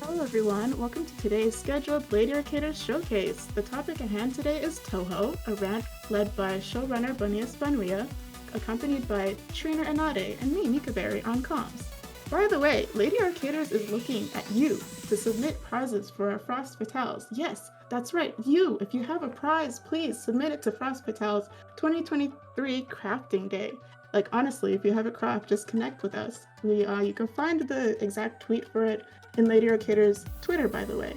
Hello everyone, welcome to today's scheduled Lady Arcaders Showcase. The topic at hand today is Touhou, a rant led by showrunner BunniestBunRena, accompanied by TrainerAnade and me, mikaberry, on comms. By the way, Lady Arcaders is looking at you to submit prizes for our Frost Fatales. Yes, that's right, you! If you have a prize, please submit it to Frost Fatales 2023 Crafting Day. Like, honestly, if you have a craft, just connect with us. You can find the exact tweet for it in Lady Arcader's Twitter, by the way.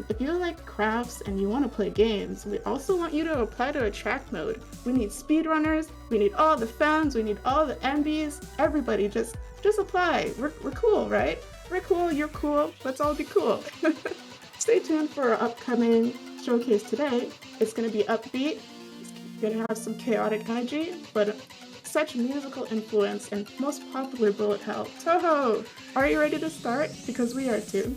If you like crafts and you want to play games, we also want you to apply to attract mode. We need speedrunners, we need all the fans, we need all the MBs. Everybody, just apply. We're cool, right? We're cool, you're cool, let's all be cool. Stay tuned for our upcoming showcase today. It's going to be upbeat, it's going to have some chaotic energy, but such musical influence and most popular bullet hell. Touhou, are you ready to start? Because we are too.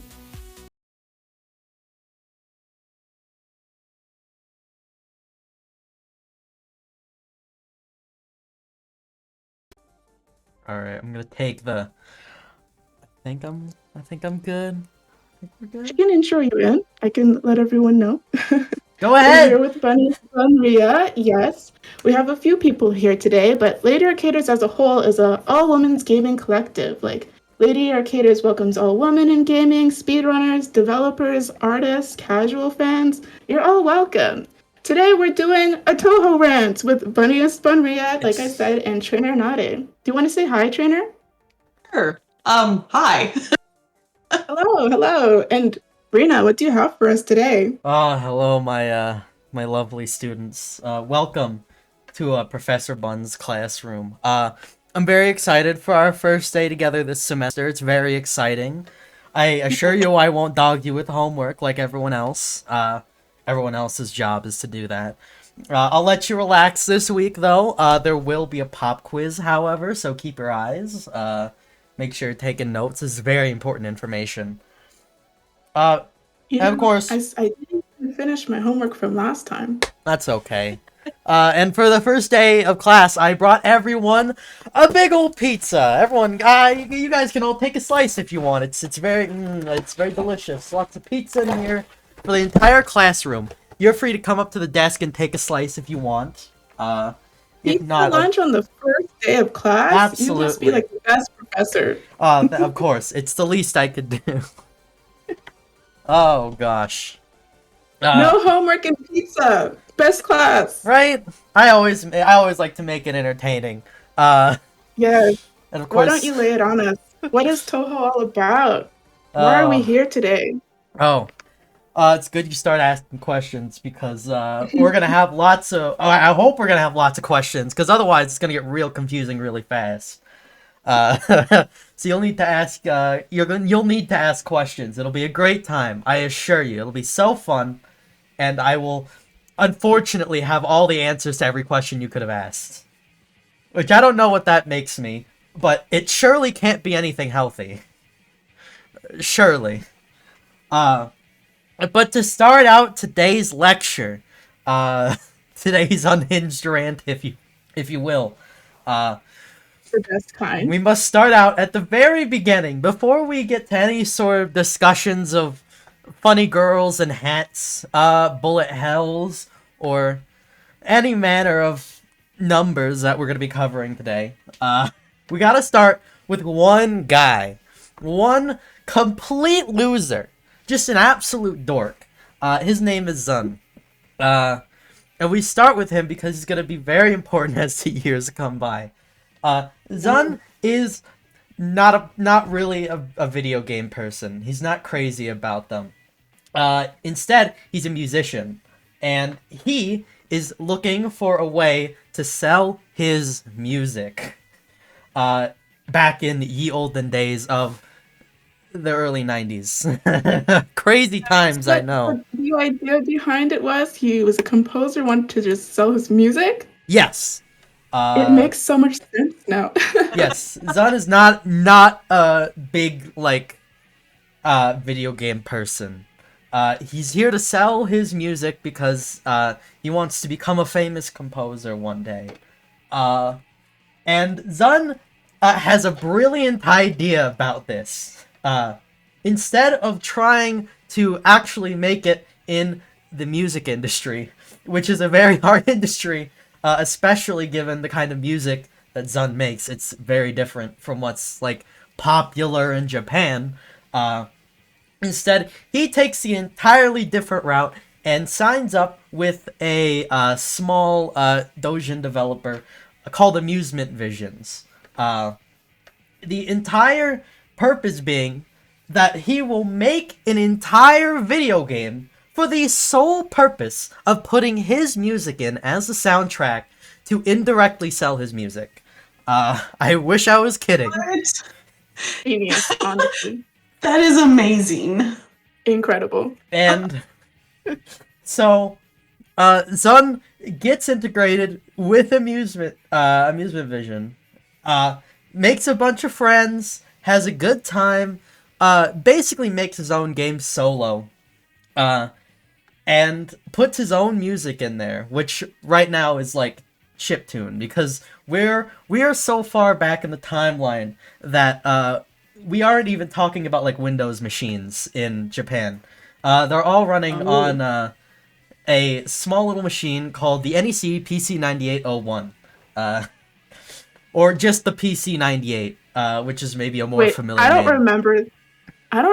Alright, I'm gonna take the... I think I'm good. I can intro you in. I can let everyone know. Go We're ahead! here with BunniestBunRena. Yes, we have a few people here today, but Lady Arcaders as a whole is a all-women's gaming collective. Like, Lady Arcaders welcomes all women in gaming, speedrunners, developers, artists, casual fans. You're all welcome. Today we're doing a Touhou rant with BunniestBunRena, like I said, and TrainerAnade. Do you want to say hi, Trainer? Sure. Hi. Hello. And Rena, what do you have for us today? Hello, my lovely students. Welcome to Professor Bun's classroom. I'm very excited for our first day together this semester. It's very exciting. I assure you I won't dog you with homework like everyone else. Everyone else's job is to do that. I'll let you relax this week, though. There will be a pop quiz, however, so keep your eyes. Make sure you're taking notes. This is very important information. And of course... I didn't even finish my homework from last time. That's okay. And for the first day of class, I brought everyone a big old pizza. Everyone, you guys can all take a slice if you want. It's very delicious. Lots of pizza in here for the entire classroom. You're free to come up to the desk and take a slice if you want. If not, lunch on the first day of class? Absolutely. You must be like the best professor. Of course, it's the least I could do. Oh gosh. No homework and pizza. Best class. Right? I always like to make it entertaining. Yes. And of course, why don't you lay it on us? What is Touhou all about? Why are we here today? It's good you start asking questions because we're gonna have lots of. I hope we're gonna have lots of questions because otherwise it's gonna get real confusing really fast. So you'll need to ask. You'll need to ask questions. It'll be a great time. I assure you, it'll be so fun, and I will, unfortunately, have all the answers to every question you could have asked. Which I don't know what that makes me, but it surely can't be anything healthy. Surely. But to start out today's lecture, today's unhinged rant, if you will, The best kind. we must start out at the very beginning before we get to any sort of discussions of funny girls and hats, bullet hells, or any manner of numbers that we're gonna be covering today. We gotta start with one guy, one complete loser. Just an absolute dork. His name is Zun. And we start with him because he's going to be very important as the years come by. Zun is not really a video game person. He's not crazy about them. Instead, he's a musician. And he is looking for a way to sell his music. Back in ye olden days of the early 90s. Crazy times, I know. The idea behind it was he was a composer, wanted to just sell his music. Yes. It makes so much sense now. Yes, Zun is not a big video game person. He's here to sell his music because he wants to become a famous composer one day. And Zun has a brilliant idea about this. instead of trying to actually make it in the music industry, which is a very hard industry, especially given the kind of music that Zun makes. It's very different from what's like popular in Japan. Instead, he takes the entirely different route and signs up with a small doujin developer called Amusement Visions. The entire purpose being that he will make an entire video game for the sole purpose of putting his music in as the soundtrack to indirectly sell his music. I wish I was kidding. What? Genius, honestly. That is amazing. Incredible. And so Zun gets integrated with Amusement Vision, makes a bunch of friends, has a good time, basically makes his own game solo, and puts his own music in there, which right now is like chiptune, because we are so far back in the timeline that we aren't even talking about like Windows machines in Japan. They're all running on a small little machine called the NEC PC9801, or just the PC98, which is maybe a more familiar I don't name.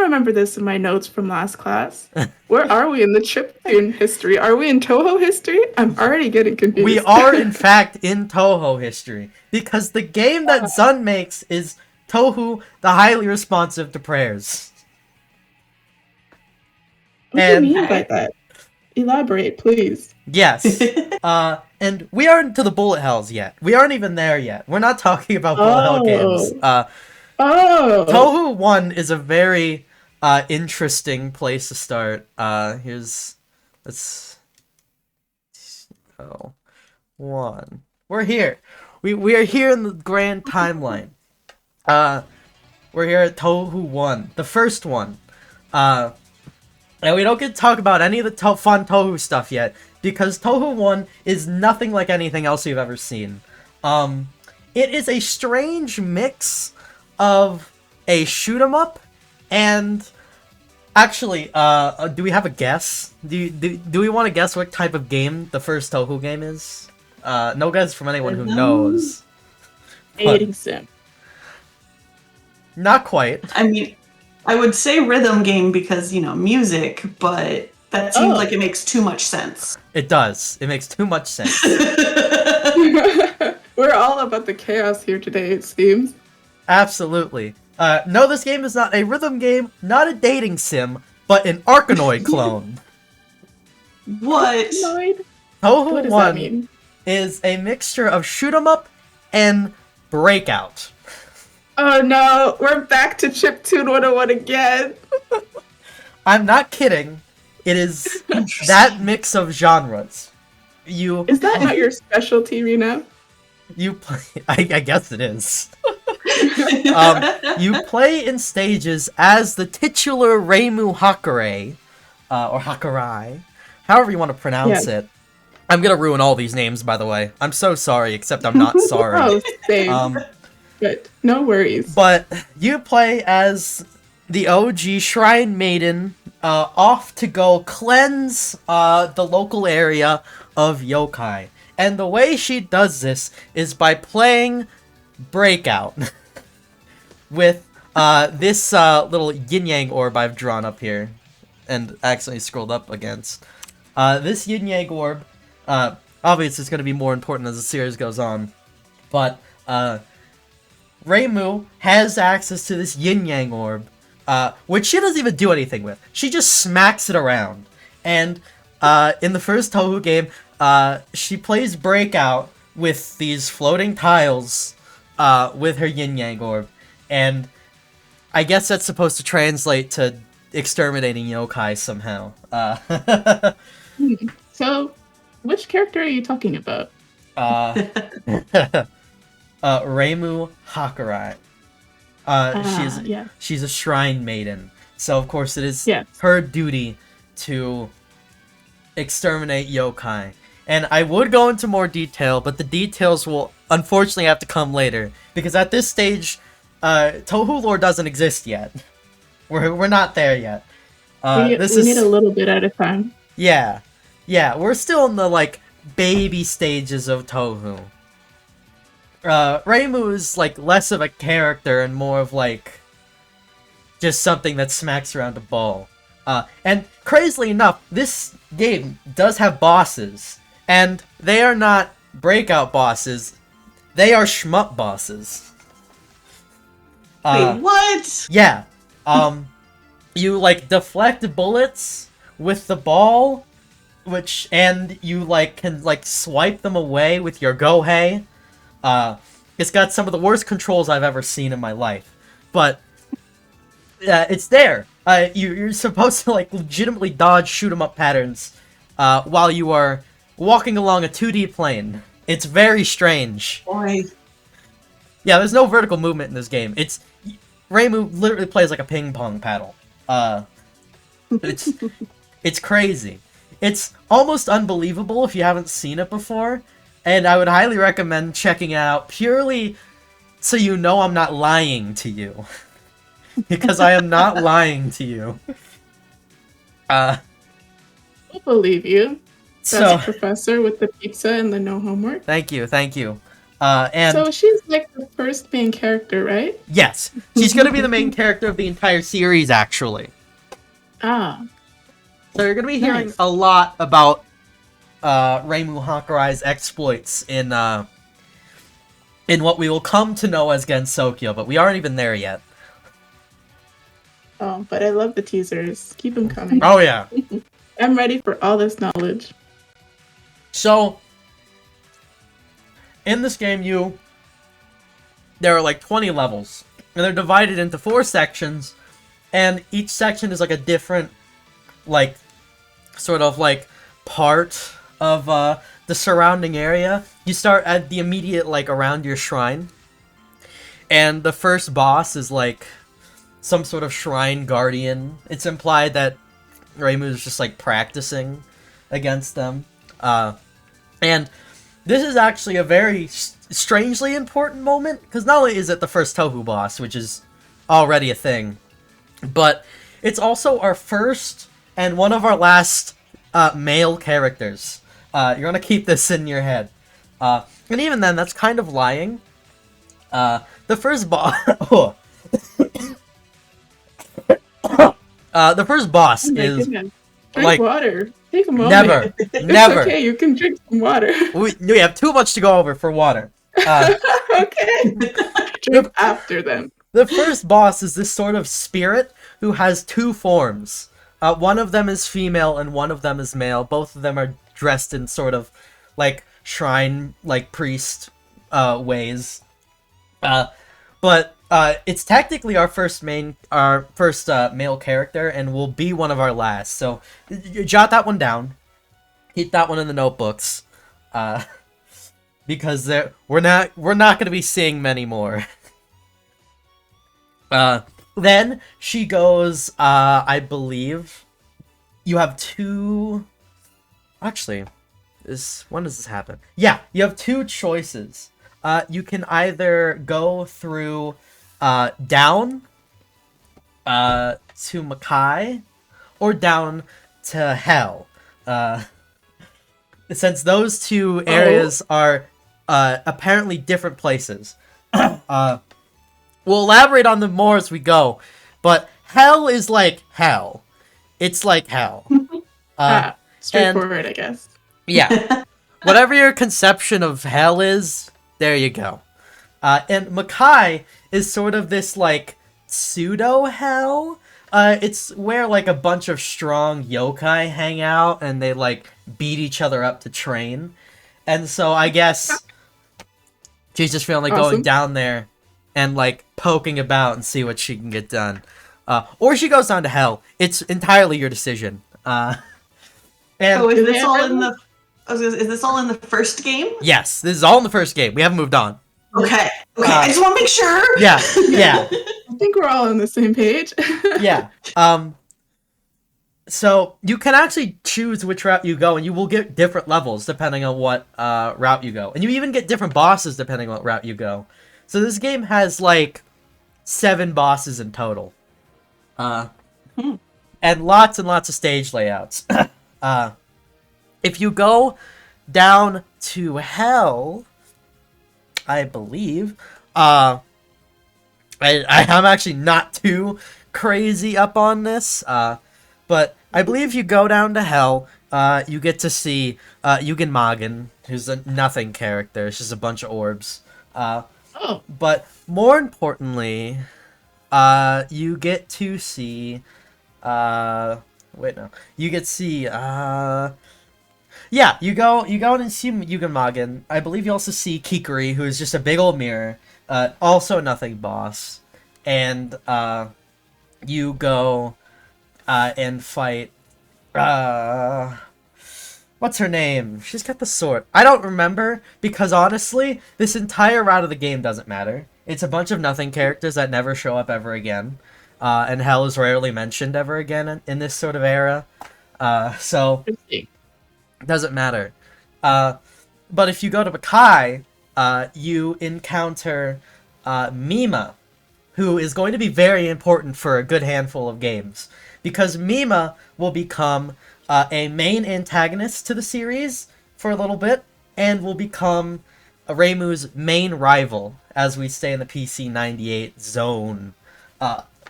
remember this in my notes from last class. Where are we in the chiptune history? Are we in Touhou history? I'm already getting confused. We are, in fact, in Touhou history, because the game that Zun makes is Touhou, the highly responsive to prayers. What do you mean by that? Elaborate, please. Yes. And we aren't to the bullet hells yet. We aren't even there yet. We're not talking about bullet hell games. Touhou 1 is a very interesting place to start. Let's 1. We're here. We are here in the grand timeline. We're here at Touhou 1, the first one. And we don't get to talk about any of the fun Touhou stuff yet, because Touhou 1 is nothing like anything else you've ever seen. It is a strange mix of a shoot 'em up and... Actually, do we have a guess? Do we want to guess what type of game the first Touhou game is? No guess from anyone who knows. Dating sim. Not quite. I mean, I would say rhythm game because, music, but that seems like it makes too much sense. It does. It makes too much sense. We're all about the chaos here today, it seems. Absolutely. No, this game is not a rhythm game, not a dating sim, but an Arkanoid clone. What? Touhou does 1 that mean? is a mixture of shoot 'em up and breakout. Oh no, we're back to chiptune 101 again. I'm not kidding. It is that mix of genres. Is that not your specialty, Rena? You play. I guess it is. You play in stages as the titular Reimu Hakurei, or Hakurai, however you want to pronounce it. I'm gonna ruin all these names, by the way. I'm so sorry, except I'm not sorry. Oh, same. But no worries. But you play as the OG Shrine Maiden, off to go cleanse the local area of yokai. And the way she does this is by playing Breakout with this little yin-yang orb I've drawn up here and accidentally scrolled up against. This yin-yang orb, obviously it's going to be more important as the series goes on, but Reimu has access to this yin-yang orb, which she doesn't even do anything with. She just smacks it around. And in the first Touhou game, she plays Breakout with these floating tiles with her yin-yang orb. And I guess that's supposed to translate to exterminating yokai somehow. So, which character are you talking about? Reimu Hakurai. She's a shrine maiden. So of course it is her duty to exterminate yokai. And I would go into more detail, but the details will unfortunately have to come later. Because at this stage, Touhou lore doesn't exist yet. We're not there yet. We This need is a little bit at a time. yeah, yeah. We're still in the like baby stages of Touhou. Reimu is like less of a character and more of like just something that smacks around a ball. And crazily enough, this game does have bosses, and they are not breakout bosses. They are shmup bosses. Wait, what? Yeah. You like deflect bullets with the ball, and you like can like swipe them away with your Gohei. It's got some of the worst controls I've ever seen in my life, but it's there. You're supposed to like legitimately dodge shoot 'em up patterns while you are walking along a 2D plane. It's very strange. Boy. Yeah, there's no vertical movement in this game. Reimu literally plays like a ping pong paddle. It's crazy. It's almost unbelievable if you haven't seen it before, and I would highly recommend checking it out purely so you know I'm not lying to you. Because I am not lying to you. I believe you. That's So, professor with the pizza and the no homework. thank you. And So she's like the first main character, right? yes, she's gonna be the main character of the entire series, actually. Ah, So you're gonna be hearing Nice. a lot about Reimu Hakurai's exploits in what we will come to know as Gensokyo, but we aren't even there yet. oh, but I love the teasers. Keep them coming. Oh yeah. I'm ready for all this knowledge. So in this game, there are like 20 levels, and they're divided into 4 sections, and each section is like a different, like, sort of like part of the surrounding area. You start at the immediate, like, around your shrine, and the first boss is like some sort of shrine guardian. It's implied that Reimu is just like practicing against them, and this is actually a very strangely important moment, because not only is it the first Touhou boss, which is already a thing, but it's also our first and one of our last male characters. You're gonna keep this in your head. And even then, that's kind of lying. The first boss... the first boss Oh my is... goodness. Drink like, water. Take a moment. never. It's Never. okay, you can drink some water. We have too much to go over for water. Okay. Drink after them. The first boss is this sort of spirit who has 2 forms. One of them is female and one of them is male. Both of them are dressed in sort of like shrine, like priest ways. But it's technically our first male character, and will be one of our last. So jot that one down. Keep that one in the notebooks, because we're not going to be seeing many more. Then she goes. I believe you have 2. Actually, when does this happen? Yeah, you have 2 choices. You can either go through down to Makai, or down to Hell. Since those 2 areas are apparently different places. We'll elaborate on them more as we go, but Hell is like hell. It's like hell. Straightforward, I guess. Yeah. Whatever your conception of hell is, there you go. And Makai is sort of this, like, pseudo-hell. It's where, like, a bunch of strong yokai hang out, and they, like, beat each other up to train. And so I guess she's just feeling like going down there and, like, poking about and see what she can get done. Or she goes down to hell. It's entirely your decision. And is this all in the... Is this all in the first game? yes, this is all in the first game. We haven't moved on. Okay. I just want to make sure. Yeah. I think we're all on the same page. Yeah. So you can actually choose which route you go, and you will get different levels depending on what route you go. And you even get different bosses depending on what route you go. So this game has, like, 7 bosses in total. And lots of stage layouts. If you go down to hell, I believe, I'm actually not too crazy up on this, but I believe you go down to hell, you get to see Yugen Magen, who's a nothing character. It's just a bunch of orbs. But more importantly, you get to see, you get to see, yeah, you go and see Yugen Magen. I believe you also see Kikuri, who is just a big old mirror, also a nothing boss, and you go and fight. What's her name? She's got the sword. I don't remember, because honestly, this entire route of the game doesn't matter. It's a bunch of nothing characters that never show up ever again. And hell is rarely mentioned ever again in this sort of era. So, it doesn't matter. But if you go to Bakai, you encounter Mima, who is going to be very important for a good handful of games. Because Mima will become a main antagonist to the series for a little bit, and will become Reimu's main rival as we stay in the PC 98 zone.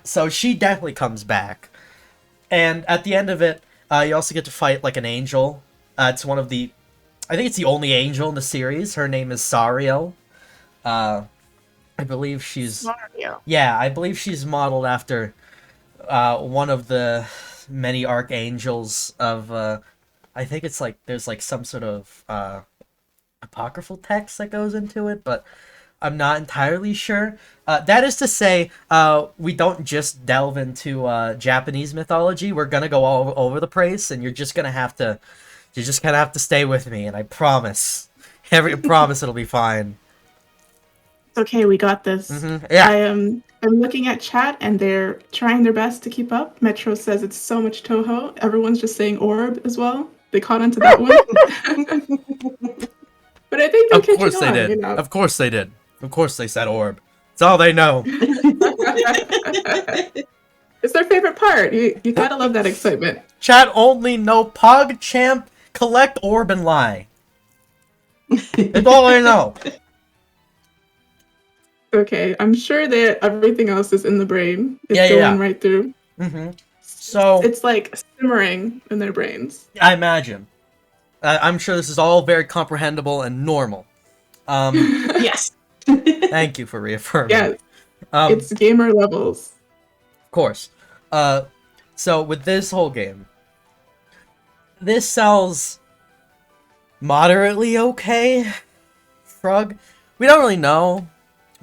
So she definitely comes back. And at the end of it, you also get to fight like an angel. It's one of the... I think it's the only angel in the series. Her name is Sariel. I believe she's... Mario. Yeah, I believe she's modeled after one of the many archangels of... I think it's like... There's like some sort of apocryphal text that goes into it, but I'm not entirely sure. That is to say, we don't just delve into Japanese mythology. We're gonna go all over the place, and you're just gonna have to stay with me, and I promise, promise it'll be fine. Okay, we got this. Yeah. I'm looking at chat, and they're trying their best to keep up. Metro says it's so much Touhou. Everyone's just saying orb as well. They caught onto that one. But I think they're catching on. Of course they did. You know? Of course they did. Of course they said orb. It's all they know. It's their favorite part. You gotta love that excitement. Chat only know PogChamp, collect orb, and lie. It's all they know. Okay, I'm sure that everything else is in the brain. It's going right through. So it's like simmering in their brains. I imagine. I'm sure this is all very comprehensible and normal. Yes. Thank you for reaffirming. Yes. It's gamer levels. Of course. So with this whole game, this sells moderately okay. Shrug. We don't really know,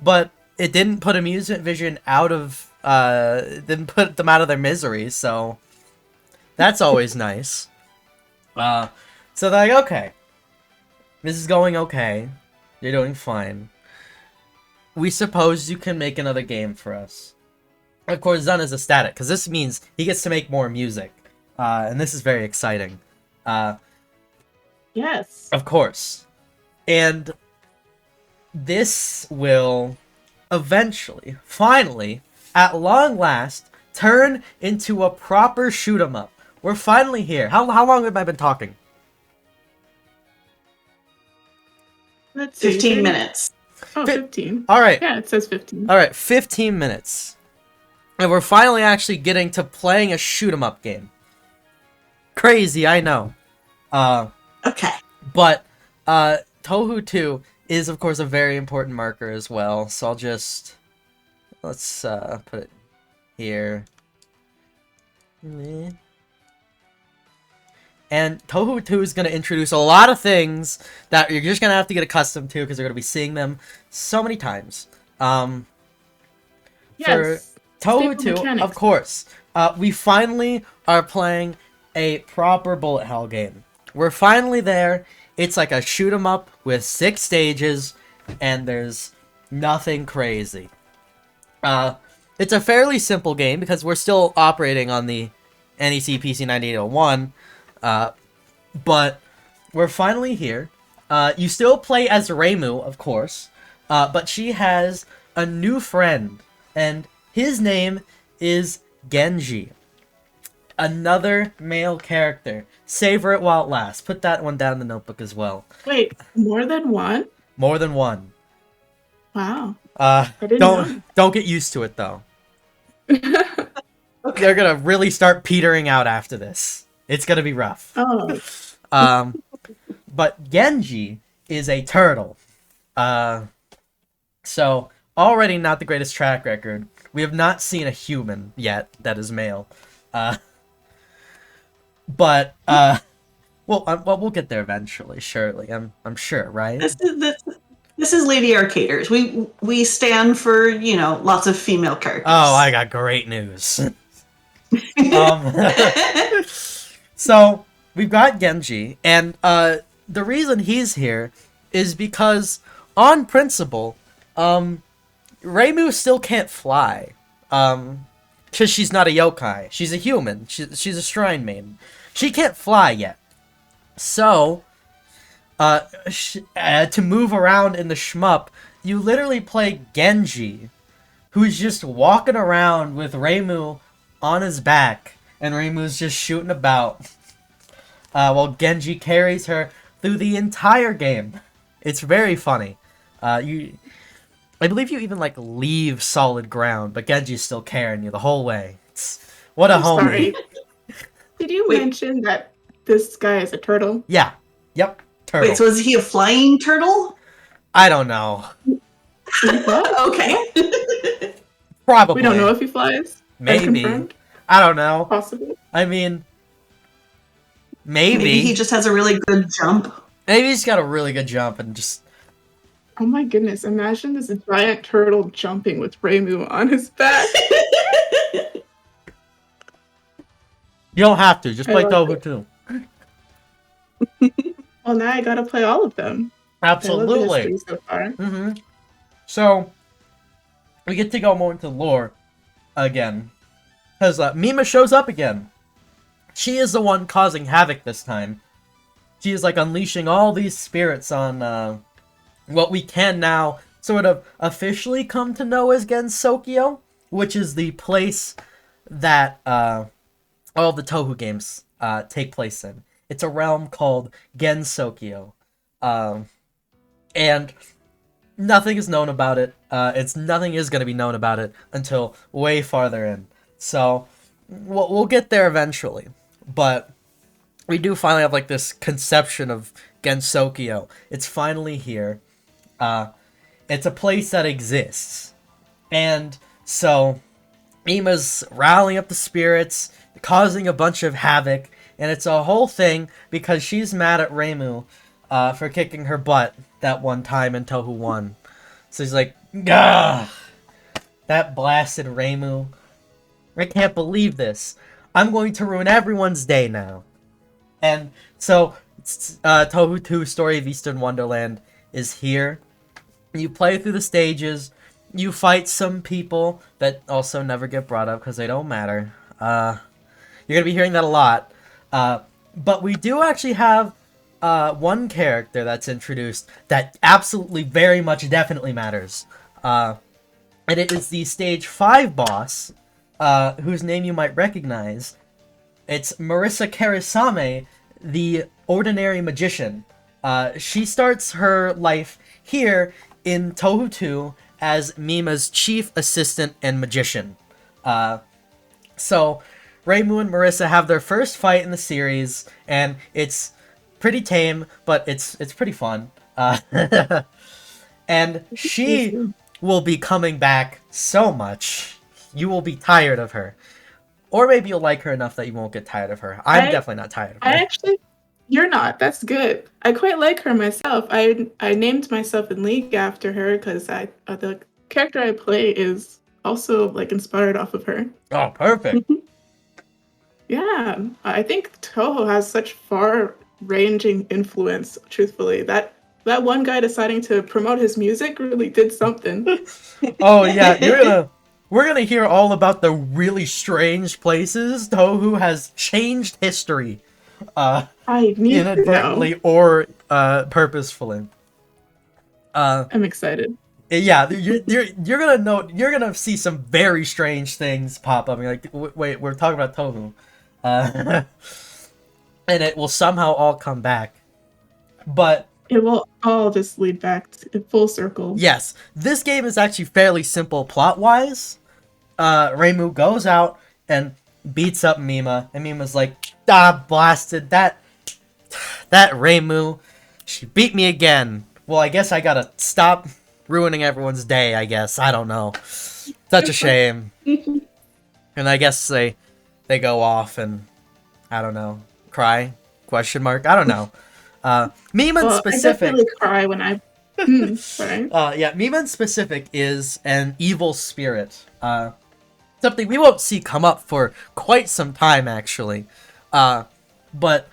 but it didn't put Amusement Vision out of didn't put them out of their misery, so that's always nice. So they're like, okay, this is going okay. You're doing fine. We suppose you can make another game for us. Of course, done as a static, because this means he gets to make more music. And this is very exciting. Yes. Of course. And this will eventually, finally, at long last, turn into a proper shoot-'em-up. We're finally here. How long have I been talking? Let's see. 15 minutes. Oh, 15. All right. Yeah, it says 15. All right, 15 minutes. And we're finally actually getting to playing a shoot-'em-up game. Crazy, I know. Okay. But Touhou 2 is, of course, a very important marker as well. So I'll just... Let's put it here. And Touhou 2 is going to introduce a lot of things that you're just going to have to get accustomed to because you're going to be seeing them so many times. Yes. For Touhou 2, mechanics. of course, we finally are playing a proper bullet hell game. We're finally there. It's like a shoot 'em up with 6 stages, and there's nothing crazy. It's a fairly simple game because we're still operating on the NEC PC 9801. But we're finally here. You still play as Reimu, of course, but she has a new friend, and his name is Genji. Another male character. Savor it while it lasts. Put that one down in the notebook as well. Wait, more than one? More than one. Wow. I didn't know. Don't get used to it though. Okay. They're gonna really start petering out after this. It's gonna be rough. Oh. But Genji is a turtle. So already not the greatest track record. We have not seen a human yet that is male. But we'll get there eventually. Surely, I'm sure, right? This is Lady Arcaders. We stand for, lots of female characters. Oh, I got great news. So we've got Genji, and the reason he's here is because, on principle, Reimu still can't fly. Because she's not a yokai. She's a human. She's a shrine maiden. She can't fly yet. So, to move around in the shmup, you literally play Genji, who's just walking around with Reimu on his back, and Reimu's just shooting about, while Genji carries her through the entire game. It's very funny. I believe you even leave solid ground, but Genji's still carrying you the whole way. What a homie. Sorry. Did you mention that this guy is a turtle? Yeah. Yep. Turtle. Wait, so is he a flying turtle? I don't know. Okay. Probably. We don't know if he flies. Maybe. I don't know. Possibly. I mean, maybe. Maybe he just has a really good jump. Maybe he's got a really good jump and just... Oh my goodness, imagine this giant turtle jumping with Reimu on his back. You don't have to. Just play Touhou too. Well, now I gotta play all of them. Absolutely. I love the history so far. So, we get to go more into lore again. Because Mima shows up again. She is the one causing havoc this time. She is unleashing all these spirits on what we can now sort of officially come to know as Gensokyo, which is the place that all the Touhou games take place in. It's a realm called Gensokyo. And nothing is known about it. Nothing is going to be known about it until way farther in. So, we'll get there eventually. But we do finally have this conception of Gensokyo. It's finally here. It's a place that exists. And so, Mima's rallying up the spirits, causing a bunch of havoc, and it's a whole thing because she's mad at Reimu for kicking her butt that one time in Touhou 1. So she's like, gah! That blasted Reimu. I can't believe this. I'm going to ruin everyone's day now. And so, Touhou 2 Story of Eastern Wonderland is here. You play through the stages. You fight some people that also never get brought up because they don't matter. You're going to be hearing that a lot. But we do actually have one character that's introduced that absolutely very much definitely matters. And it is the Stage 5 boss, whose name you might recognize. It's Marisa Karisame, the Ordinary Magician. She starts her life here in Touhou 2 as Mima's chief assistant and magician. So, Reimu and Marisa have their first fight in the series, and it's pretty tame, but it's pretty fun. And she will be coming back so much, you will be tired of her. Or maybe you'll like her enough that you won't get tired of her. I'm definitely not tired of her. You're not. That's good. I quite like her myself. I named myself in League after her because the character I play is also inspired off of her. Oh, perfect. Yeah, I think Touhou has such far-ranging influence. Truthfully, that one guy deciding to promote his music really did something. Oh yeah, we're gonna hear all about the really strange places Touhou has changed history. I need inadvertently to know. or purposefully. I'm excited. Yeah, you're gonna know, you're gonna see some very strange things pop up. You're like, wait, we're talking about Touhou, uh, and it will somehow all come back. But It will all just lead back to full circle. yes, this game is actually fairly simple plot wise. Reimu goes out and beats up Mima, and Mima's like, ah, blasted, that Reimu, she beat me again. Well, I guess I gotta stop ruining everyone's day, I guess. I don't know. Such a shame. And I guess they go off and, I don't know, cry? Question mark? I don't know. Mima in Well, I specific... definitely cry when I... sorry. Yeah, Mima in specific is an evil spirit. Something we won't see come up for quite some time, actually. But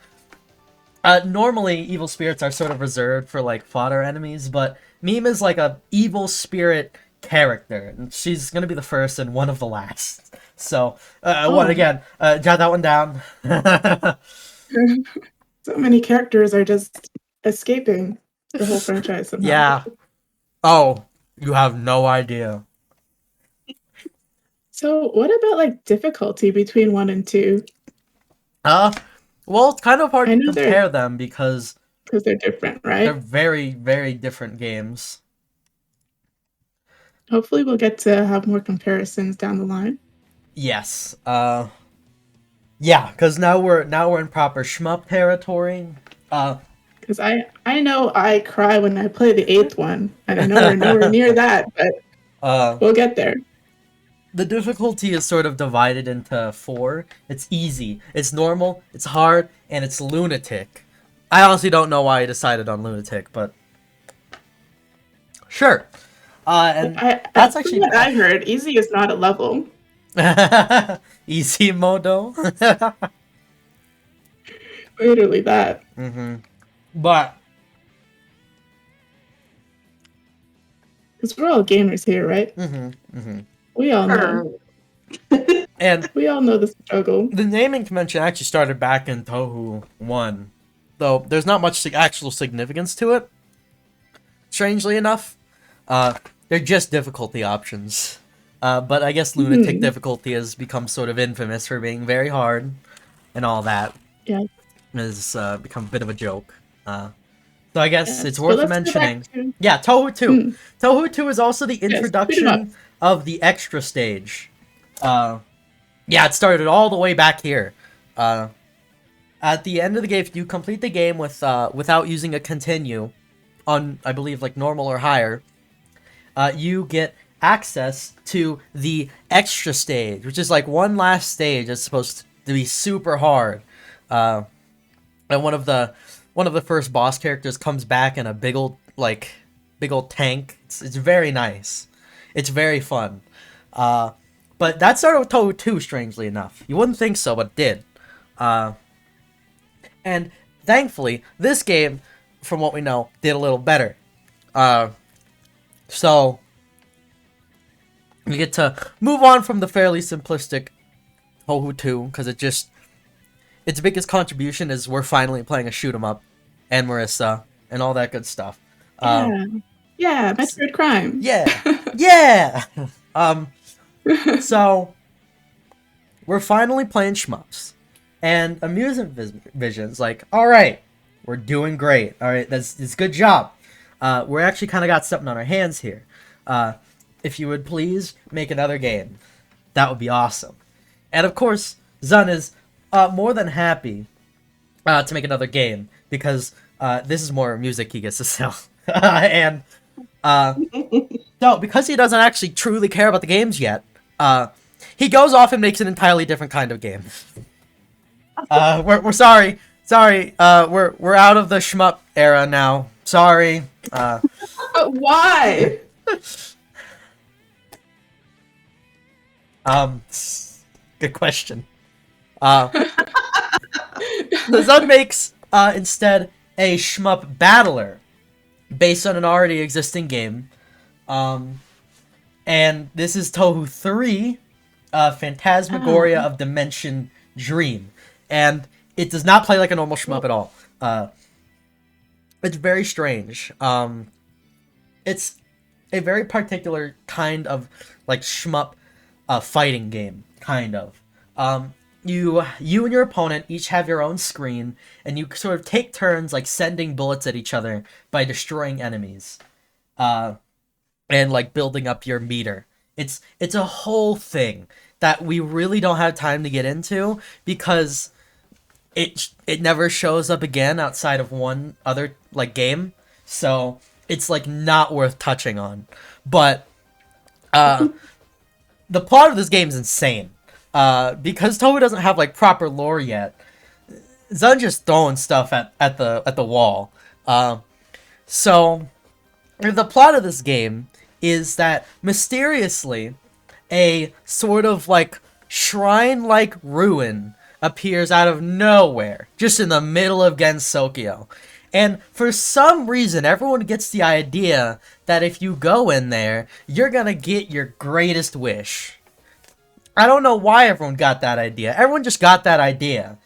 normally evil spirits are sort of reserved for like fodder enemies, but Mima's like a evil spirit character, and she's gonna be the first and one of the last. So, jot that one down. So many characters are just escaping the whole franchise somehow. Yeah. Oh, you have no idea. So what about like difficulty between 1 and 2? Well, it's kind of hard I to know compare them because they're different, they're right? very, very different games. Hopefully we'll get to have more comparisons down the line. Yes. Yeah, because now we're in proper shmup territory. Because I know I cry when I play the 8th one, and I know we're nowhere near that, but we'll get there. The difficulty is sort of divided into 4. It's easy, it's normal, it's hard, and it's lunatic. I honestly don't know why I decided on lunatic, but sure. And that's actually what I heard. Easy is not a level. easy modo. Literally that. But because we're all gamers here, right? We all know. And we all know the struggle. The naming convention actually started back in Touhou 1, though there's not much actual significance to it. Strangely enough, they're just difficulty options. But I guess lunatic difficulty has become sort of infamous for being very hard, and all that. Yeah, has become a bit of a joke. So I guess it's worth mentioning. To... Yeah, Touhou 2. Touhou 2 is also the introduction of the extra stage. Yeah, it started all the way back here. At the end of the game, if you complete the game with without using a continue on, I believe, like normal or higher, you get access to the extra stage, which is like one last stage that's supposed to be super hard. And one of the first boss characters comes back in a big old tank. It's very nice. It's very fun. But that started with Touhou 2, strangely enough. You wouldn't think so, but it did. And thankfully, this game, from what we know, did a little better. So we get to move on from the fairly simplistic Touhou 2, because its biggest contribution is we're finally playing a shoot 'em up, and Marissa, and all that good stuff. Yeah, Metroid Crime. Yeah! So, we're finally playing shmups. And Amusement Vision's like, alright, we're doing great. Alright, that's good job. We're actually kind of got something on our hands here. If you would please make another game, that would be awesome. And of course, Zun is more than happy to make another game, because this is more music he gets to sell. And no, because he doesn't actually truly care about the games yet, he goes off and makes an entirely different kind of game. We're sorry. We're out of the shmup era now. Sorry. But why? Good question. The Zun makes instead a shmup battler based on an already existing game. And this is Touhou 3, Phantasmagoria of Dimension Dream. And it does not play like a normal shmup at all. It's very strange. It's a very particular kind of like shmup fighting game, kind of. You and your opponent each have your own screen, and you sort of take turns like sending bullets at each other by destroying enemies, and like building up your meter. It's a whole thing that we really don't have time to get into because it never shows up again outside of one other like game, so it's like not worth touching on. But the plot of this game is insane. Because Touhou doesn't have like proper lore yet, Zun just throwing stuff at the wall. So the plot of this game is that mysteriously a sort of like shrine-like ruin appears out of nowhere, just in the middle of Gensokyo. And for some reason, everyone gets the idea that if you go in there, you're gonna get your greatest wish. I don't know why everyone got that idea. Everyone just got that idea.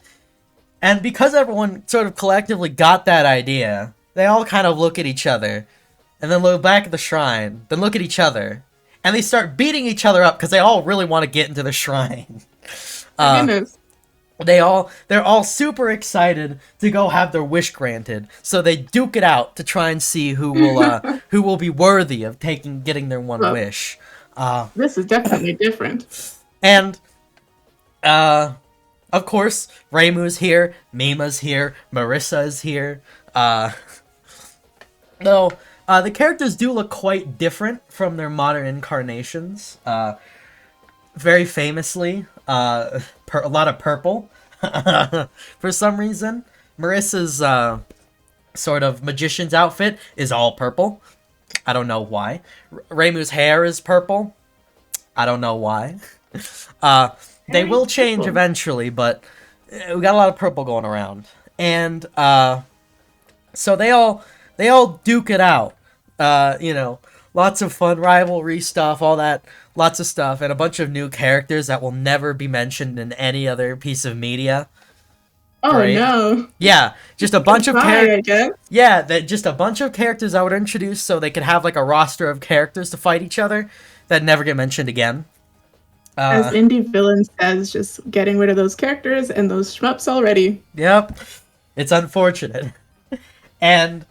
And because everyone sort of collectively got that idea, they all kind of look at each other, and then look back at the shrine, then look at each other, and they start beating each other up because they all really want to get into the shrine. Goodness. They're all super excited to go have their wish granted, so they duke it out to try and see who will be worthy of getting their one wish. This is definitely different. And, of course, Reimu's here, Mima's here, Marissa is here. Though, the characters do look quite different from their modern incarnations. Very famously, a lot of purple. For some reason, Marissa's sort of magician's outfit is all purple. I don't know why. Reimu's hair is purple. I don't know why. They will change eventually, but we got a lot of purple going around. And so they all duke it out. Lots of fun rivalry stuff, all that, lots of stuff, and a bunch of new characters that will never be mentioned in any other piece of media. Oh, great. No. Yeah, just a bunch of characters. Yeah, just a bunch of characters that were introduced so they could have like a roster of characters to fight each other that never get mentioned again. As Indie Villain says, just getting rid of those characters and those shmups already. Yep. It's unfortunate. And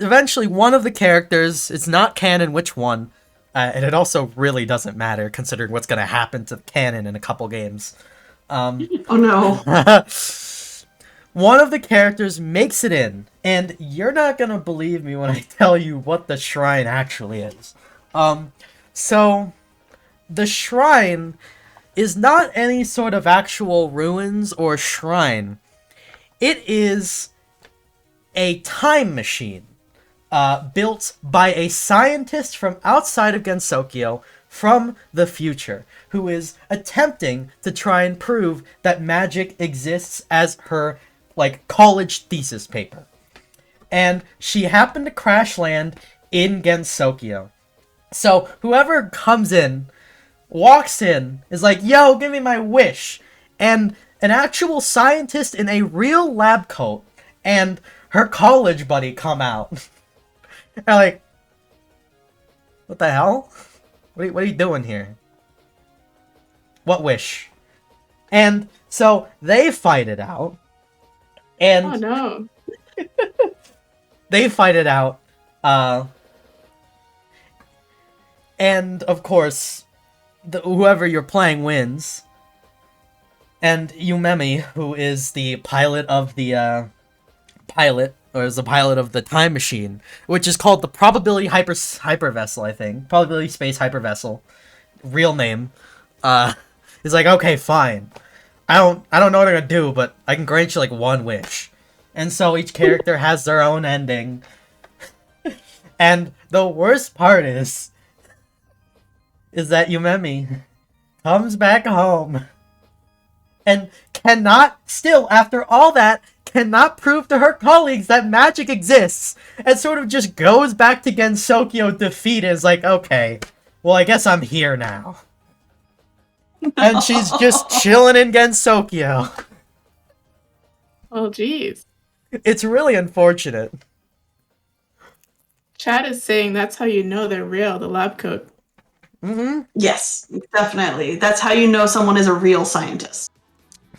eventually one of the characters, it's not canon which one, and it also really doesn't matter considering what's going to happen to canon in a couple games. Oh no. One of the characters makes it in, and you're not going to believe me when I tell you what the shrine actually is. So, the shrine is not any sort of actual ruins or shrine. It is a time machine built by a scientist from outside of Gensokyo from the future, who is attempting to try and prove that magic exists as her, like, college thesis paper. And she happened to crash land in Gensokyo. So, whoever comes in, walks in, is like, yo, give me my wish. And an actual scientist in a real lab coat and her college buddy come out. They're like, what the hell? What are you doing here? What wish? And so, they fight it out. And oh no. They fight it out. And, of course, whoever you're playing wins. And Yumemi, who is the pilot of the, is the pilot of the time machine, which is called the Probability Hypervessel, I think. Probability Space Hypervessel. Real name. Is like, okay, fine. I don't know what I'm gonna do, but I can grant you, like, one wish. And so each character has their own ending. And the worst part is that Yumemi comes back home and cannot, still, after all that, cannot prove to her colleagues that magic exists, and sort of just goes back to Gensokyo defeated. Is like, okay, well, I guess I'm here now. And she's just chilling in Gensokyo. Oh, jeez. It's really unfortunate. Chad is saying that's how you know they're real, the lab coat. Mm-hmm. Yes, definitely. That's how you know someone is a real scientist.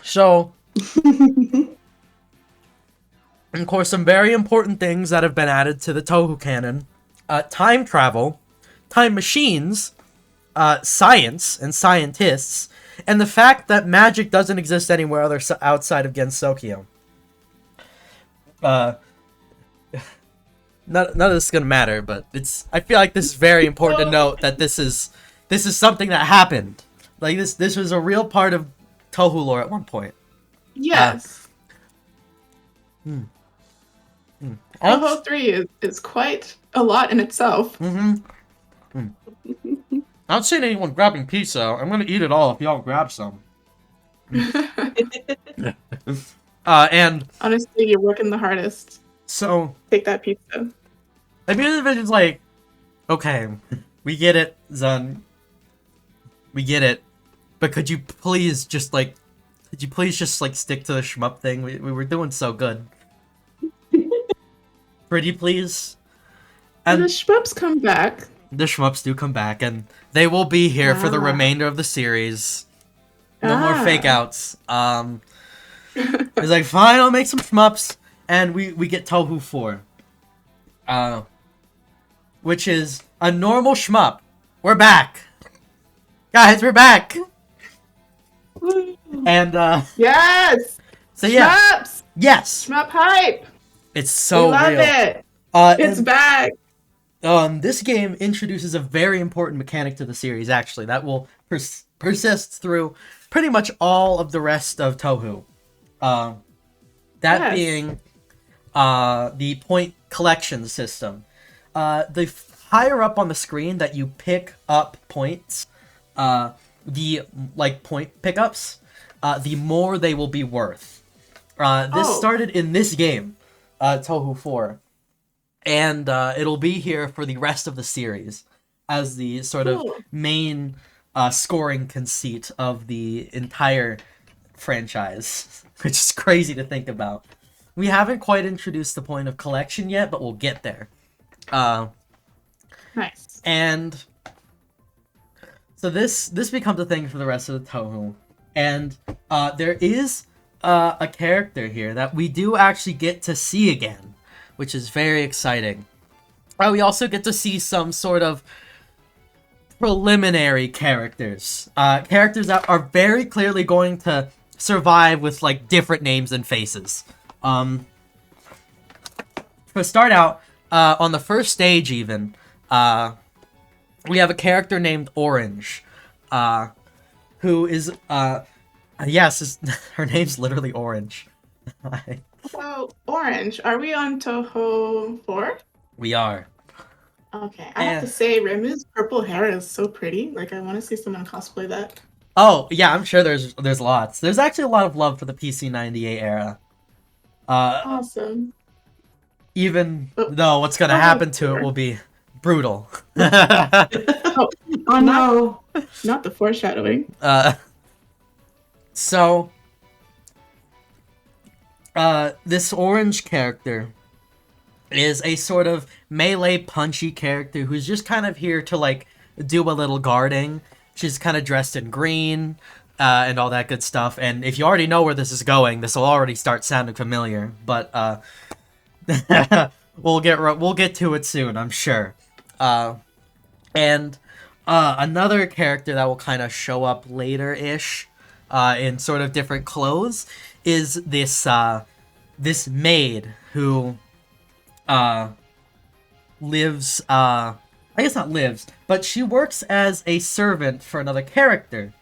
So, of course, some very important things that have been added to the Touhou canon. Time travel, time machines, science and scientists, and the fact that magic doesn't exist anywhere outside of Gensokyo. None of this is gonna matter, but I feel like this is very important to note that this is something that happened. Like this was a real part of Touhou lore at one point. Yes. Touhou 3 is quite a lot in itself. I don't see anyone grabbing pizza. I'm gonna eat it all if y'all grab some. And honestly, you're working the hardest. So take that pizza. I mean, it's like, okay, we get it, Zun. We get it, but could you please just like stick to the shmup thing? We were doing so good. Pretty please. And the shmups come back. The shmups do come back, and they will be here for the remainder of the series. No more fake outs. It's like, fine, I'll make some shmups, and we get Touhou 4. Which is a normal shmup. We're back. Guys, we're back. And yes. So yeah. Shmups. Yes. Shmup hype. It's so we love real. It. It's back. This game introduces a very important mechanic to the series, actually, that will persist through pretty much all of the rest of Touhou. That being the point collection system. The higher up on the screen that you pick up points, the point pickups, the more they will be worth. This started in this game, Touhou 4. And it'll be here for the rest of the series as the sort of main scoring conceit of the entire franchise, which is crazy to think about. We haven't quite introduced the point of collection yet, but we'll get there. Nice. And so this becomes a thing for the rest of the Touhou. And there is a character here that we do actually get to see again, which is very exciting. We also get to see some sort of preliminary characters. Characters that are very clearly going to survive with, like, different names and faces. To start out, on the first stage even, we have a character named Orange, who is, yes, her name's literally Orange. So, Orange, are we on Touhou 4? We are. Okay, I have to say, Remu's purple hair is so pretty. Like, I want to see someone cosplay that. Oh, yeah, I'm sure there's lots. There's actually a lot of love for the PC98 era. Awesome. Even though what's gonna happen to it will be brutal. Oh no. Not the foreshadowing. So... this Orange character is a sort of melee punchy character who's just kind of here to, like, do a little guarding. She's kind of dressed in green, and all that good stuff. And if you already know where this is going, this will already start sounding familiar. But, we'll get to it soon, I'm sure. And another character that will kind of show up later-ish, in sort of different clothes, is this this maid who lives, I guess not lives, but she works as a servant for another character,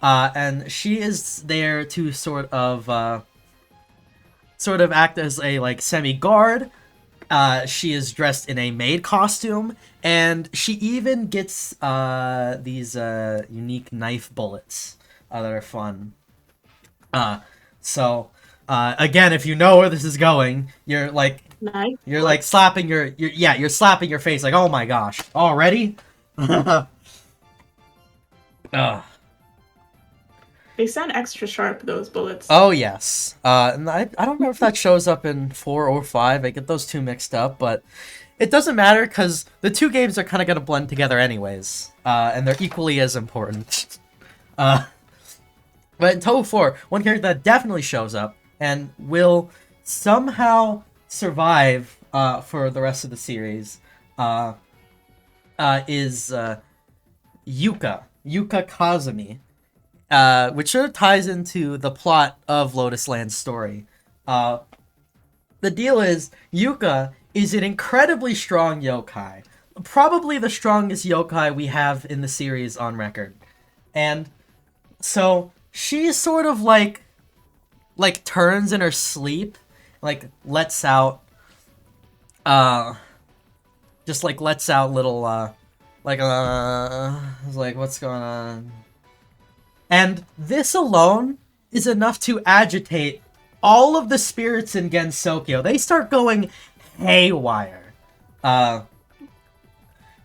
and she is there to sort of act as a, like, semi-guard. She is dressed in a maid costume, and she even gets these unique knife bullets that are fun. So, again, if you know where this is going, you're like, slapping you're slapping your face like, oh my gosh, already? They sound extra sharp, those bullets. Oh, yes. And I don't remember if that shows up in 4 or 5. I get those two mixed up, but it doesn't matter because the two games are kind of going to blend together anyways. And they're equally as important. But in Touhou 4, one character that definitely shows up and will somehow survive for the rest of the series is Yuka Kazumi. Which sort of ties into the plot of Lotus Land's story. The deal is, Yuka is an incredibly strong yokai. Probably the strongest yokai we have in the series on record. And so, she's sort of like turns in her sleep, like, lets out, just, like, lets out little, like, what's going on? And this alone is enough to agitate all of the spirits in Gensokyo. They start going haywire. The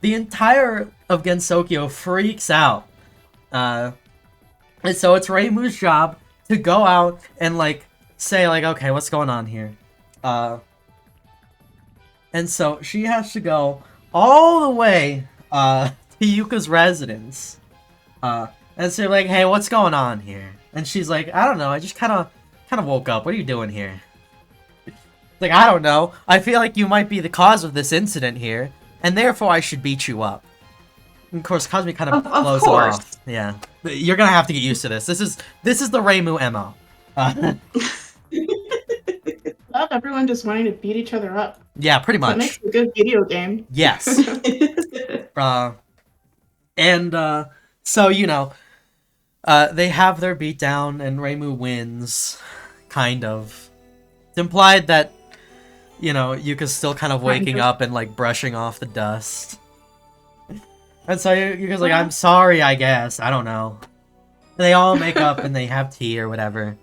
entire of Gensokyo freaks out. And so it's Reimu's job to go out and, like, say, like, okay, what's going on here? And so she has to go all the way to Yuka's residence. And so like, hey, what's going on here? And she's like, I don't know, I just kind of woke up. What are you doing here? Like, I don't know. I feel like you might be the cause of this incident here, and therefore I should beat you up. And of course, Kazumi kind of blows it off. Yeah, you're gonna have to get used to this. This is the Reimu MO. Love everyone just wanting to beat each other up. Yeah, pretty much. That makes a good video game. Yes. So you know. They have their beatdown, and Reimu wins, kind of. It's implied that, you know, Yuka's still kind of waking up and, like, brushing off the dust. And so Yuka's like, I'm sorry, I guess. I don't know. And they all make up and they have tea or whatever.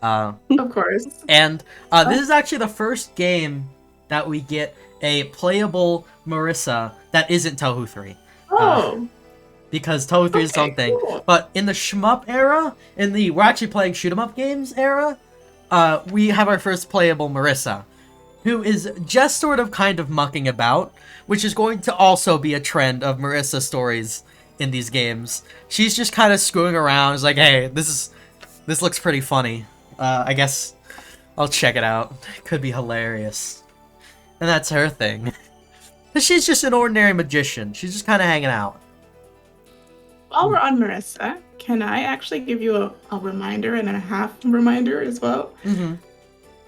Of course. And this is actually the first game that we get a playable Marissa that isn't Touhou 3. Oh! Because Touhou 3 is something. Cool. But in the shmup era, we're actually playing shoot 'em up games era, we have our first playable Marissa, who is just sort of kind of mucking about, which is going to also be a trend of Marissa stories in these games. She's just kind of screwing around. It's like, hey, this looks pretty funny. I guess I'll check it out. It could be hilarious. And that's her thing. She's just an ordinary magician. She's just kind of hanging out. While we're on Marissa, can I actually give you a reminder and a half reminder as well? Mm-hmm.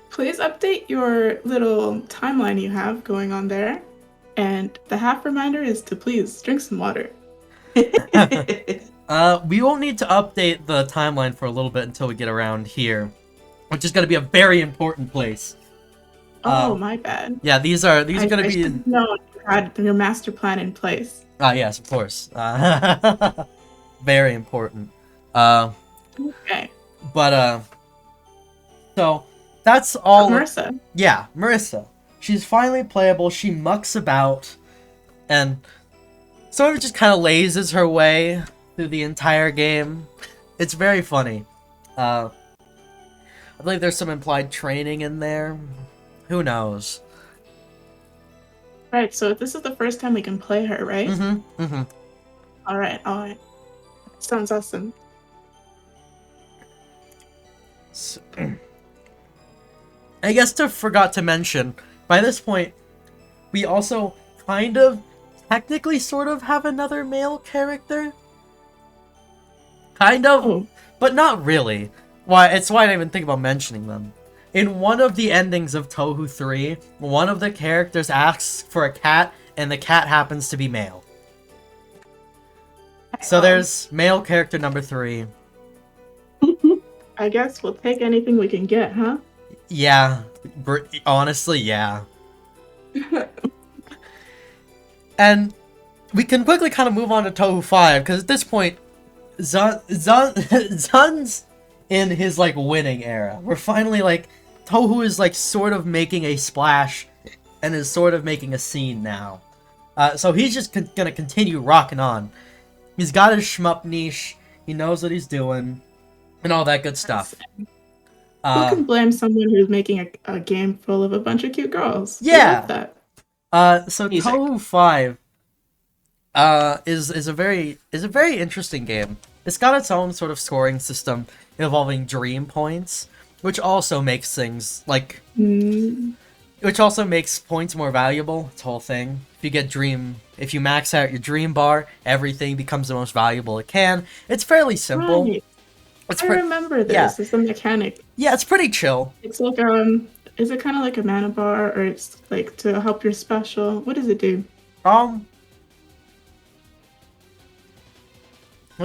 Please update your little timeline you have going on there. And the half reminder is to please drink some water. We won't need to update the timeline for a little bit until we get around here, which is going to be a very important place. Oh, my bad. Yeah, these are going to be. No, you had your master plan in place. Yes, of course. Very important. Okay. But so that's all. Marissa. Yeah, Marissa. She's finally playable. She mucks about, and sort of just kind of lazes her way through the entire game. It's very funny. I believe there's some implied training in there. Who knows? Right, so this is the first time we can play her, right? Mm-hmm. Mm-hmm. Alright. Sounds awesome. So, I guess forgot to mention, by this point, we also kind of, technically sort of have another male character. Kind of, but not really. It's why I didn't even think about mentioning them. In one of the endings of Touhou 3, one of the characters asks for a cat, and the cat happens to be male. So there's male character number 3. I guess we'll take anything we can get, huh? Yeah. Honestly, yeah. And we can quickly kind of move on to Touhou 5, because at this point, Zun's in his, like, winning era. We're finally, like, Touhou is, like, sort of making a splash and is sort of making a scene now. So he's just gonna continue rocking on. He's got his shmup niche. He knows what he's doing. and all that good stuff. Who can blame someone who's making a game full of a bunch of cute girls? We Yeah. love that. So Music. Touhou 5 is a very interesting game. It's got its own sort of scoring system involving dream points, which also makes things like which also makes points more valuable. It's whole thing. If you max out your dream bar, everything becomes the most valuable it can. It's fairly simple. Right. It's I remember this. yeah. It's a mechanic. Yeah, it's pretty chill. It's like is it kind of like a mana bar, or it's like to help your special? What does it do? The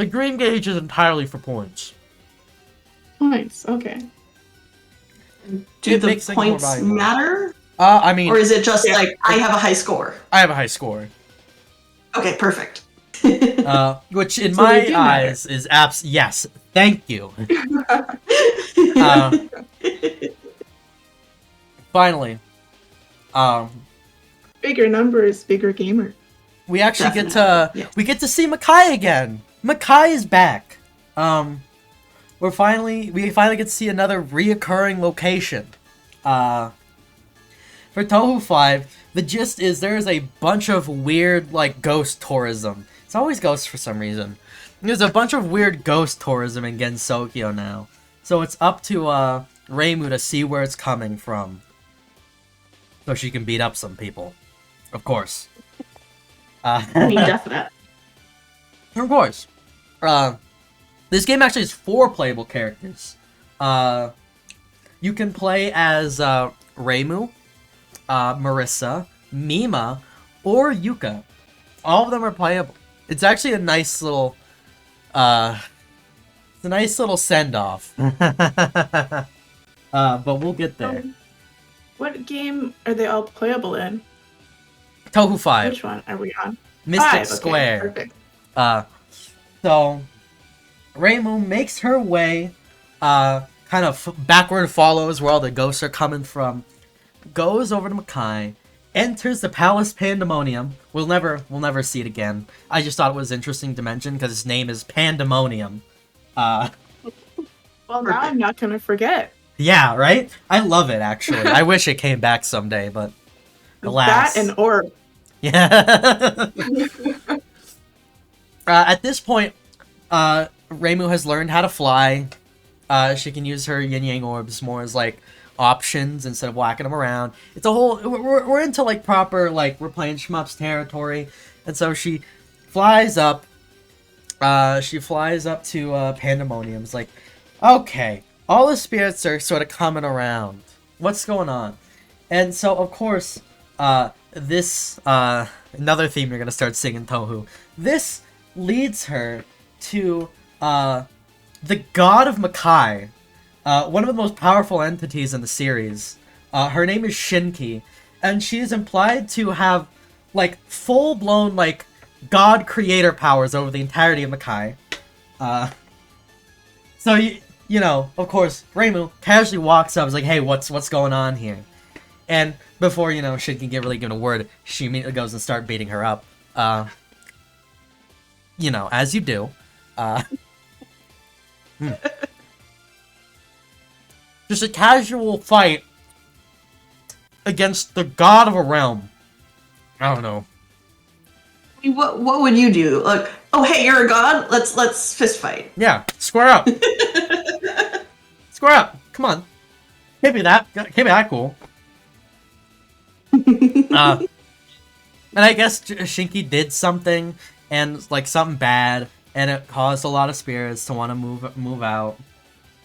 dream gauge is entirely for points. Points. Okay. Do It the makes things more points valuable. matter? I mean, Or is it just like, I have a high score? I have a high score. Okay, perfect. Which in So my they do matter. eyes is yes. Thank you. Finally, Bigger numbers, bigger gamer. we actually Definitely, yes. get to see Makai again. Makai is back. We finally get to see another reoccurring location. For Touhou 5, the gist is there is a bunch of weird, like, ghost tourism. It's always ghosts for some reason. There's a bunch of weird ghost tourism in Gensokyo now. So it's up to, Reimu to see where it's coming from. So she can beat up some people. Of course. I mean, definite. Of course. This game actually has 4 playable characters. You can play as, Reimu, Marissa, Mima, or Yuka. All of them are playable. It's actually a nice little, it's a nice little send-off. But we'll get there. What game are they all playable in? Touhou 5. Which one are we on? Mystic 5, okay, Square. Perfect. So, Reimu makes her way, kind of backward follows where all the ghosts are coming from, goes over to Makai, enters the Palace Pandemonium. We'll never see it again. I just thought it was interesting to mention because its name is Pandemonium. Well, now I'm not gonna forget. Yeah, right? I love it, actually. I wish it came back someday, but alas. That and Orb. Yeah. At this point, Reimu has learned how to fly. She can use her yin yang orbs more as like options instead of whacking them around. It's a whole we're into like proper like we're playing shmups territory, and so she flies up. She flies up to Pandemonium. It's like, okay, all the spirits are sort of coming around. What's going on? And so of course, this another theme you're gonna start singing, Touhou. This leads her to the god of Makai, one of the most powerful entities in the series. Her name is Shinki, and she is implied to have like full-blown like god creator powers over the entirety of Makai. So you know, of course, Reimu casually walks up, is like, "Hey, what's going on here?" And before you know, Shinki can get really given a word, she immediately goes and start beating her up. You know, as you do. Just a casual fight against the god of a realm. I don't know. I mean, what would you do? Like, oh hey, you're a god. Let's fist fight. Yeah, square up. Square up. Come on. Can't be that cool. And I guess Shinki did something, and like something bad, and it caused a lot of spirits to want to move out.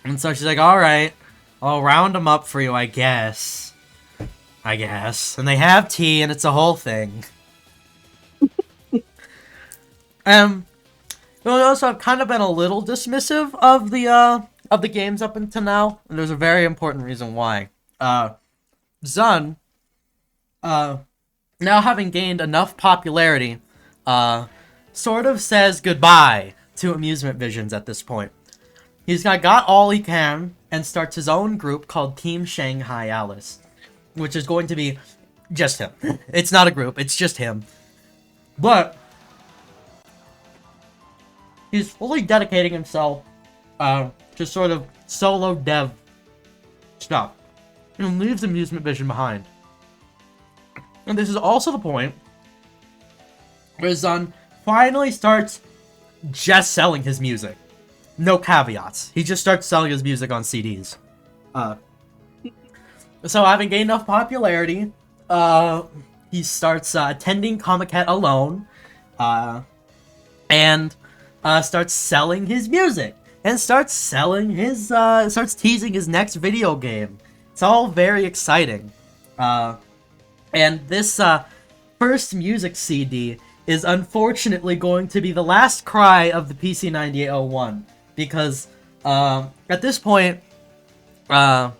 And so she's like, "All right, I'll round them up for you, I guess." And they have tea, and it's a whole thing. Also, I've kind of been a little dismissive of the games up until now, and there's a very important reason why. Zun, now having gained enough popularity, sort of says goodbye to Amusement Visions at this point. He's got all he can and starts his own group called Team Shanghai Alice, which is going to be just him. It's not a group, it's just him. But he's fully dedicating himself just sort of solo dev stuff, and leaves Amusement Vision behind. And this is also the point where Zun finally starts just selling his music. No caveats. He just starts selling his music on CDs. So having gained enough popularity, he starts attending Comic-Con alone, and starts selling his music, and starts teasing his next video game. It's all very exciting. And this first music CD is unfortunately going to be the last cry of the PC9801, because at this point, Zun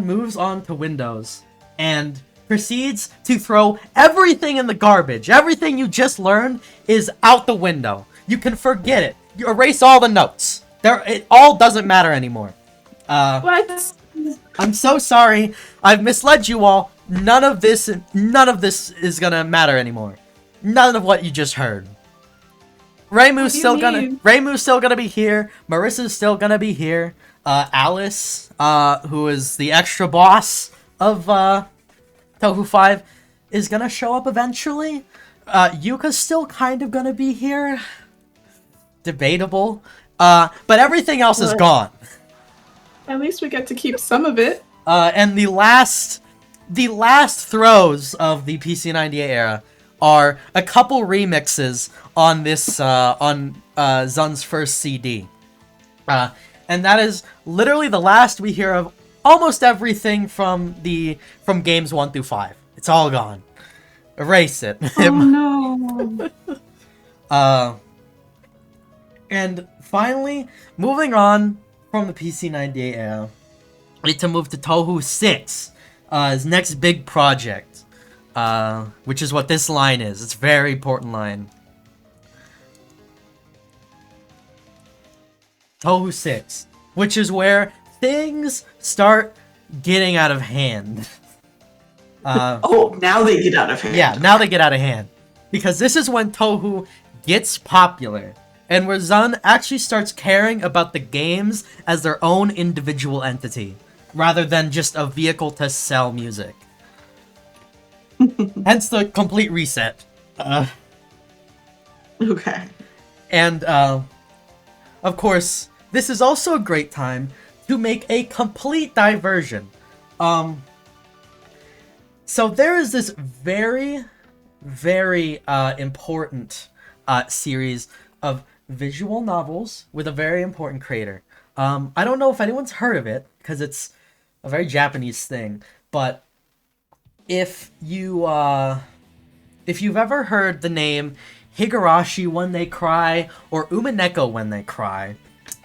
moves on to Windows and proceeds to throw everything in the garbage. Everything you just learned is out the window. You can forget it. You erase all the notes. It all doesn't matter anymore. What? I'm so sorry. I've misled you all. None of this is gonna matter anymore. None of what you just heard. Raymu's still gonna be here. Marissa's still gonna be here. Alice, who is the extra boss of Touhou 5, is gonna show up eventually. Yuka's still kind of gonna be here. Debatable. But everything else is gone. At least we get to keep some of it. And the last throws of the PC98 era are a couple remixes on this on Zun's first CD. And that is literally the last we hear of almost everything from games 1 through 5. It's all gone. Erase it. Oh no. And finally, moving on from the PC98 era, we need to move to Touhou 6, his next big project, which is what this line is. It's a very important line. Touhou 6, which is where things start getting out of hand. Now they get out of hand. Yeah, now they get out of hand. Because this is when Touhou gets popular, and where Zun actually starts caring about the games as their own individual entity, rather than just a vehicle to sell music. Hence the complete reset. Okay. And, of course, this is also a great time to make a complete diversion. So there is this very, very important series of visual novels with a very important creator. I don't know if anyone's heard of it, because it's a very Japanese thing, but if you've ever heard the name Higurashi When They Cry or Umineko When They Cry,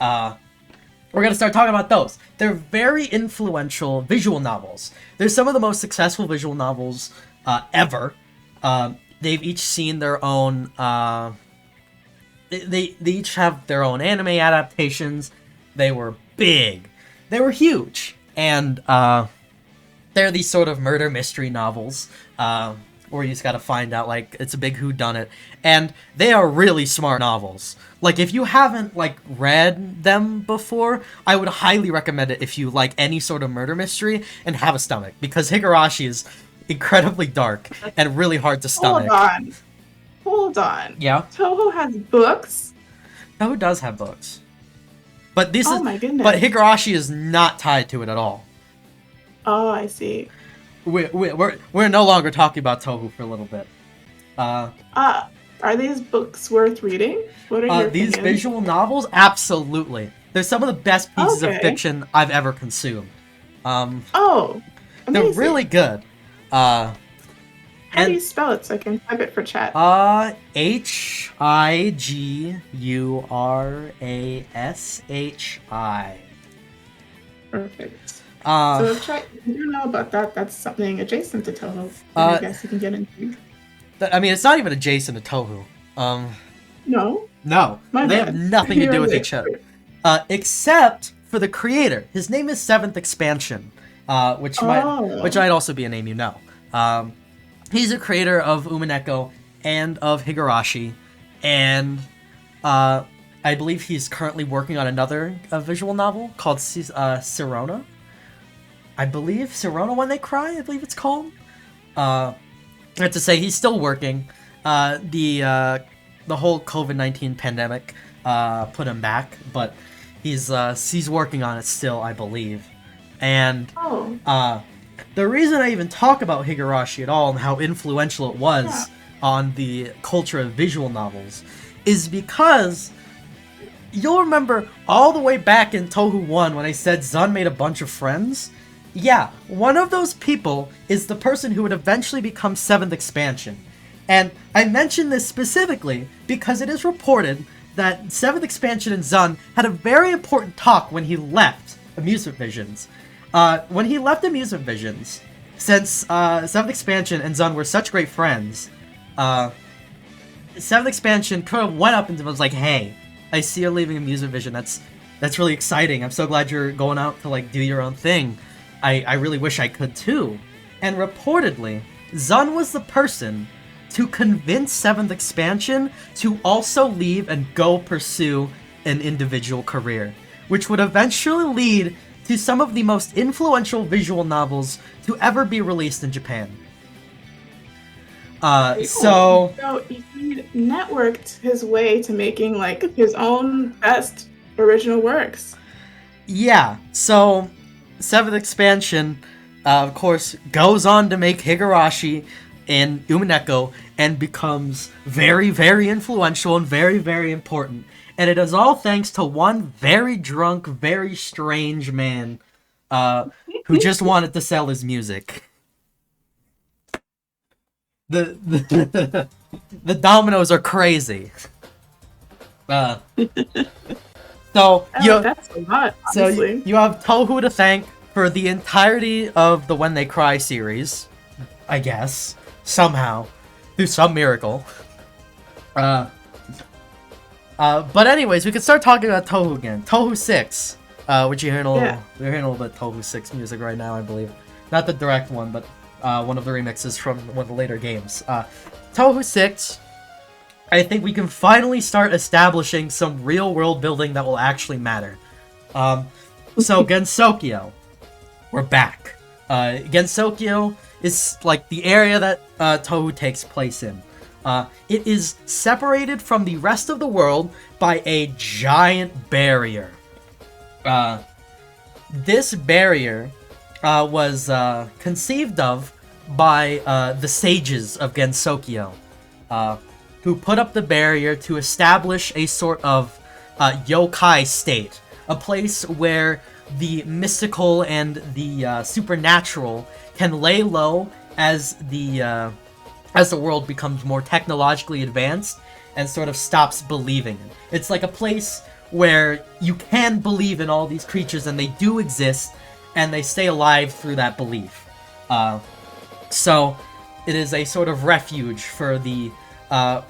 we're gonna start talking about those. They're very influential visual novels. They're some of the most successful visual novels ever. They've each seen their own they each have their own anime adaptations. They were big. They were huge. And they're these sort of murder mystery novels where you just gotta find out, like, it's a big whodunit. And they are really smart novels. Like, if you haven't, like, read them before, I would highly recommend it if you like any sort of murder mystery and have a stomach. Because Higurashi is incredibly dark and really hard to stomach. Hold on. Yeah? Touhou has books? Touhou does have books. But my goodness. But Higurashi is not tied to it at all. Oh, I see. We're no longer talking about Touhou for a little bit. Are these books worth reading? What are your these opinions? visual novels? Absolutely. They're some of the best pieces of Okay. fiction I've ever consumed. Oh, They're amazing. really good. How do you spell it so I can type it for chat? Higurashi. Perfect. So if chat, if you know about that, that's something adjacent to Touhou. I guess you can get into. I mean, it's not even adjacent to Touhou. No? No. My They bad. have nothing to You're do with the each other. expert. Except for the creator. His name is Seventh Expansion, which might also be a name you know. He's a creator of Umineko and of Higurashi, and I believe he's currently working on another visual novel called Sirona. I believe Sirona When They Cry, I believe it's called. I have to say, he's still working. The whole COVID-19 pandemic put him back, but he's working on it still, I believe. And the reason I even talk about Higurashi at all and how influential it was on the culture of visual novels is because you'll remember all the way back in Touhou 1 when I said Zun made a bunch of friends. Yeah, one of those people is the person who would eventually become 7th expansion. And I mention this specifically because it is reported that 7th expansion and Zun had a very important talk when he left Amusement Visions. When he left Amusement Visions, since 7th expansion and Zun were such great friends, 7th expansion kind of went up and was like, hey, I see you're leaving Amusement Vision. That's really exciting. I'm so glad you're going out to like do your own thing. I really wish I could too. And reportedly, Zun was the person to convince 7th expansion to also leave and go pursue an individual career, which would eventually lead to some of the most influential visual novels to ever be released in Japan. So he networked his way to making like his own best original works. Yeah, so 7th expansion, of course, goes on to make Higurashi and Umineko and becomes very, very influential and very, very important. And it is all thanks to one very drunk, very strange man who just wanted to sell his music. The dominoes are crazy. So that's a lot, honestly. So you have Touhou to thank for the entirety of the When They Cry series, I guess, somehow, through some miracle. But anyways, we can start talking about Touhou again. Touhou 6, which you're hearing a little, we're hearing a little bit of Touhou 6 music right now, I believe. Not the direct one, but one of the remixes from one of the later games. Touhou 6, I think we can finally start establishing some real world building that will actually matter. So Gensokyo, we're back. Gensokyo is like the area that Touhou takes place in. It is separated from the rest of the world by a giant barrier. This barrier was conceived of by the sages of Gensokyo, who put up the barrier to establish a sort of yokai state, a place where the mystical and the supernatural can lay low as the world becomes more technologically advanced and sort of stops believing. It's like a place where you can believe in all these creatures and they do exist and they stay alive through that belief. So it is a sort of refuge for the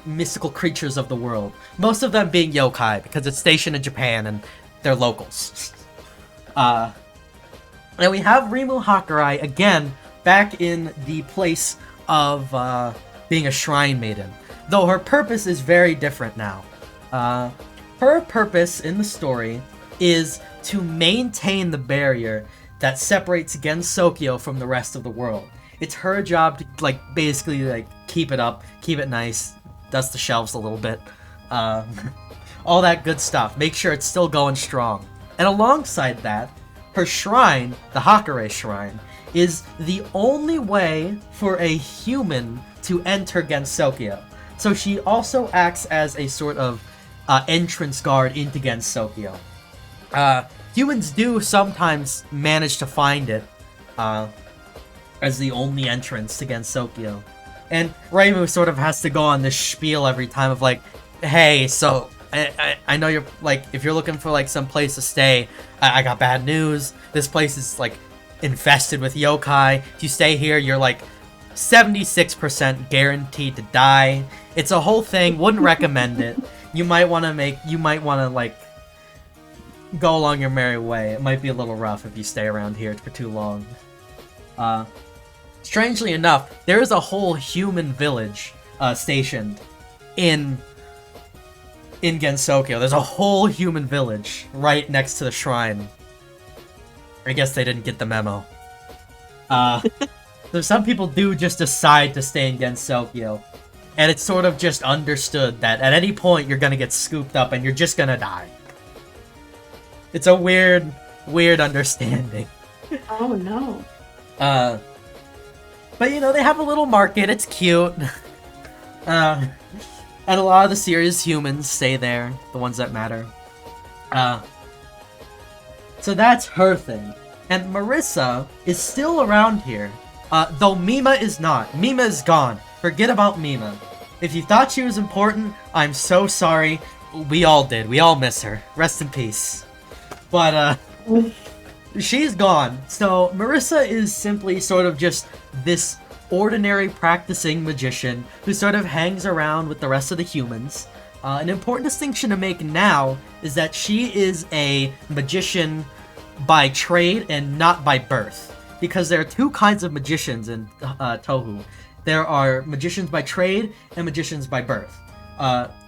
mystical creatures of the world. Most of them being yokai because it's stationed in Japan and they're locals. And we have Rimu Hakurai again back in the place of being a shrine maiden, though her purpose is very different now. Her purpose in the story is to maintain the barrier that separates Gensokyo from the rest of the world. It's her job to basically keep it up, keep it nice, dust the shelves a little bit, all that good stuff. Make sure it's still going strong. And alongside that, her shrine, the Hakurai Shrine, is the only way for a human to enter Gensokyo. So she also acts as a sort of entrance guard into Gensokyo. Humans do sometimes manage to find it as the only entrance to Gensokyo. And Reimu sort of has to go on this spiel every time of hey, so I know you're if you're looking for some place to stay, I got bad news. This place is infested with yokai. If you stay here, you're 76% guaranteed to die. It's a whole thing. Wouldn't recommend it. You might want to go along your merry way. It might be a little rough if you stay around here for too long. Strangely enough, there is a whole human village stationed in in Gensokyo. There's a whole human village right next to the shrine. I guess they didn't get the memo. So some people do just decide to stay in Gensokyo. And it's sort of just understood that at any point you're gonna get scooped up and you're just gonna die. It's a weird understanding. Oh no. But you know, they have a little market, it's cute. And a lot of the serious humans stay there, the ones that matter. So that's her thing. And Marissa is still around here. Though Mima is not. Mima is gone. Forget about Mima. If you thought she was important, I'm so sorry. We all did. We all miss her. Rest in peace. But, she's gone. So Marissa is simply sort of just this ordinary practicing magician who sort of hangs around with the rest of the humans. An important distinction to make now is that she is a magician by trade and not by birth. Because there are two kinds of magicians in Touhou. There are magicians by trade and magicians by birth.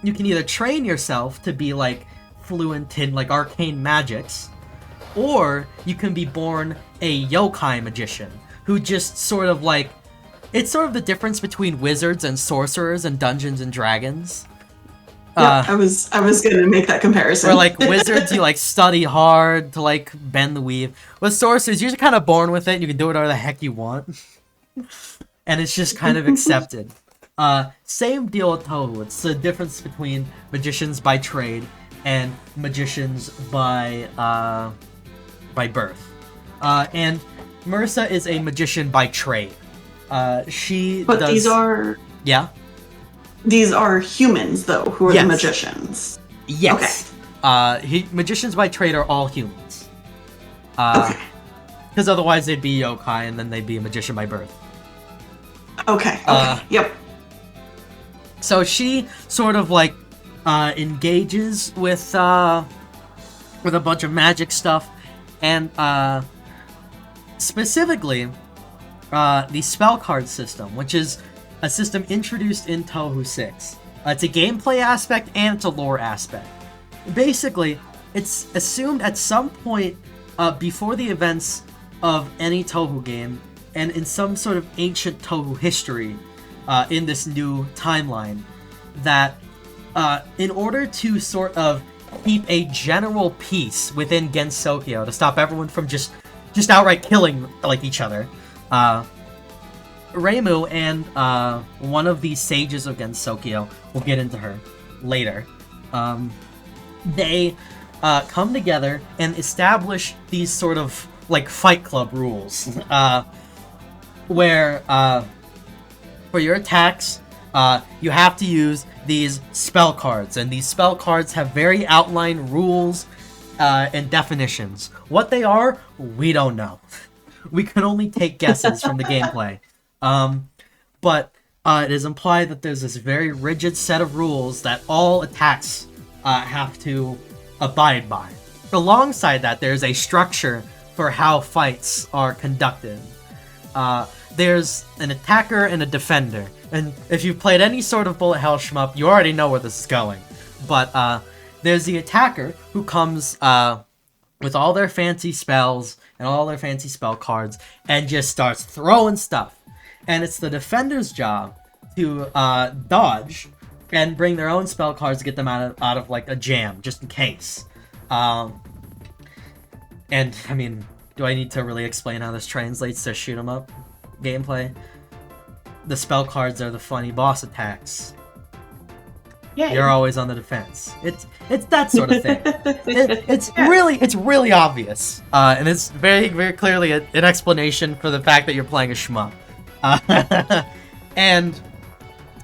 You can either train yourself to be like fluent in like arcane magics, or you can be born a yokai magician who just sort of like, it's sort of the difference between wizards and sorcerers and Dungeons and Dragons. Yeah, I was gonna make that comparison. Where like wizards, you like study hard to like bend the weave. With sorcerers, you're just kind of born with it. And you can do whatever the heck you want, and it's just kind of accepted. Same deal with Touhou. It's the difference between magicians by trade and magicians by birth. And Marissa is a magician by trade. But these are humans, though, who are the magicians. Yes. Okay. Magicians by trade are all humans. Okay. Because otherwise they'd be yokai, and then they'd be a magician by birth. Okay. Yep. So she sort of like engages with a bunch of magic stuff, and specifically the spell card system, which is a system introduced in Touhou 6. It's a gameplay aspect and it's a lore aspect. Basically, it's assumed at some point before the events of any Touhou game, and in some sort of ancient Touhou history in this new timeline, that in order to sort of keep a general peace within Gensokyo, to stop everyone from just outright killing like each other, Reimu and one of the sages of Gensokyo, we'll get into her later, they come together and establish these sort of like Fight Club rules, where for your attacks, you have to use these spell cards, and these spell cards have very outlined rules and definitions. What they are, we don't know. We can only take guesses from the gameplay. But it is implied that there's this very rigid set of rules that all attacks have to abide by. Alongside that, there's a structure for how fights are conducted. There's an attacker and a defender. And if you've played any sort of bullet hell shmup, you already know where this is going. But there's the attacker who comes with all their fancy spells and all their fancy spell cards and just starts throwing stuff. And it's the defender's job to dodge and bring their own spell cards to get them out of like a jam, just in case. And I mean, do I need to really explain how this translates to shoot 'em up gameplay? The spell cards are the funny boss attacks. Yeah, you're always on the defense. It's that sort of thing. It's really obvious, and it's very, very clearly an explanation for the fact that you're playing a shmup. And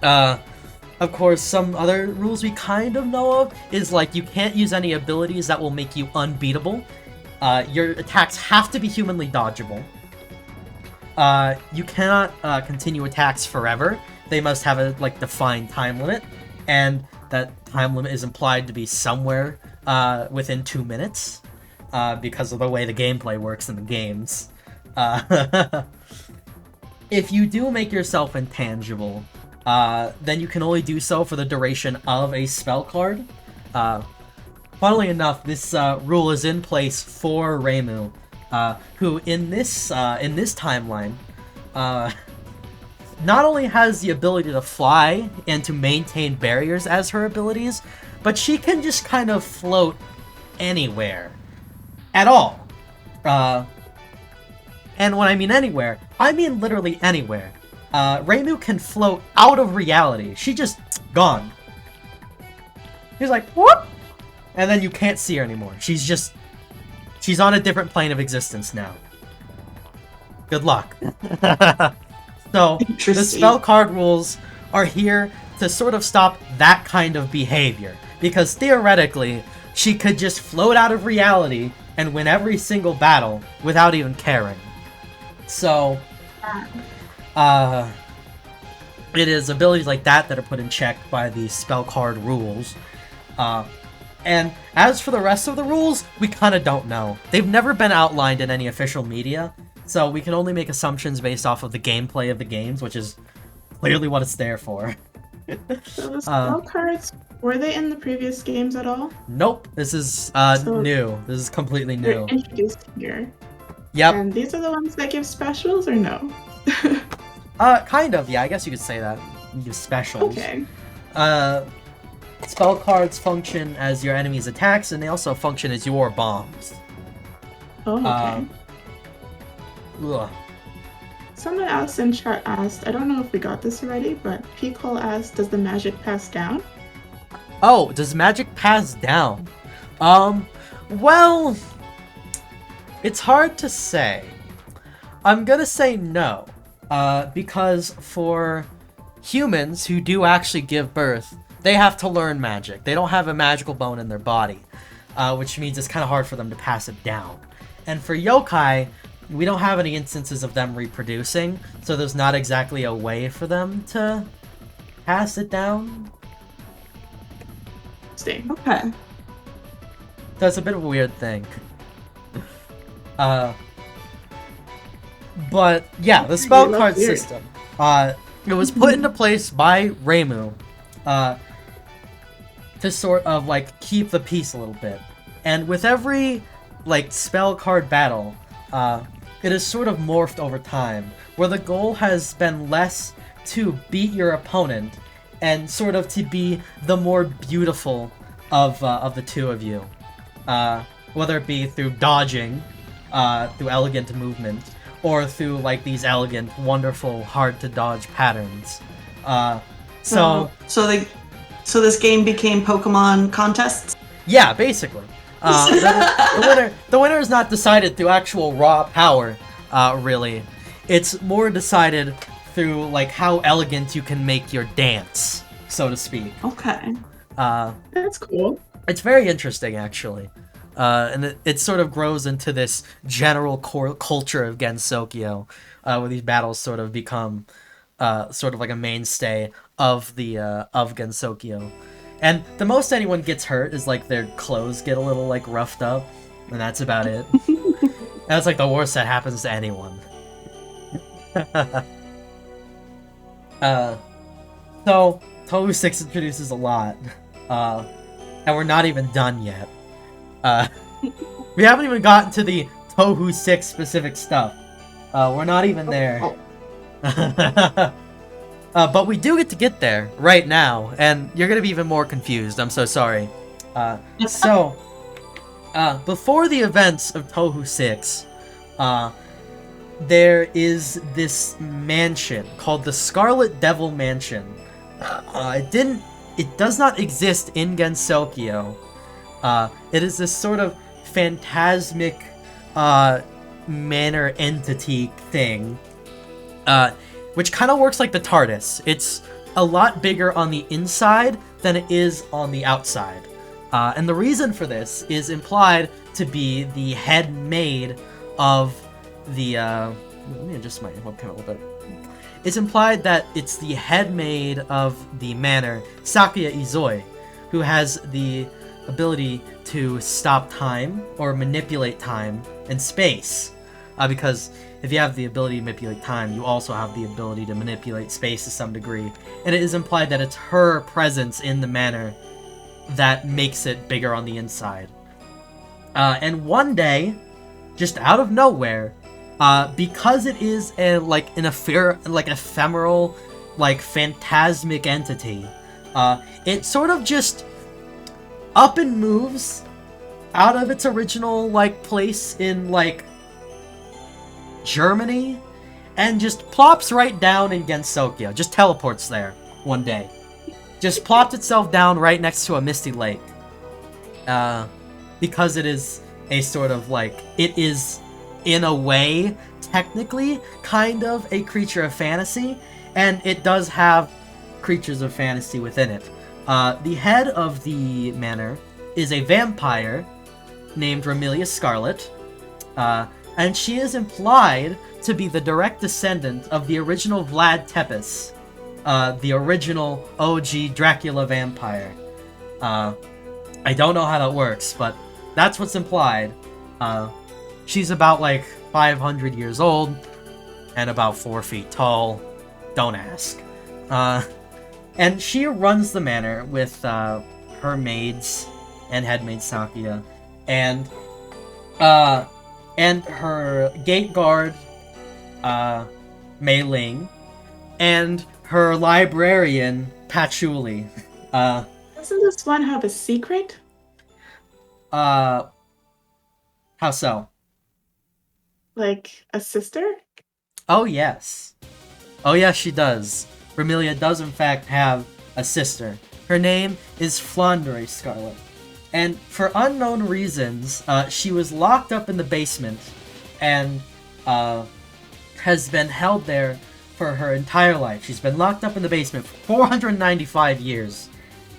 of course, some other rules we kind of know of is like you can't use any abilities that will make you unbeatable. Your attacks have to be humanly dodgeable. You cannot continue attacks forever. They must have a defined time limit, and that time limit is implied to be somewhere within 2 minutes because of the way the gameplay works in the games. If you do make yourself intangible, then you can only do so for the duration of a spell card. Funnily enough, this rule is in place for Reimu, who in this timeline, not only has the ability to fly and to maintain barriers as her abilities, but she can just kind of float anywhere at all. And when I mean anywhere, I mean literally anywhere. Reimu can float out of reality. She just gone. He's like, whoop! And then you can't see her anymore. She's on a different plane of existence now. Good luck. So, the spell card rules are here to sort of stop that kind of behavior. Because theoretically, she could just float out of reality and win every single battle without even caring. So, it is abilities like that that are put in check by the spell card rules. And as for the rest of the rules, we kind of don't know. They've never been outlined in any official media, so we can only make assumptions based off of the gameplay of the games, which is clearly what it's there for. So the spell cards, were they in the previous games at all? Nope, this is new. This is completely new. They're introduced here. Yep. And these are the ones that give specials, or no? Kind of, yeah, I guess you could say that. You give specials. Okay. Spell cards function as your enemy's attacks, and they also function as your bombs. Oh, okay. Ugh. Someone else in chat asked, I don't know if we got this already, but P-Cole asked, does the magic pass down? Oh, does magic pass down? Well, it's hard to say. I'm gonna say no, because for humans who do actually give birth, they have to learn magic. They don't have a magical bone in their body, which means it's kind of hard for them to pass it down. And for yokai, we don't have any instances of them reproducing, so there's not exactly a way for them to pass it down. Okay. That's a bit of a weird thing. But yeah, the spell card system. It was put into place by Reimu, to sort of like keep the peace a little bit. And with every like spell card battle, it has sort of morphed over time, where the goal has been less to beat your opponent and sort of to be the more beautiful of the two of you, whether it be through dodging, through elegant movement, or through like these elegant, wonderful, hard to dodge patterns. So this game became Pokemon contests? Yeah, basically. The winner is not decided through actual raw power, really. It's more decided through like how elegant you can make your dance, so to speak. Okay. That's cool. It's very interesting, actually. And it sort of grows into this general culture of Gensokyo, where these battles sort of become sort of like a mainstay of the of Gensokyo. And the most anyone gets hurt is like their clothes get a little like roughed up, and that's about it. That's like the worst that happens to anyone. So Touhou 6 introduces a lot, and we're not even done yet. We haven't even gotten to the Touhou 6 specific stuff. We're not even there. But we do get there right now, and you're gonna be even more confused. I'm so sorry. Before the events of Touhou 6, there is this mansion called the Scarlet Devil Mansion. It does not exist in Gensokyo. It is this sort of phantasmic manor entity thing, which kind of works like the TARDIS. It's a lot bigger on the inside than it is on the outside. And the reason for this is implied to be the head maid of the... let me adjust my webcam a little bit. It's implied that it's the head maid of the manor, Sakuya Izoi, who has the ability to stop time or manipulate time and space. Because if you have the ability to manipulate time, you also have the ability to manipulate space to some degree. And it is implied that it's her presence in the manor that makes it bigger on the inside. And one day, just out of nowhere, because it is an ephemeral, like phantasmic entity, it sort of just up and moves out of its original like place in like Germany, and just plops right down in Gensokyo. Just teleports there one day. Just plopped itself down right next to a misty lake. Because it is a sort of like, it is in a way technically kind of a creature of fantasy, and it does have creatures of fantasy within it. The head of the manor is a vampire named Remilia Scarlet, and she is implied to be the direct descendant of the original Vlad Tepes, the original OG Dracula vampire. I don't know how that works, but that's what's implied. She's about like 500 years old and about 4 feet tall. Don't ask. And she runs the manor with her maids and head maid Sakia, and her gate guard Mei Ling, and her librarian Patchouli. Doesn't this one have a secret? How so? Like a sister? Oh yes. Oh yes, she does. Remilia does in fact have a sister. Her name is Flandre Scarlet. And for unknown reasons, she was locked up in the basement and has been held there for her entire life. She's been locked up in the basement for 495 years,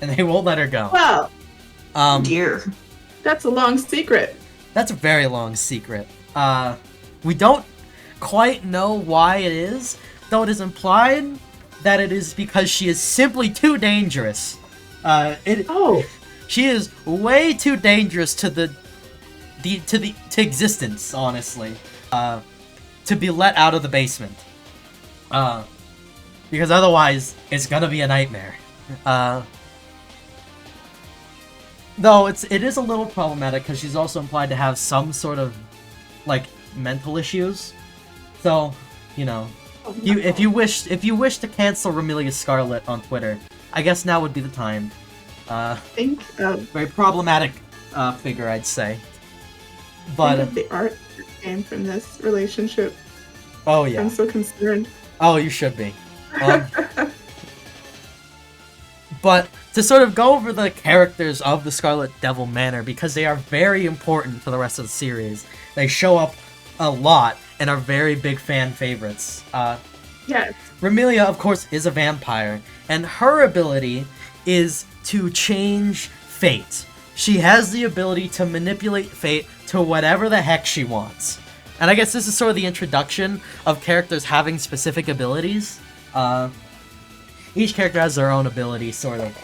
and they won't let her go. Wow. Dear. That's a long secret. That's a very long secret. We don't quite know why it is, though it is implied that it is because she is simply too dangerous. She is way too dangerous to existence, honestly. To be let out of the basement. Because otherwise, it's gonna be a nightmare. Though it is a little problematic because she's also implied to have some sort of like mental issues. So, you know, if you wish to cancel Remilia Scarlet on Twitter, I guess now would be the time. Very problematic figure, I'd say. But think of the art that came from this relationship. Oh yeah, I'm so concerned. Oh, you should be. But to sort of go over the characters of the Scarlet Devil Manor, because they are very important to the rest of the series. They show up a lot and are very big fan favorites. Yes. Remilia, of course, is a vampire, and her ability is to change fate. She has the ability to manipulate fate to whatever the heck she wants. And I guess this is sort of the introduction of characters having specific abilities. Each character has their own ability, sort of.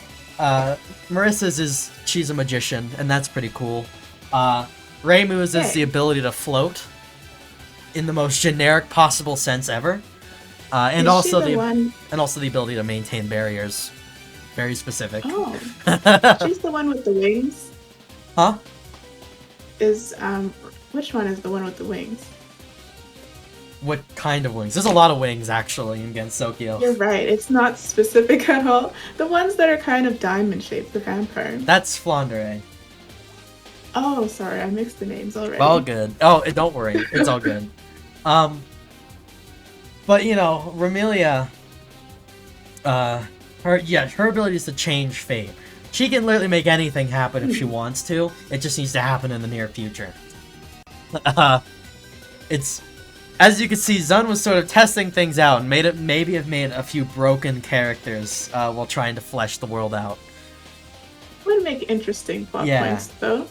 Marissa's she's a magician, and that's pretty cool. Reimu's is the ability to float in the most generic possible sense ever. And also the ability to maintain barriers. Very specific. Oh. She's the one with the wings? Huh? Which one is the one with the wings? What kind of wings? There's a lot of wings, actually, in Gensokyo. You're right, it's not specific at all. The ones that are kind of diamond-shaped, the vampire. That's Flandre. Oh, sorry, I mixed the names already. All good. Oh, don't worry. It's all good. But, you know, Remilia, her ability is to change fate. She can literally make anything happen if she wants to. It just needs to happen in the near future. As you can see, Zun was sort of testing things out and maybe have made a few broken characters while trying to flesh the world out. Would make interesting plot points, though.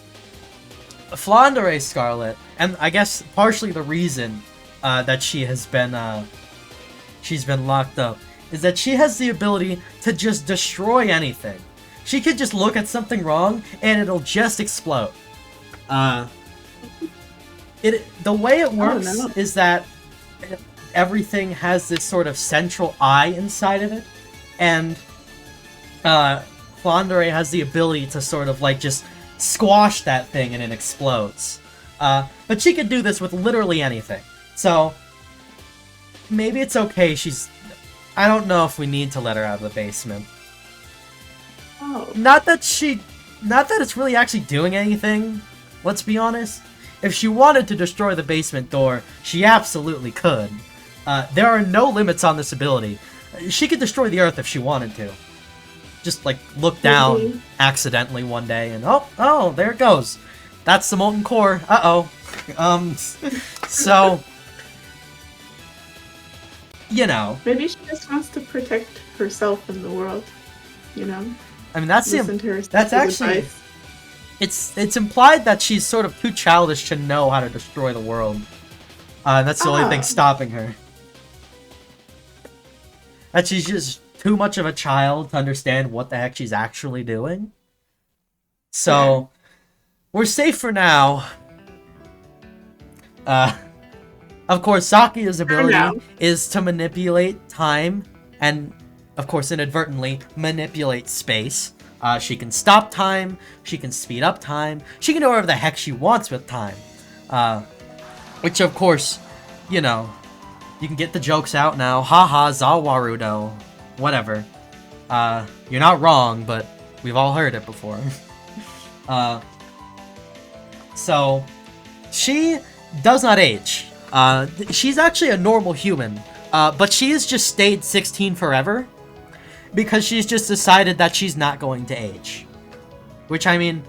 Flandre Scarlet, and I guess partially the reason that she's been locked up, is that she has the ability to just destroy anything. She could just look at something wrong and it'll just explode. The way it works is that everything has this sort of central eye inside of it, and Flandre has the ability to sort of like just squash that thing and it explodes. But she could do this with literally anything. So maybe it's okay. I don't know if we need to let her out of the basement. Oh. Not that it's really actually doing anything, let's be honest. If she wanted to destroy the basement door, she absolutely could. There are no limits on this ability. She could destroy the earth if she wanted to. Just, like, look down accidentally one day and, oh, there it goes. That's the molten core. Uh-oh. So, you know. Maybe she just wants to protect herself and the world, you know? I mean, that's actually... advice. It's implied that she's sort of too childish to know how to destroy the world. That's the only thing stopping her. That she's just too much of a child to understand what the heck she's actually doing. So, we're safe for now. Of course, Sakia's ability is to manipulate time and, of course, inadvertently, manipulate space. She can stop time, she can speed up time, she can do whatever the heck she wants with time. Which, of course, you know, you can get the jokes out now. Haha, Zawarudo. Whatever. You're not wrong, but we've all heard it before. So, she does not age. She's actually a normal human, but she has just stayed 16 forever. Because she's just decided that she's not going to age. Which, I mean,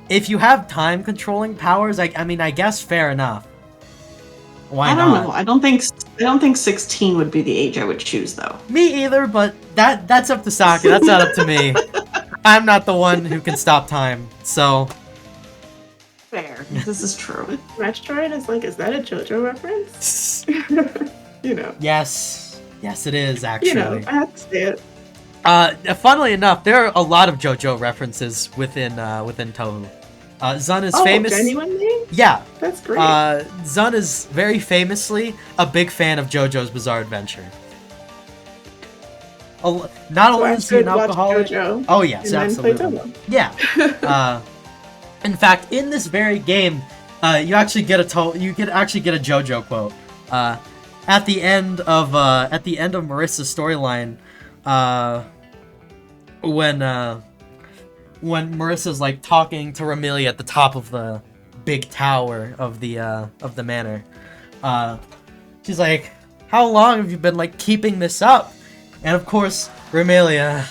if you have time controlling powers, I mean, I guess fair enough. Why not? I don't know. I don't think 16 would be the age I would choose, though. Me either, but that's up to Saki. That's not up to me. I'm not the one who can stop time, so... Fair. This is true. Metroid is that a JoJo reference? You know. Yes, it is, actually. You know, I have to say it. Funnily enough, there are a lot of JoJo references within Touhou. Zun is famous. Genuinely? Yeah. That's great. Zun is very famously a big fan of JoJo's Bizarre Adventure. Not only is he an alcoholic. Oh yes, absolutely. Yeah. In fact, in this very game, you actually get a JoJo quote. At the end of Marissa's storyline, when Marissa's like talking to Ramilia at the top of the big tower of the manor, she's like, "How long have you been like keeping this up?" And of course, Ramilia,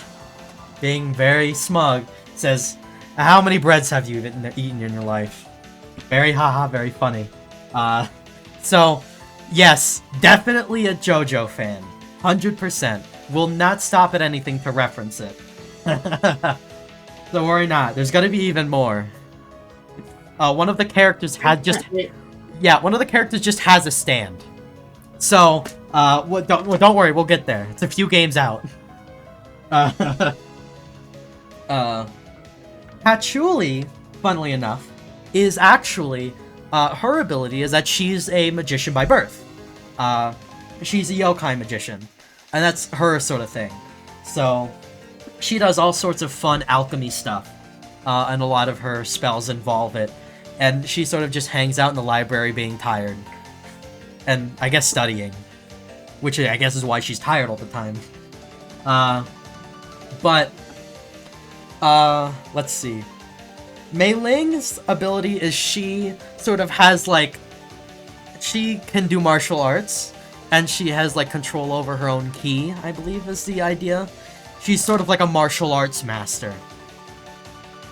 being very smug, says, "How many breads have you eaten in your life?" Very very funny. So. Yes, definitely a JoJo fan. 100%. Will not stop at anything to reference it. Don't worry not. There's gonna be even more. One of the characters one of the characters just has a stand. So, don't worry, we'll get there. It's a few games out. Patchouli, funnily enough, is actually... her ability is that she's a magician by birth. She's a yokai magician. And that's her sort of thing. So, she does all sorts of fun alchemy stuff. And a lot of her spells involve it. And she sort of just hangs out in the library being tired. And, I guess, studying. Which I guess is why she's tired all the time. Let's see. Mei Ling's ability is she sort of has, like, she can do martial arts, and she has, like, control over her own ki, I believe is the idea. She's sort of like a martial arts master.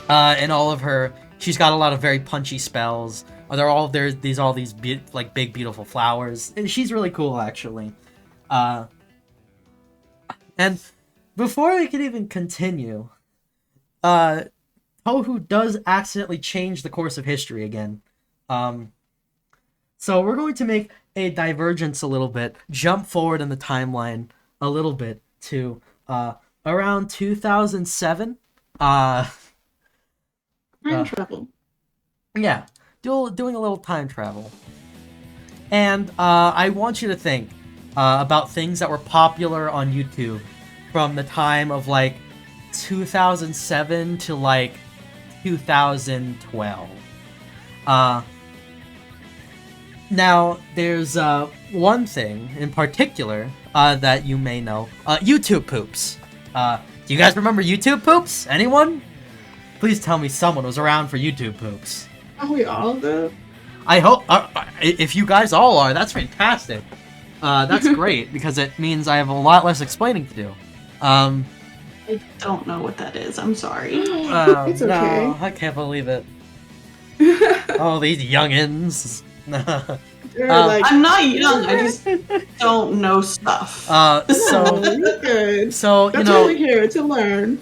And all of her, she's got a lot of very punchy spells. These big, beautiful flowers. And she's really cool, actually. And before we can even continue, Touhou does accidentally change the course of history again. So we're going to make a divergence a little bit, jump forward in the timeline a little bit to around 2007. Time travel. Yeah, doing a little time travel. And I want you to think about things that were popular on YouTube from the time of like 2007 to like 2012. Now there's one thing in particular that you may know. YouTube poops. Do you guys remember YouTube poops? Anyone? Please tell me someone was around for YouTube poops. Are we all though? I hope. If you guys all are, that's fantastic. That's great because it means I have a lot less explaining to do. I don't know what that is. I'm sorry. It's okay. No, I can't believe it. Oh, these youngins. They're like, I'm not young. I just don't know stuff. So you're good. so That's you why know. we're here to learn.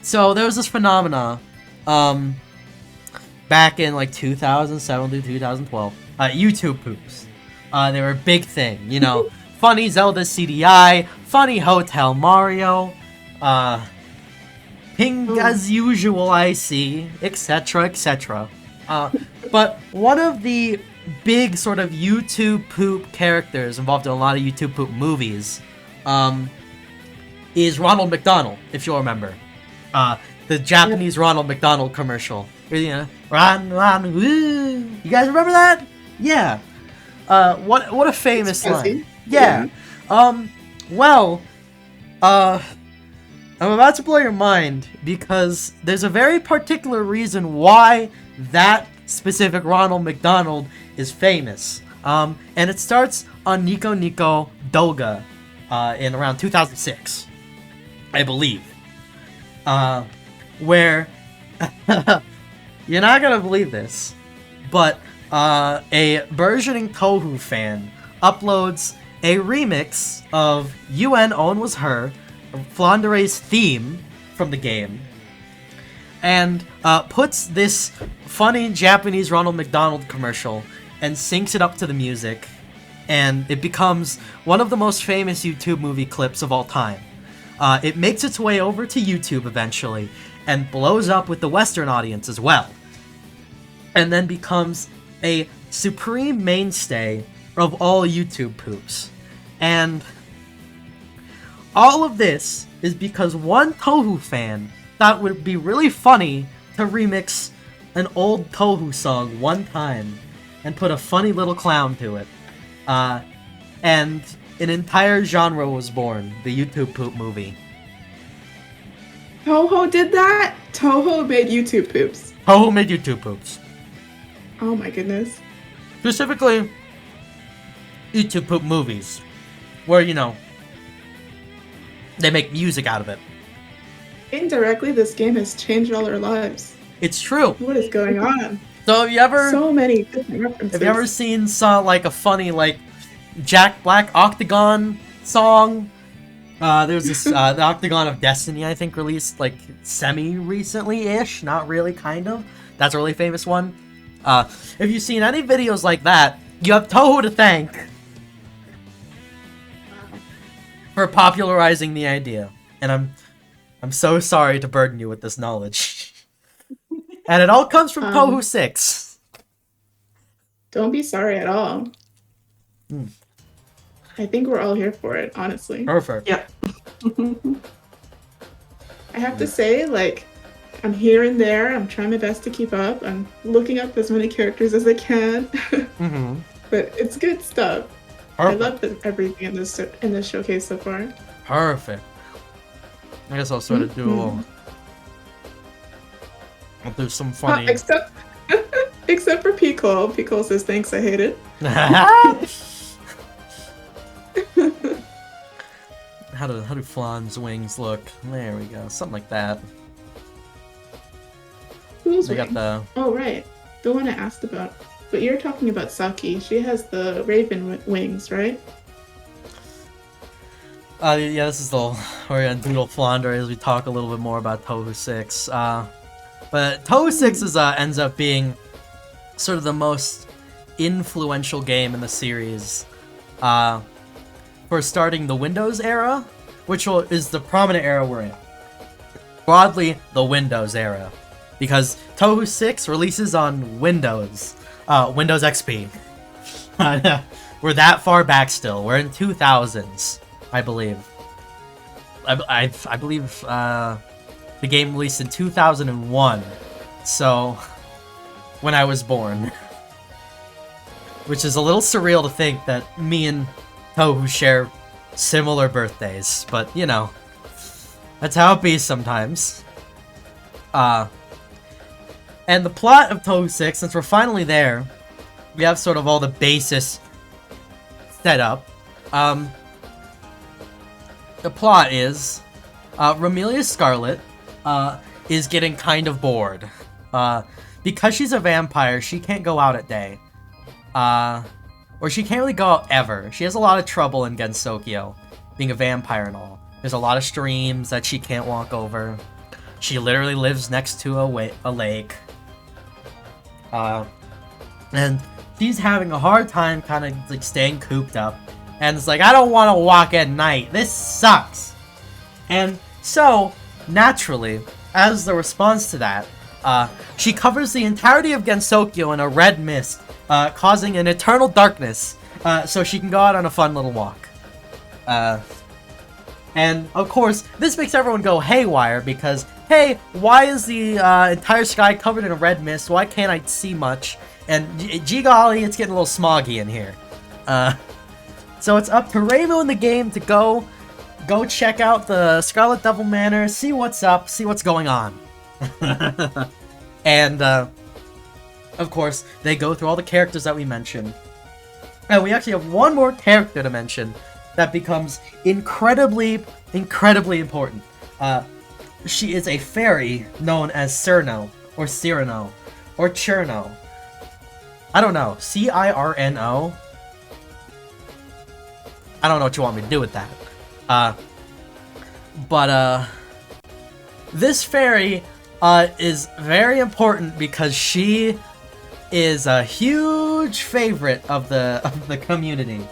So there was this phenomena, back in like 2007 to 2012. YouTube poops. They were a big thing. You know, funny Zelda CDI, funny Hotel Mario, ping as usual IC, etc., etc. But one of the big sort of YouTube poop characters involved in a lot of YouTube poop movies, is Ronald McDonald, if you'll remember. The Japanese Ronald McDonald commercial. You know, Ron, woo! You guys remember that? Yeah. What a famous line. Yeah. Well, I'm about to blow your mind because there's a very particular reason why that specific Ronald McDonald is famous. And it starts on Nico Nico Doga in around 2006, I believe. Where you're not gonna believe this, but a burgeoning Touhou fan uploads a remix of UN Owen Was Her, Flandere's theme from the game, and puts this funny Japanese Ronald McDonald commercial and syncs it up to the music, and it becomes one of the most famous YouTube movie clips of all time. It makes its way over to YouTube eventually, and blows up with the Western audience as well, and then becomes a supreme mainstay of all YouTube poops. And all of this is because one Touhou fan thought it would be really funny to remix an old Touhou song one time and put a funny little clown to it. And an entire genre was born, the YouTube poop movie. Touhou did that? Touhou made YouTube poops. Touhou made YouTube poops. Oh my goodness. Specifically, YouTube poop movies, where, you know, they make music out of it. Indirectly, this game has changed all our lives. It's true. What is going on? So have you ever... So many different references. Have you ever seen like a funny like Jack Black Octagon song? There's this the Octagon of Destiny, I think, released like semi-recently-ish, not really, kind of. That's a really famous one. If you've seen any videos like that, you have Touhou to thank for popularizing the idea, and I'm so sorry to burden you with this knowledge. And it all comes from Touhou 6. Don't be sorry at all. I think we're all here for it, honestly. Perfect. Yep. I have to say, like, I'm here and there. I'm trying my best to keep up. I'm looking up as many characters as I can. Mm-hmm. But it's good stuff. Perfect. I love everything in this showcase so far. Perfect. I guess I'll sort of do. I'll do some funny. Except for Pico. Pico says thanks. I hate it. How do Flan's wings look? There we go, something like that. Who's They got the. Oh right, the one I asked about. But you're talking about Saki. She has the raven wings, right? Yeah, this is the we're gonna doodle Flounder as we talk a little bit more about Touhou 6. But Touhou 6 is ends up being sort of the most influential game in the series. For starting the Windows era, which is the prominent era we're in. Broadly, the Windows era. Because Touhou 6 releases on Windows. Windows XP. We're that far back still. We're in 2000s, I believe. I believe The game released in 2001, so when I was born. Which is a little surreal to think that me and Touhou share similar birthdays, but you know, that's how it be sometimes. And the plot of Touhou 6, since we're finally there, we have sort of all the basis set up. The plot is, Romelia Scarlet, is getting kind of bored. Because she's a vampire, she can't go out at day. Or she can't really go out ever. She has a lot of trouble in Gensokyo, being a vampire and all. There's a lot of streams that she can't walk over. She literally lives next to a lake. And she's having a hard time kind of like staying cooped up. And it's like, I don't want to walk at night. This sucks. And so, naturally, as the response to that, she covers the entirety of Gensokyo in a red mist, causing an eternal darkness, so she can go out on a fun little walk. And, of course, this makes everyone go haywire, because, hey, why is the entire sky covered in a red mist? Why can't I see much? And, gee golly, it's getting a little smoggy in here. So it's up to Reimu in the game to go check out the Scarlet Devil Manor, see what's up, see what's going on. And, of course, they go through all the characters that we mentioned. And we actually have one more character to mention that becomes incredibly important. She is a fairy known as Cirno, or Cyrano, or Cherno. I don't know. C-I-R-N-O? I don't know what you want me to do with that. But this fairy is very important because she is a huge favorite of the community.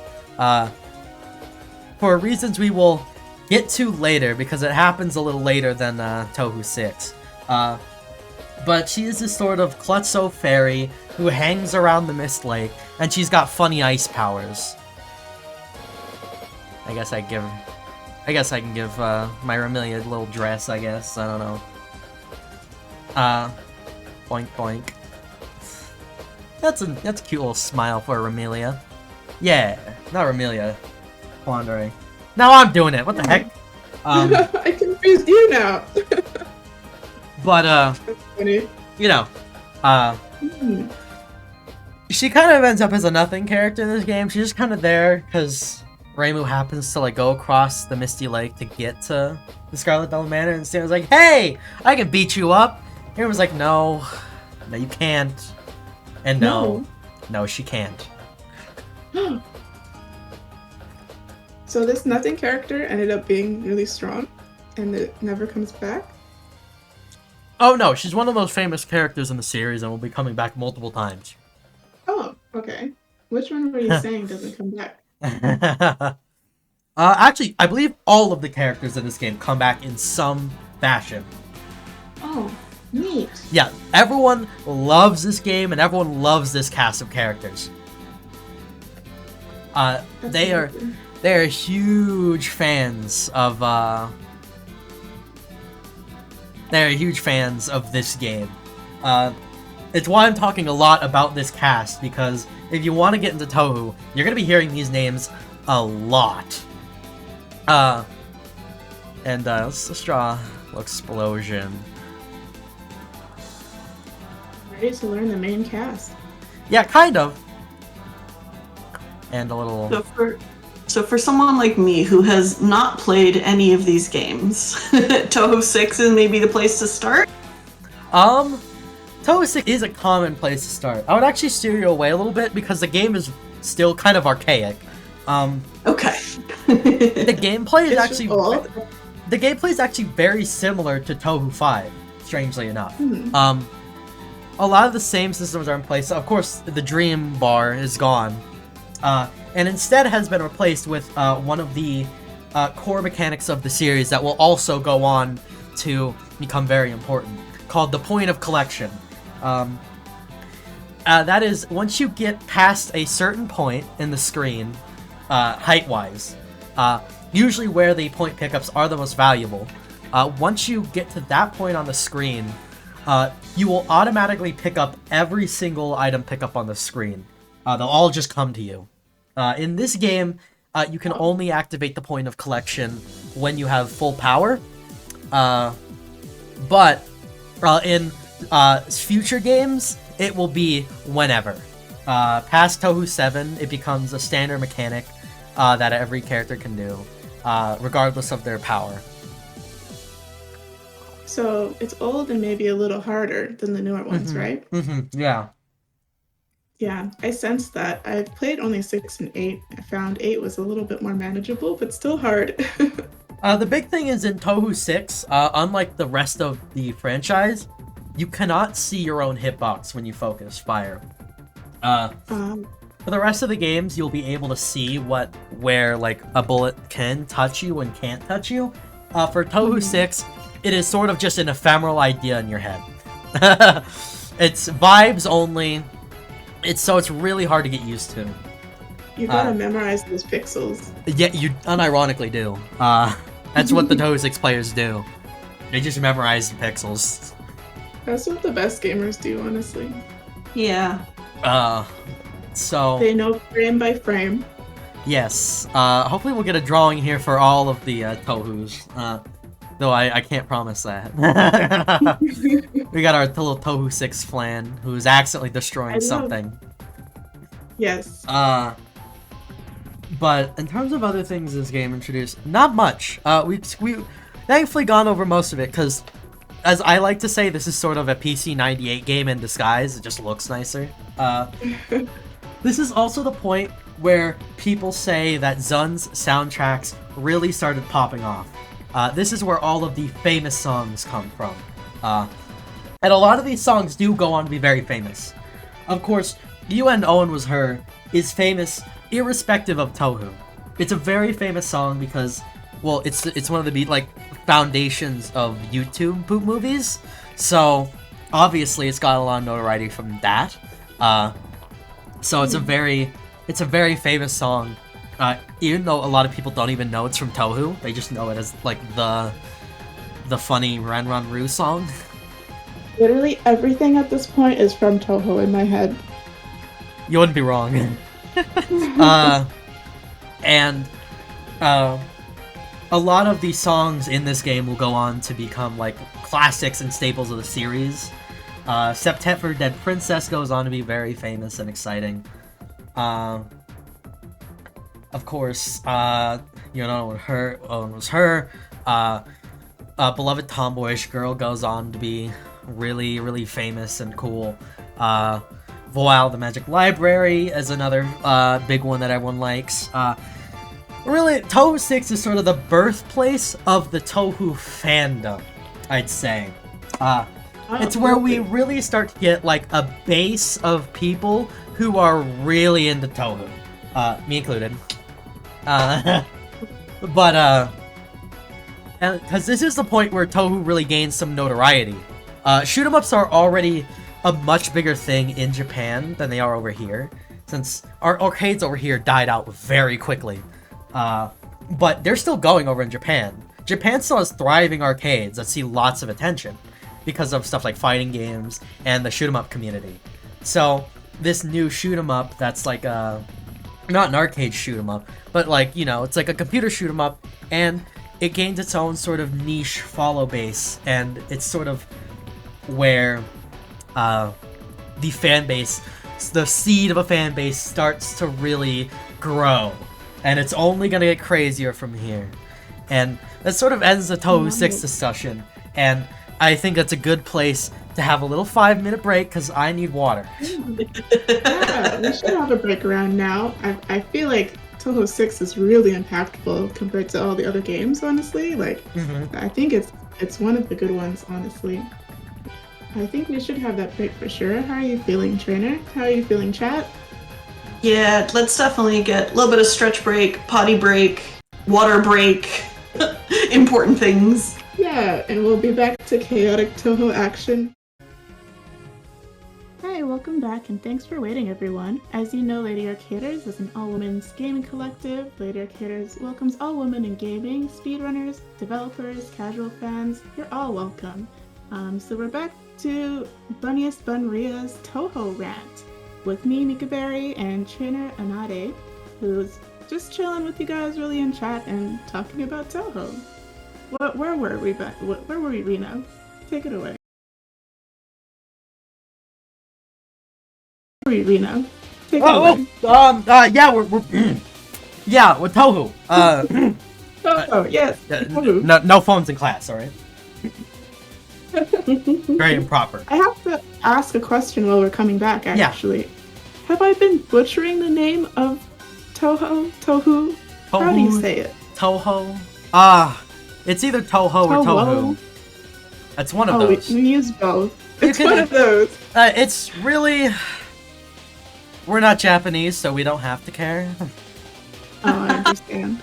For reasons we will get to later, because it happens a little later than Touhou 6. But she is this sort of Klutzo fairy who hangs around the Mist Lake, and she's got funny ice powers. I guess I can give my Romelia a little dress, I guess. I don't know. Boink boink. That's a cute little smile for Romelia. Yeah, not Romelia. Quandary. Now I'm doing it. What the heck? I confused you now. But That's funny. you know, she kind of ends up as a nothing character in this game. She's just kind of there because Reimu happens to like go across the Misty Lake to get to the Scarlet Devil Manor, and Sam's like, "Hey, I can beat you up." And was like, "No, you can't." And no, she can't. So this nothing character ended up being really strong, and it never comes back? Oh no, she's one of the most famous characters in the series and will be coming back multiple times. Oh, okay. Which one were you saying doesn't come back? Actually, I believe all of the characters in this game come back in some fashion. Oh, neat. Yeah, everyone loves this game and everyone loves this cast of characters. They are huge fans of this game. It's why I'm talking a lot about this cast, because if you want to get into Touhou, you're gonna be hearing these names a lot. Let's draw a little explosion. Ready to learn the main cast. Yeah, kind of. And a little. So for someone like me who has not played any of these games, Touhou 6 is maybe the place to start? Touhou 6 is a common place to start. I would actually steer you away a little bit because the game is still kind of archaic. Okay. The gameplay is actually old. the gameplay is actually very similar to Touhou 5, strangely enough. A lot of the same systems are in place. Of course, the dream bar is gone. And instead has been replaced with one of the core mechanics of the series that will also go on to become very important, called the point of collection. That is, once you get past a certain point in the screen, height-wise, usually where the point pickups are the most valuable, Once you get to that point on the screen, you will automatically pick up every single item pickup on the screen. They'll all just come to you. In this game, you can only activate the point of collection when you have full power. But in future games, it will be whenever. Past Touhou 7, it becomes a standard mechanic that every character can do, regardless of their power. So it's old and maybe a little harder than the newer ones, right? Yeah. Yeah, I sensed that. I've played only 6 and 8. I found 8 was a little bit more manageable, but still hard. The big thing is in Touhou 6, unlike the rest of the franchise, you cannot see your own hitbox when you focus fire. For the rest of the games, you'll be able to see where like a bullet can touch you and can't touch you. For Touhou 6, it is sort of just an ephemeral idea in your head. It's vibes only. It's really hard to get used to. You gotta memorize those pixels. Yeah, you unironically do. That's what the Touhou 6 players do. They just memorize the pixels. That's what the best gamers do, honestly. Yeah. So... They know frame by frame. Yes. Hopefully we'll get a drawing here for all of the Touhous. Though I can't promise that. We got our little Touhou 6 flan, who's accidentally destroying something. Yes. But in terms of other things this game introduced, not much. We thankfully gone over most of it, because, as I like to say, this is sort of a PC 98 game in disguise. It just looks nicer. This is also the point where people say that Zun's soundtracks really started popping off. This is where all of the famous songs come from. And a lot of these songs do go on to be very famous. Of course, You and Owen Was Her is famous irrespective of Touhou. It's a very famous song because, well, it's one of the foundations of YouTube poop movies. So obviously it's got a lot of notoriety from that. So it's a very famous song. Even though a lot of people don't even know it's from Touhou, they just know it as like the funny Ran Ran Ru song. Literally everything at this point is from Touhou in my head. You wouldn't be wrong. And a lot of these songs in this game will go on to become like classics and staples of the series. September Dead Princess goes on to be very famous and exciting. Of course, You know, Owen Was Her. Beloved Tomboyish Girl goes on to be really, really famous and cool. Voile the Magic Library is another big one that everyone likes. Really, Touhou 6 is sort of the birthplace of the Touhou fandom, I'd say. It's where we really start to get like a base of people who are really into Touhou. Me included. But because this is the point where Touhou really gains some notoriety. Shoot 'em ups are already a much bigger thing in Japan than they are over here, since our arcades over here died out very quickly. But they're still going over in Japan. Japan still has thriving arcades that see lots of attention because of stuff like fighting games and the shoot 'em up community. So this new shoot 'em up that's like not an arcade shoot 'em up, but like, you know, it's like a computer shoot 'em up, and it gains its own sort of niche follow base, and it's sort of where the fan base, the seed of a fan base starts to really grow, and it's only gonna get crazier from here. And that sort of ends the Touhou 6 discussion, and I think that's a good place to have a little 5-minute break because I need water. Yeah, we should have a break around now. I feel like Touhou 6 is really impactful compared to all the other games, honestly. Like, I think it's one of the good ones, honestly. I think we should have that break for sure. How are you feeling, Trainer? How are you feeling, chat? Yeah, let's definitely get a little bit of stretch break, potty break, water break, important things. Yeah, and we'll be back to chaotic Touhou action. Hi, Hi, welcome back, and thanks for waiting, everyone. As you know, Lady Arcaders is an all-women's gaming collective. Lady Arcaders welcomes all women in gaming, speedrunners, developers, casual fans. You're all welcome. So we're back to BunniestBunRena's Touhou rant with me, mikaberry, and TrainerAnade, who's just chilling with you guys really in chat and talking about Touhou. Where were we, Rena? Take it away. Rena. Take it away. Yeah, we're yeah, with Touhou. Yes. No phones in class, alright? Very improper. I have to ask a question while we're coming back, actually. Yeah. Have I been butchering the name of Touhou? How do you say it? Touhou? It's either Touhou or Touhou. It's one of those. We use both. It's one of those. It's really... We're not Japanese, so we don't have to care. I understand.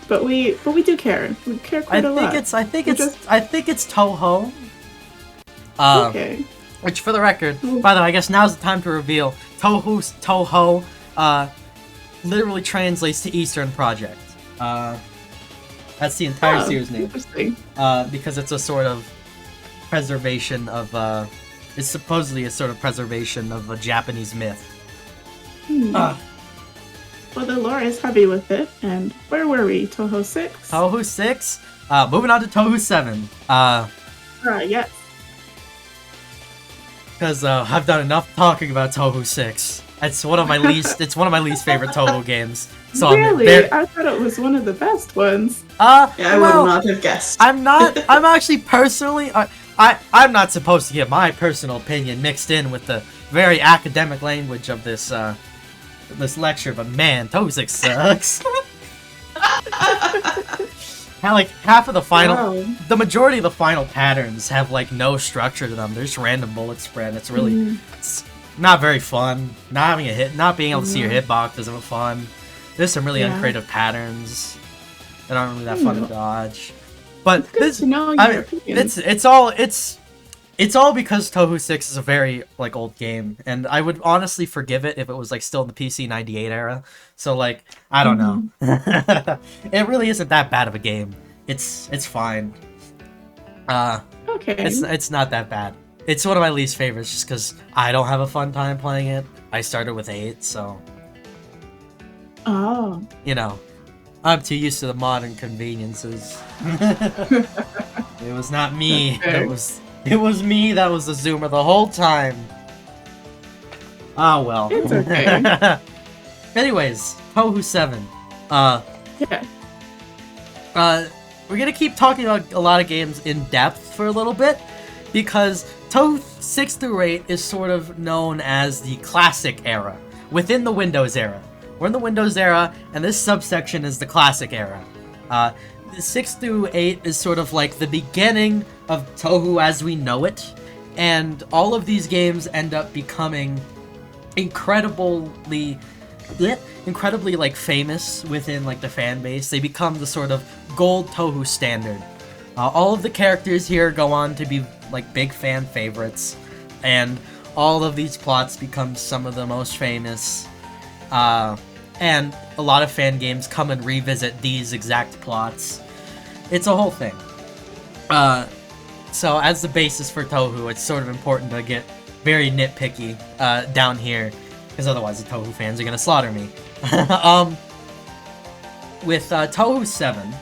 But we do care. We care quite a lot. I think it's Touhou. Okay. Which, for the record, by the way, I guess now's the time to reveal. Touhou literally translates to Eastern Project. That's the entire series name. Interesting. Because it's a sort of preservation of it's supposedly a sort of preservation of a Japanese myth. Well, the lore is heavy with it, and where were we? Touhou 6? Touhou 6? Moving on to Touhou 7. Yes. Because I've done enough talking about Touhou 6. It's one of my least favorite Touhou games. So really? I thought it was one of the best ones. I would not have guessed. I'm actually personally... I'm not supposed to get my personal opinion mixed in with the very academic language of this this lecture, but man, Touhou 6 sucks. Like half of the the majority of the final patterns have like no structure to them. They're just random bullet spread. It's really, it's not very fun. Not being able to see your hitbox isn't fun. There's some really uncreative patterns that aren't really that fun to dodge. But it's all because Touhou 6 is a very like old game, and I would honestly forgive it if it was like still in the PC 98 era. So like I don't know. It really isn't that bad of a game. It's fine. Okay. It's not that bad. It's one of my least favorites just because I don't have a fun time playing it. I started with 8, so you know, I'm too used to the modern conveniences. It was not me. Okay. It was me that was the zoomer the whole time. Ah, well. It's okay. Anyways, Touhou 7. Yeah. We're gonna keep talking about a lot of games in depth for a little bit, because Touhou 6 through 8 is sort of known as the classic era, within the Windows era. We're in the Windows era, and this subsection is the classic era. 6 through 8 is sort of like the beginning of Touhou as we know it, and all of these games end up becoming incredibly like famous within like the fan base. They become the sort of gold Touhou standard. All of the characters here go on to be like big fan favorites, and all of these plots become some of the most famous. And a lot of fan games come and revisit these exact plots. It's a whole thing. So as the basis for Touhou, it's sort of important to get very nitpicky down here, because otherwise the Touhou fans are gonna slaughter me. With Touhou 7,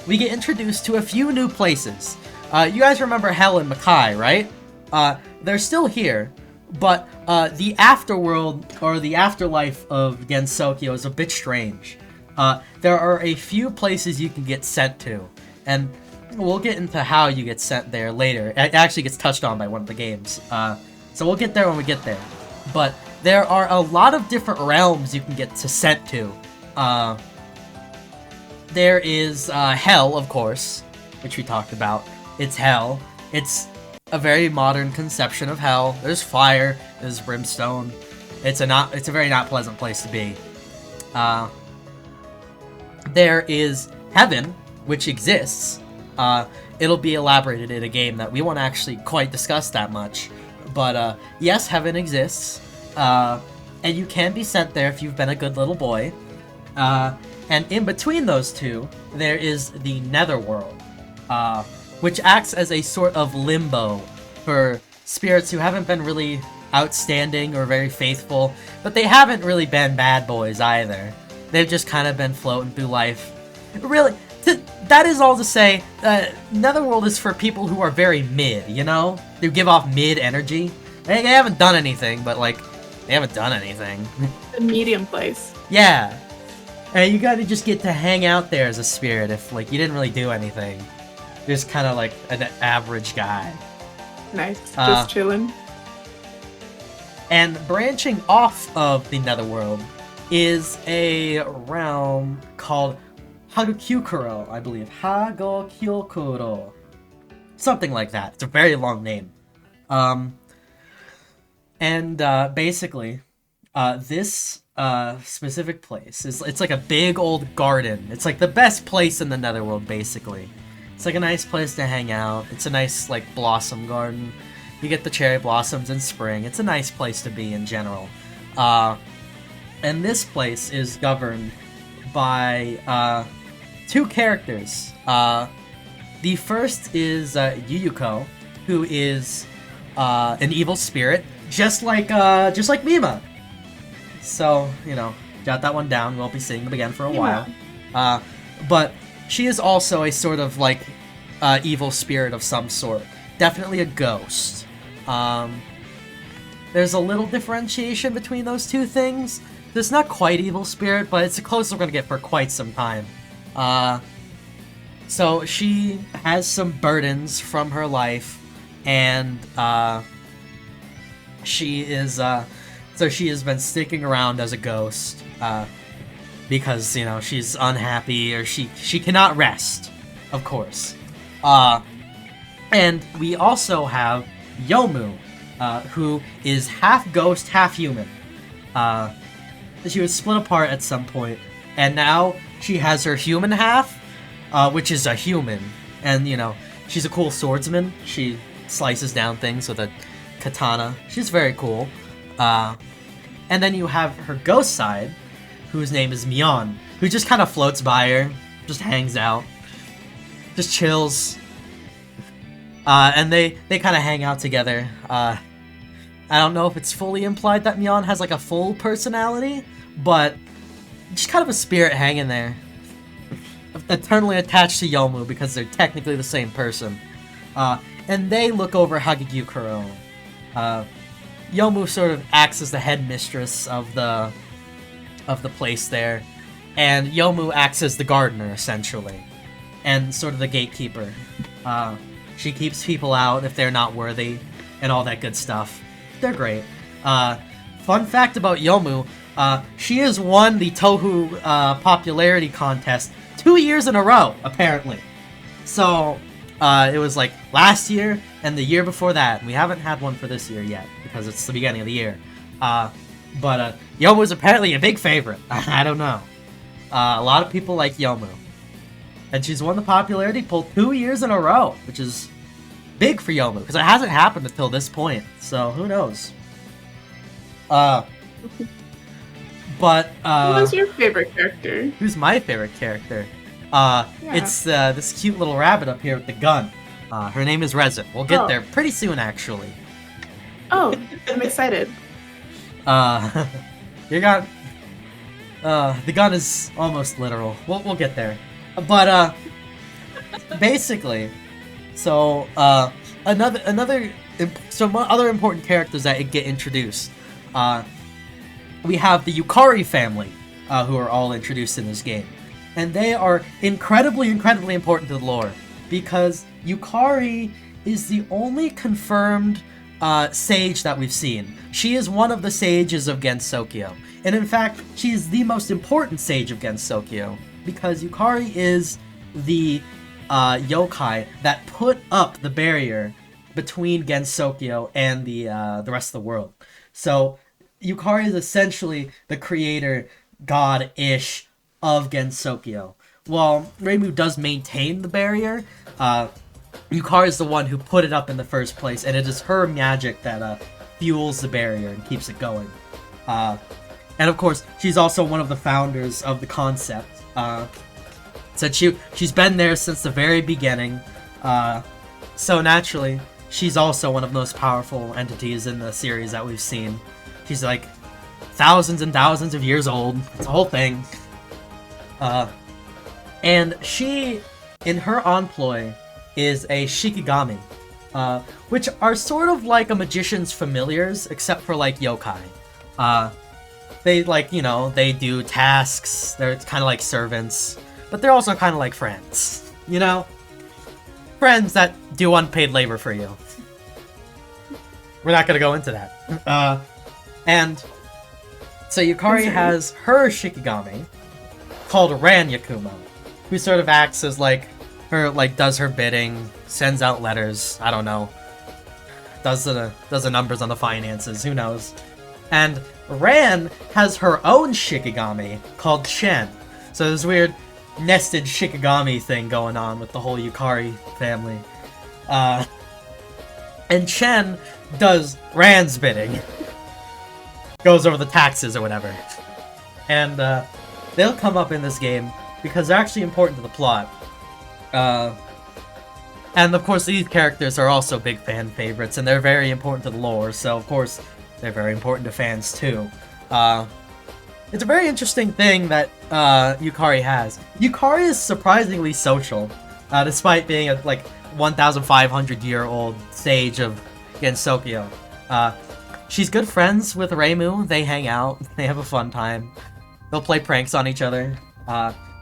we get introduced to a few new places. You guys remember Hell and Makai, right? They're still here, but the afterworld, or the afterlife of Gensokyo, is a bit strange. There are a few places you can get sent to, and we'll get into how you get sent there later. It actually gets touched on by one of the games, so we'll get there when we get there. But there are a lot of different realms you can get sent to. There is Hell, of course, which we talked about. It's Hell. It's a very modern conception of Hell. There's fire, there's brimstone. It's a very not pleasant place to be. There is Heaven, which exists. It'll be elaborated in a game that we won't actually quite discuss that much. But yes, heaven exists, and you can be sent there if you've been a good little boy. And in between those two, there is the Netherworld, which acts as a sort of limbo for spirits who haven't been really outstanding or very faithful, but they haven't really been bad boys either. They've just kind of been floating through life. Really, that is all to say, Netherworld is for people who are very mid, you know? They give off mid energy. They haven't done anything, but, like, they haven't done anything. The medium place. Yeah. And you gotta just get to hang out there as a spirit if, like, you didn't really do anything. You're just kind of like an average guy. Nice. Just chilling. And branching off of the Netherworld is a realm called Hagokyukuro, I believe. Hagokyukuro. Something like that. It's a very long name. Basically, this specific place it's like a big old garden. It's like the best place in the Netherworld, basically. It's like a nice place to hang out. It's a nice, like, blossom garden. You get the cherry blossoms in spring. It's a nice place to be in general. And this place is governed by two characters. The first is Yuyuko, who is an evil spirit, just like Mima. So, you know, jot that one down. We won't be seeing them again for a while. But she is also a sort of, like, evil spirit of some sort. Definitely a ghost. There's a little differentiation between those two things. It's not quite evil spirit, but it's the closest we're gonna get for quite some time. So she has some burdens from her life, and she has been sticking around as a ghost, because, you know, she's unhappy, or she cannot rest, of course. And we also have Yomu, who is half ghost, half human. She was split apart at some point, and now she has her human half, which is a human. And, you know, she's a cool swordsman. She slices down things with a katana. She's very cool. And then you have her ghost side, whose name is Mion, who just kind of floats by her, just hangs out, just chills. And they kind of hang out together. I don't know if it's fully implied that Mion has, like, a full personality, but just kind of a spirit hanging there. Eternally attached to Yomu because they're technically the same person. And they look over Hagokyukuro. Yomu sort of acts as the headmistress of the place there, and Yomu acts as the gardener, essentially, and sort of the gatekeeper. She keeps people out if they're not worthy, and all that good stuff. They're great. Fun fact about Yomu, she has won the Touhou popularity contest 2 years in a row, apparently. So, it was like last year and the year before that. We haven't had one for this year yet, because it's the beginning of the year. But Yomu's apparently a big favorite. I don't know. A lot of people like Yomu. And she's won the popularity poll 2 years in a row, which is big for Yomu, because it hasn't happened until this point. So, who knows? But, Who's your favorite character? Who's my favorite character? It's this cute little rabbit up here with the gun. Her name is Resin. We'll get there pretty soon, actually. Oh, I'm excited. You got... the gun is almost literal. We'll get there. But, basically, so, some other important characters that get introduced. We have the Yukari family, who are all introduced in this game. And they are incredibly, incredibly important to the lore, because Yukari is the only confirmed sage that we've seen. She is one of the sages of Gensokyo. And in fact, she is the most important sage of Gensokyo, because Yukari is the yokai that put up the barrier between Gensokyo and the rest of the world. So Yukari is essentially the creator, god-ish, of Gensokyo. While Reimu does maintain the barrier, Yukari's the one who put it up in the first place, and it is her magic that fuels the barrier and keeps it going. And of course, she's also one of the founders of the concept. So she's been there since the very beginning. So naturally, she's also one of the most powerful entities in the series that we've seen. She's like thousands and thousands of years old. It's a whole thing. And she, in her employ, is a Shikigami, which are sort of like a magician's familiars, except for like yokai. They like, you know, they do tasks, they're kind of like servants, but they're also kind of like friends, you know? Friends that do unpaid labor for you. We're not gonna go into that. And so Yukari has her Shikigami, called Ran Yakumo, who sort of acts as like her, like does her bidding, sends out letters, I don't know, does the numbers on the finances, who knows. And Ran has her own Shikigami called Chen. So there's weird nested Shikigami thing going on with the whole Yukari family. And Chen does Ran's bidding. Goes over the taxes or whatever. And they'll come up in this game because they're actually important to the plot. And of course these characters are also big fan favorites, and they're very important to the lore, so of course they're very important to fans too. It's a very interesting thing that Yukari has. Yukari is surprisingly social, despite being a like 1,500-year-old sage of Gensokyo. She's good friends with Reimu. They hang out. They have a fun time. They'll play pranks on each other.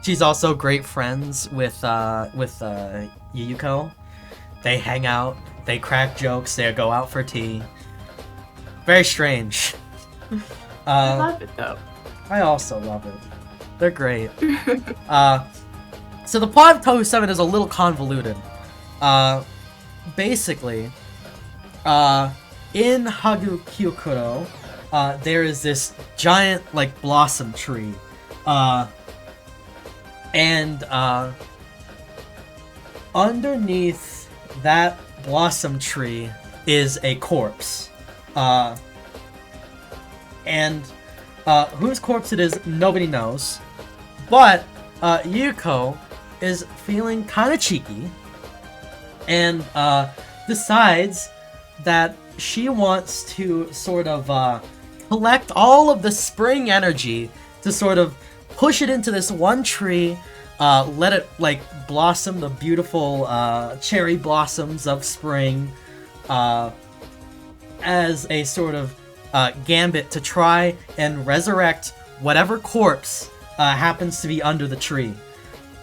She's also great friends with Yuyuko. They hang out. They crack jokes. They go out for tea. Very strange. I love it though. I also love it. They're great. So the plot of Touhou 7 is a little convoluted. Basically, in Hagukyokuro, there is this giant, like, blossom tree. And underneath that blossom tree is a corpse. And whose corpse it is, nobody knows. But Yuko is feeling kind of cheeky and decides that she wants to sort of collect all of the spring energy to sort of push it into this one tree, let it like blossom the beautiful cherry blossoms of spring as a sort of gambit to try and resurrect whatever corpse happens to be under the tree.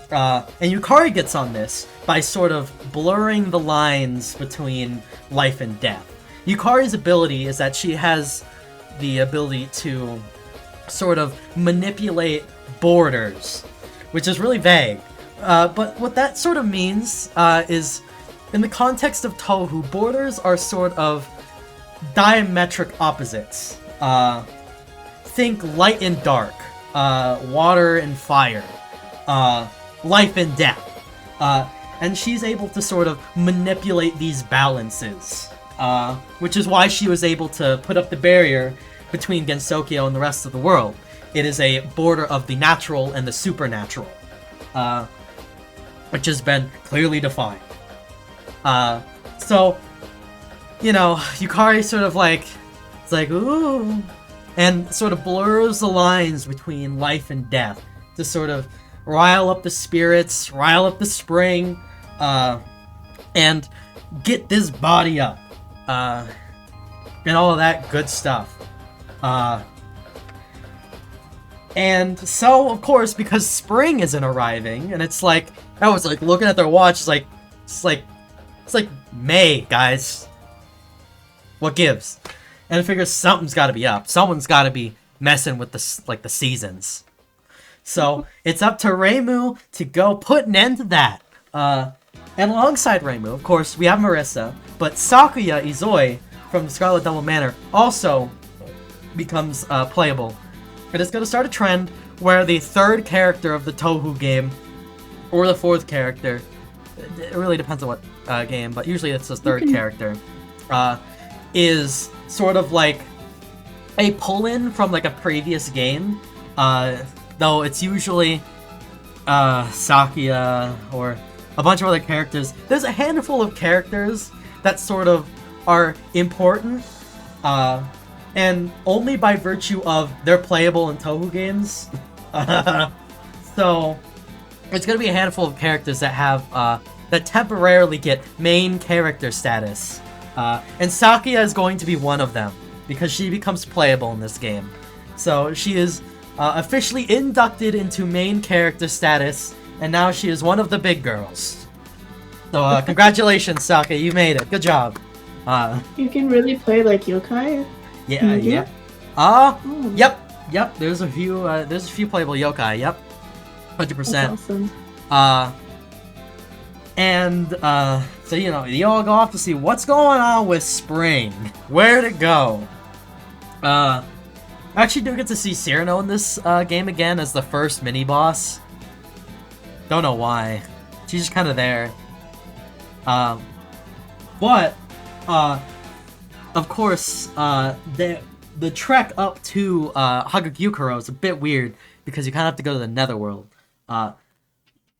And Yukari gets on this by sort of blurring the lines between life and death. Yukari's ability is that she has the ability to sort of manipulate borders, which is really vague. But what that sort of means is, in the context of Touhou, borders are sort of diametric opposites. Think light and dark, water and fire, life and death. And she's able to sort of manipulate these balances, which is why she was able to put up the barrier between Gensokyo and the rest of the world. It is a border of the natural and the supernatural, which has been clearly defined. So, you know, Yukari sort of like, it's like, ooh, and sort of blurs the lines between life and death to sort of rile up the spirits, rile up the spring, and get this body up, and all of that good stuff. And so, of course, because spring isn't arriving, and it's like, I was like looking at their watch, it's like May, guys. What gives? And I figure something's got to be up. Someone's got to be messing with the seasons. So it's up to Reimu to go put an end to that. And alongside Reimu, of course, we have Marissa, but Sakuya Izoi from the Scarlet Devil Manor also becomes playable. And it's going to start a trend where the third character of the Touhou game, or the fourth character, it really depends on what game, but usually it's the third character, is sort of like a pull-in from like a previous game, though it's usually Sakuya or a bunch of other characters. There's a handful of characters that sort of are important, and only by virtue of they're playable in Touhou games. So it's gonna be a handful of characters that have that temporarily get main character status, and Sakuya is going to be one of them because she becomes playable in this game. So she is officially inducted into main character status, and now she is one of the big girls. So congratulations, Sakuya, you made it. Good job. You can really play like yokai? Yeah, Yeah. yeah. Yep. There's a few playable yokai. Yep, 100%. That's awesome. So you all go off to see what's going on with Spring. Where'd it go? I actually do get to see Cyrano in this game again as the first mini boss. Don't know why. She's just kind of there. But of course, the trek up to Hagagyukuro is a bit weird because you kind of have to go to the Netherworld.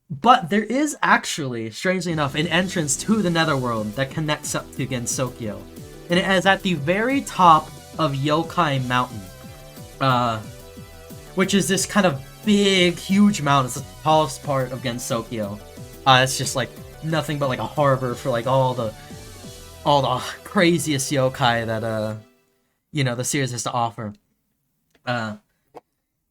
But there is actually, strangely enough, an entrance to the Netherworld that connects up to Gensokyo. And it is at the very top of Yokai Mountain. Which is this kind of big, huge mountain. It's the tallest part of Gensokyo. It's just like nothing but like a harbor for like all the craziest yokai that the series has to offer. But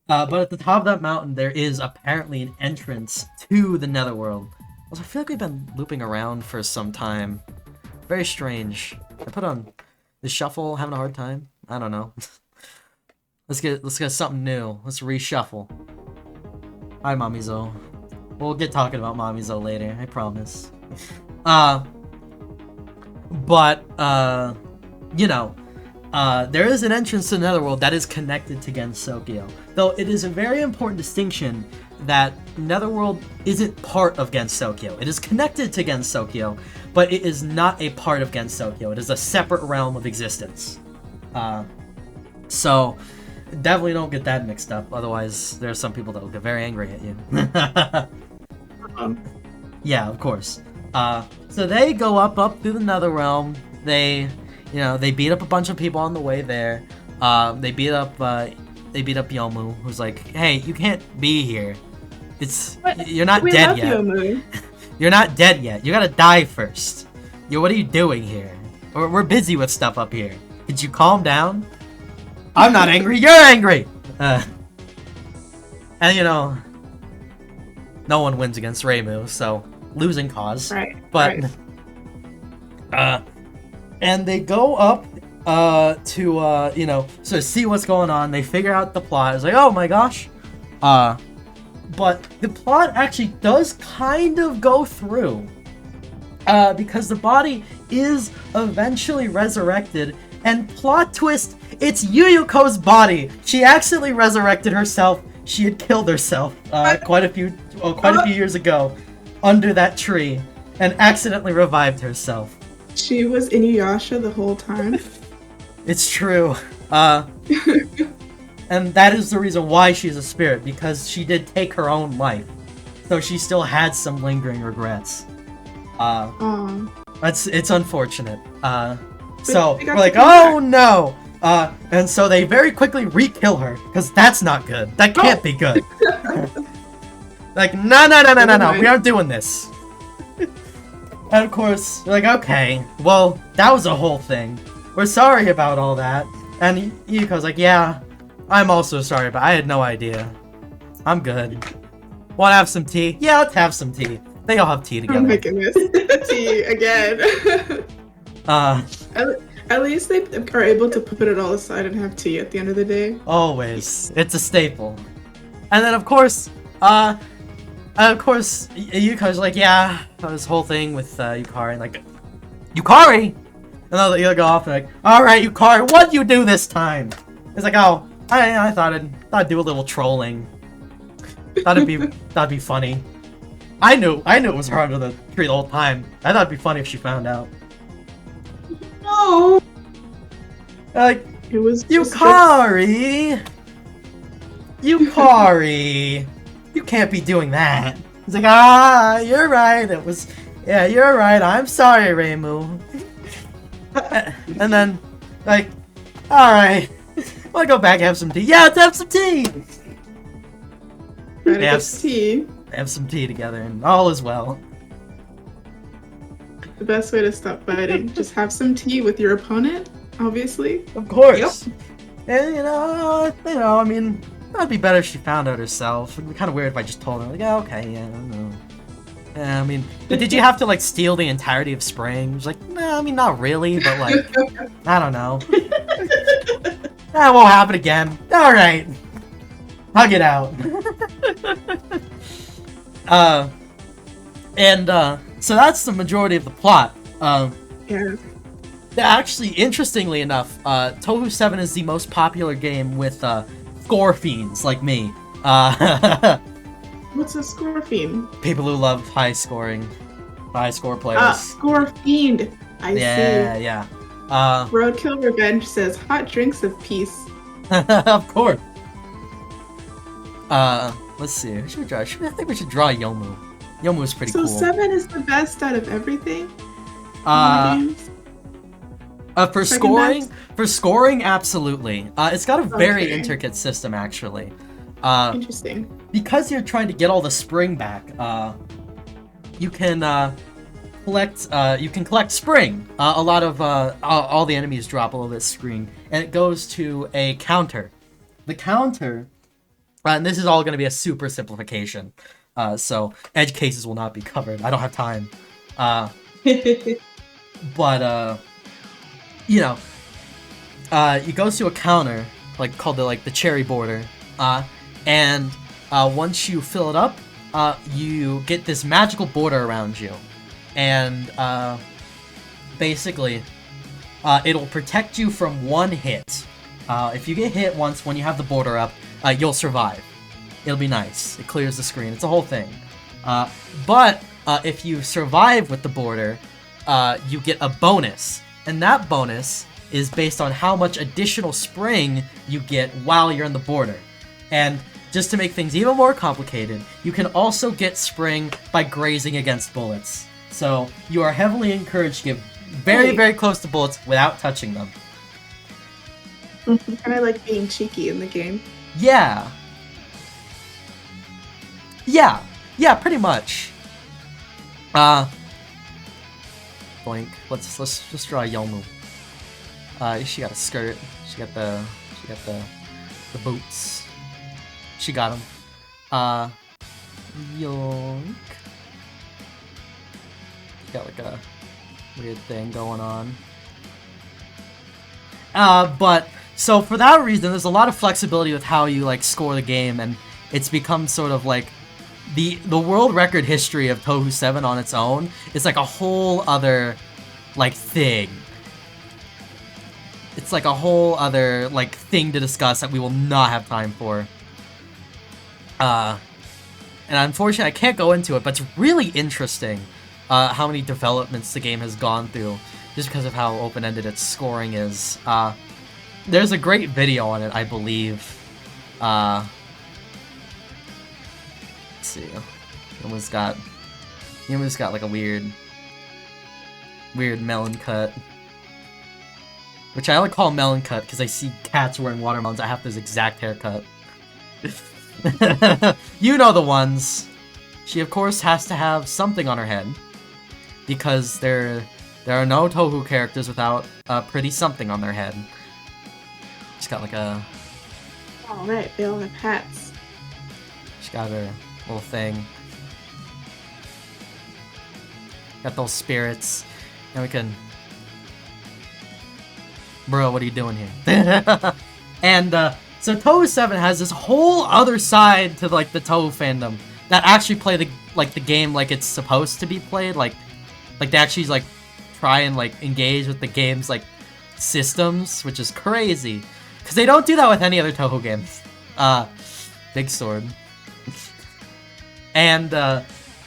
at the top of that mountain, there is apparently an entrance to the Netherworld. Also, I feel like we've been looping around for some time. Very strange. I put on the shuffle, having a hard time. I don't know. Let's get something new. Let's reshuffle. Hi, Mamizo. We'll get talking about Mamizo later. I promise. There is an entrance to the Netherworld that is connected to Gensokyo. Though it is a very important distinction that Netherworld isn't part of Gensokyo. It is connected to Gensokyo, but it is not a part of Gensokyo. It is a separate realm of existence. So definitely don't get that mixed up. Otherwise, there are some people that will get very angry at you. Yeah, of course. So they go up through the Netherrealm. They beat up a bunch of people on the way there. They beat up Yomu, who's like, "Hey, you can't be here. You're not dead yet. Yomu. You're not dead yet. You gotta die first. What are you doing here? We're busy with stuff up here. Could you calm down? I'm not angry. You're angry." And no one wins against Reimu, so losing cause. Right. But and they go up to see what's going on. They figure out the plot. It's like, oh my gosh. But the plot actually does kind of go through. Because the body is eventually resurrected, and plot twist, it's Yuyuko's body. She accidentally resurrected herself. She had killed herself quite a few years ago under that tree, and accidentally revived herself. She was Inuyasha the whole time. It's true. And that is the reason why she's a spirit, because she did take her own life. So she still had some lingering regrets. It's unfortunate. So we're like, oh no! And so they very quickly re-kill her, because that's not good. That can't be good. Like, no, we aren't doing this. And of course, we're like, okay, well, that was a whole thing. We're sorry about all that. And Yuko's like, yeah, I'm also sorry, but I had no idea. I'm good. Want to have some tea? Yeah, let's have some tea. They all have tea together. Oh my goodness. Tea again. At least they are able to put it all aside and have tea at the end of the day. Always. It's a staple. And then, of course, Yuka's like, yeah, this whole thing with Yukari, and like, Yukari? And they'll go off and like, alright, Yukari, what'd you do this time? It's like, oh, I thought I'd do a little trolling. That'd be funny. I knew it was her under the tree the whole time. I thought it'd be funny if she found out. No. Like, It was Yukari! Yukari! You can't be doing that. He's like, you're right. It was, yeah, you're right. I'm sorry, Reimu. And then, like, alright. Wanna go back and have some tea? Yeah, let's have some tea! Trying to Have get tea. Have some tea together, and all is well. The best way to stop fighting. Just have some tea with your opponent, obviously. Of course. And I mean, that'd be better if she found out herself. It'd be kind of weird if I just told her, like, oh, okay, yeah, I don't know. Yeah, I mean, but did you have to, like, steal the entirety of Spring? She's like, no, I mean, not really, but, like, I don't know. That won't happen again. Alright. Hug it out. So that's the majority of the plot. Yeah. Actually, interestingly enough, Touhou 7 is the most popular game with score fiends like me. What's a score fiend? People who love high score players. Score fiend. I see. Yeah. Roadkill Revenge says hot drinks of peace. Of course. Let's see. I think we should draw Yomu. Yomu is pretty cool. So 7 is the best out of everything? For scoring, absolutely. It's got a very intricate system, actually. Interesting. Because you're trying to get all the spring back, you can collect spring. A lot of all the enemies drop a little bit of spring, and it goes to a counter. The counter, and this is all going to be a super simplification, so edge cases will not be covered. I don't have time. But it goes to a counter called the cherry border, and once you fill it up, you get this magical border around you, and basically it'll protect you from one hit. If you get hit once when you have the border up, you'll survive. It'll be nice. It clears the screen. It's a whole thing. But if you survive with the border, you get a bonus, and that bonus is based on how much additional spring you get while you're in the border. And just to make things even more complicated, you can also get spring by grazing against bullets. So you are heavily encouraged to get very, very close to bullets without touching them. Kind of like being cheeky in the game. Yeah, pretty much. Boink. Let's just draw Yomu. She got a skirt. She got the boots. She got them. Yoink. Got like a weird thing going on. But so for that reason, there's a lot of flexibility with how you score the game, and it's become sort of like the world record history of Touhou 7 on its own is like a whole other thing. It's like a whole other thing to discuss that we will not have time for. And unfortunately, I can't go into it, but it's really interesting how many developments the game has gone through just because of how open-ended its scoring is. There's a great video on it, I believe. Let's see. He almost got like a weird melon cut. Which I only call melon cut because I see cats wearing watermelons. I have this exact haircut. You know the ones. She of course has to have something on her head, because there are no Touhou characters without a pretty something on their head. She's got like a... Alright, they all have hats. She's got her little thing. Got those spirits. And we can... Bro, what are you doing here? And, so Touhou 7 has this whole other side to, the Touhou fandom that actually play the game like it's supposed to be played. Like they actually, try and, engage with the game's, systems, which is crazy. Because they don't do that with any other Touhou games. Big sword. And,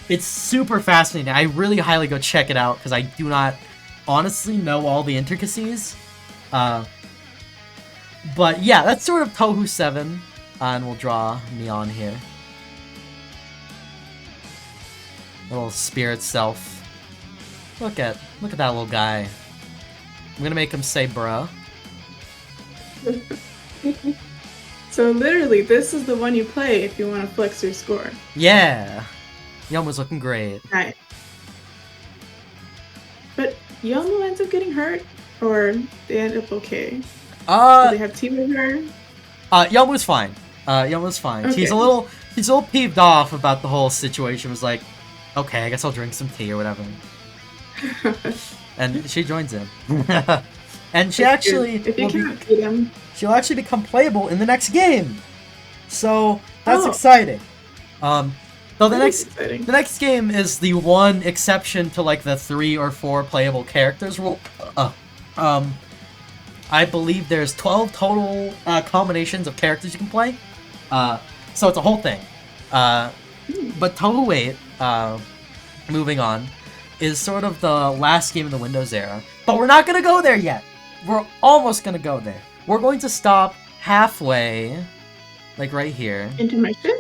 It's super fascinating. I really highly go check it out because I do not honestly know all the intricacies. But yeah, that's sort of Touhou 7. And we'll draw Neon here. Little spirit self. Look at that little guy. I'm gonna make him say bruh. So literally, this is the one you play if you want to flex your score. Yeah. Yomu's looking great. Right. But Yomu ends up getting hurt, or they end up okay? Do they have team with her? Yomu's fine. Yomu's fine. Okay. He's a little peeved off about the whole situation. Was like, okay, I guess I'll drink some tea or whatever. And she joins in. And she she'll actually become playable in the next game. So that's exciting. Though the next game is the one exception to like the 3 or 4 playable characters rule. I believe there's 12 total combinations of characters you can play. So it's a whole thing. But Touhou 8, moving on, is sort of the last game in the Windows era. But we're not gonna go there yet. We're almost gonna go there. We're going to stop halfway, like right here. Intermission?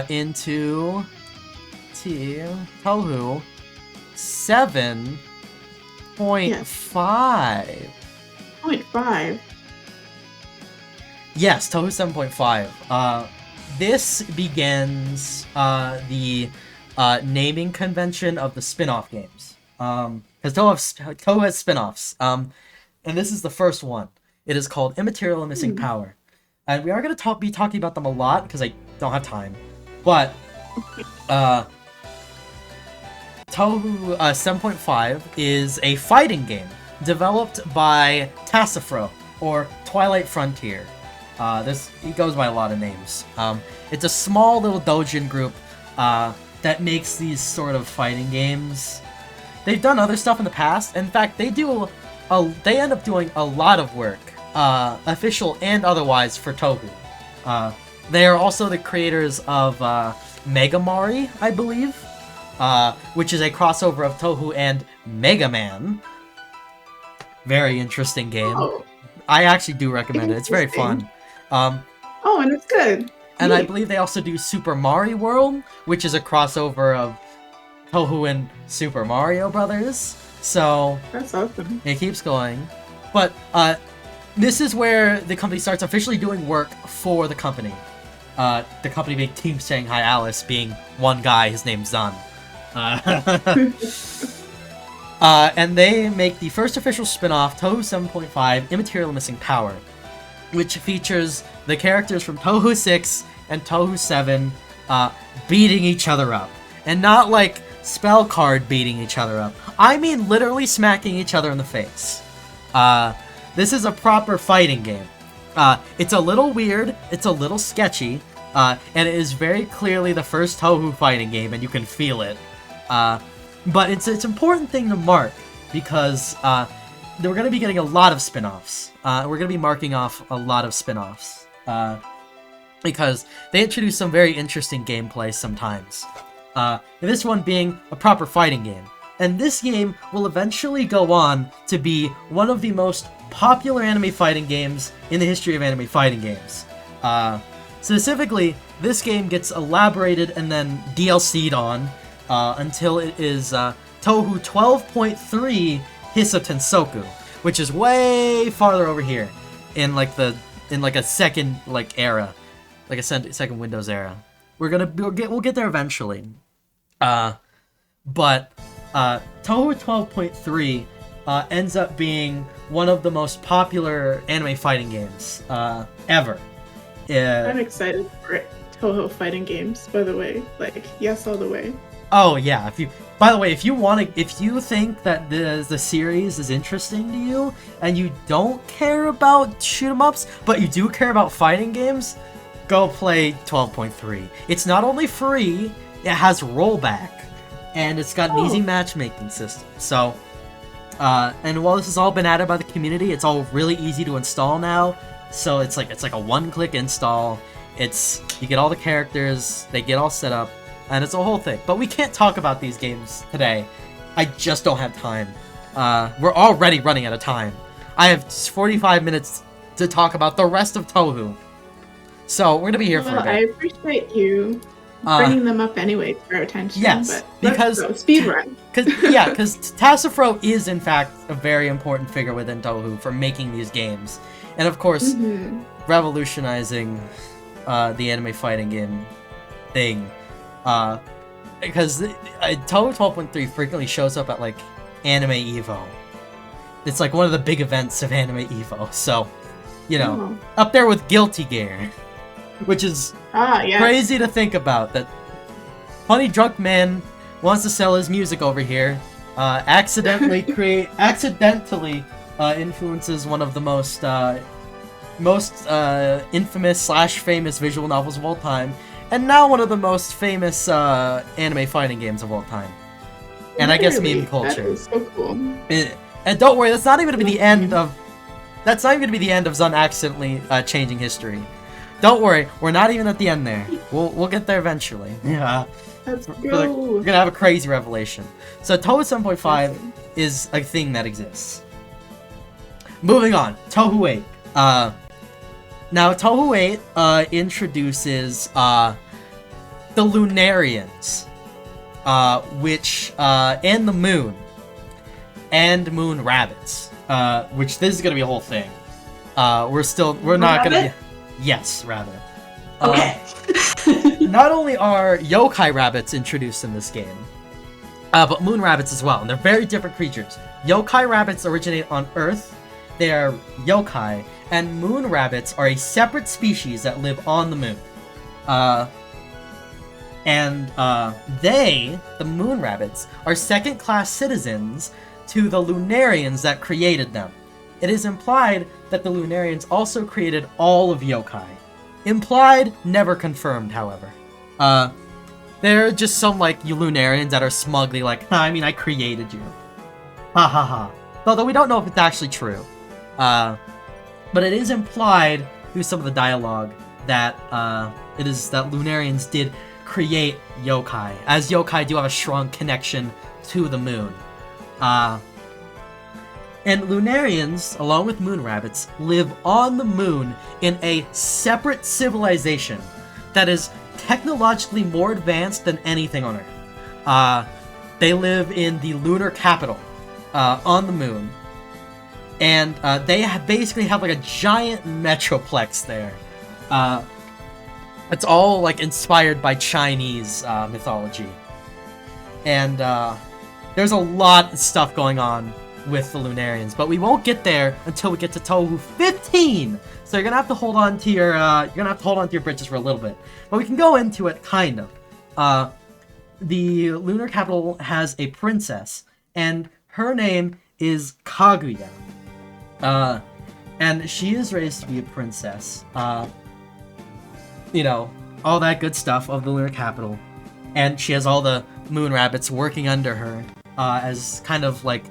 Into Touhou 7.5. 0.5. Yes, Touhou 7.5. This begins the naming convention of the spin-off games. Because Touhou has spin-offs. And this is the first one. It is called Immaterial and Missing Power. And we are going to be talking about them a lot because I don't have time. But Touhou 7.5 is a fighting game developed by Tassifro, or Twilight Frontier. It goes by a lot of names. It's a small little doujin group that makes these sort of fighting games. They've done other stuff in the past. In fact, they end up doing a lot of work, official and otherwise, for Touhou. They are also the creators of Megamari, I believe, which is a crossover of Touhou and Mega Man. Very interesting game. Oh. I actually do recommend it. It's very fun. And it's good. And Neat. I believe they also do Super Mario World, which is a crossover of Touhou and Super Mario Brothers. So That's awesome. it keeps going. But this is where the company starts officially doing work for the company. The company being Team Shanghai Alice, being one guy, his name's Zun. And they make the first official spin-off, Touhou 7.5, Immaterial Missing Power, which features the characters from Touhou 6 and Touhou 7 beating each other up. And not like spell card beating each other up. I mean literally smacking each other in the face. This is a proper fighting game. It's a little weird, it's a little sketchy, and it is very clearly the first Touhou fighting game, and you can feel it. But it's an important thing to mark, because we're going to be getting a lot of spin-offs. We're going to be marking off a lot of spin-offs, because they introduce some very interesting gameplay sometimes. This one being a proper fighting game. And this game will eventually go on to be one of the most popular anime fighting games in the history of anime fighting games. Specifically, this game gets elaborated and then DLC'd on until it is Touhou 12.3 Hiso Tensoku, which is way farther over here in a second era, like a second Windows era. We'll get there eventually. But Touhou 12.3 ends up being one of the most popular anime fighting games ever. I'm excited for it. Touhou fighting games, by the way. Yes, all the way. Oh yeah, if you think that the series is interesting to you and you don't care about shoot 'em ups, but you do care about fighting games, go play 12.3. It's not only free, it has rollback, and it's got an easy matchmaking system. So, and while this has all been added by the community, it's all really easy to install now. So it's like a one-click install. You get all the characters, they get all set up. and it's a whole thing. But we can't talk about these games today. I just don't have time. We're already running out of time. I have 45 minutes to talk about the rest of Touhou. So we're gonna be here for a bit. I appreciate you bringing them up anyway for our attention. Yes, but because speed run. Because Tassifro is in fact a very important figure within Touhou for making these games, and of course, revolutionizing the anime fighting game thing. Because Touhou 12.3 frequently shows up at like Anime Evo. It's like one of the big events of Anime Evo. So, you know, up there with Guilty Gear. Which is crazy to think about, that funny drunk man wants to sell his music over here, accidentally influences one of the most infamous / famous visual novels of all time, and now one of the most famous anime fighting games of all time. And I guess meme culture. That is so cool. And don't worry, that's not even gonna be the end of Zun accidentally changing history. Don't worry, we're not even at the end there. We'll get there eventually. Yeah. Let's go. We're gonna have a crazy revelation. So Touhou 7.5 is a thing that exists. Moving on, Touhou 8. Now Touhou 8 introduces the Lunarians, which and the moon, and moon rabbits. Which this is gonna be a whole thing. We're not gonna be. Yes, rather. Okay. Not only are yokai rabbits introduced in this game, but moon rabbits as well, and they're very different creatures. Yokai rabbits originate on Earth. They are yokai, and moon rabbits are a separate species that live on the moon. The moon rabbits, are second-class citizens to the Lunarians that created them. It is implied that the Lunarians also created all of yokai. Implied, never confirmed, however. There are just some, like, Lunarians that are smugly like, I created you. Ha ha ha. Although we don't know if it's actually true. But it is implied through some of the dialogue that, it is that Lunarians did create yokai, as yokai do have a strong connection to the moon. And Lunarians, along with moon rabbits, live on the moon in a separate civilization that is technologically more advanced than anything on Earth. They live in the lunar capital on the moon, and they basically have like a giant metroplex there. It's all like inspired by Chinese mythology, and there's a lot of stuff going on with the Lunarians, but we won't get there until we get to Touhou 15. So you're gonna have to hold on to your britches for a little bit, but we can go into it kind of. The lunar capital has a princess, and her name is Kaguya. And she is raised to be a princess. You know, all that good stuff of the lunar capital, and she has all the moon rabbits working under her as kind of like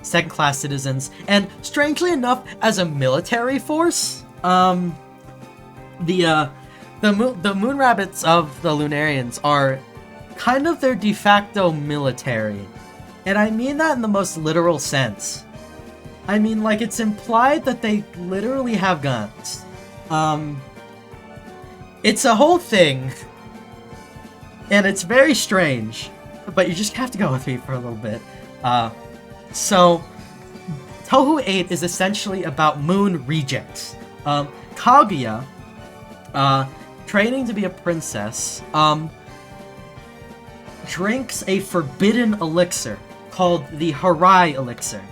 second-class citizens, and strangely enough, as a military force. The moon rabbits of the Lunarians are kind of their de facto military, and I mean that in the most literal sense. I mean, like, it's implied that they literally have guns. It's a whole thing, and it's very strange, but you just have to go with me for a little bit. So, Touhou 8 is essentially about moon rejects. Kaguya, training to be a princess, drinks a forbidden elixir called the Harai elixir.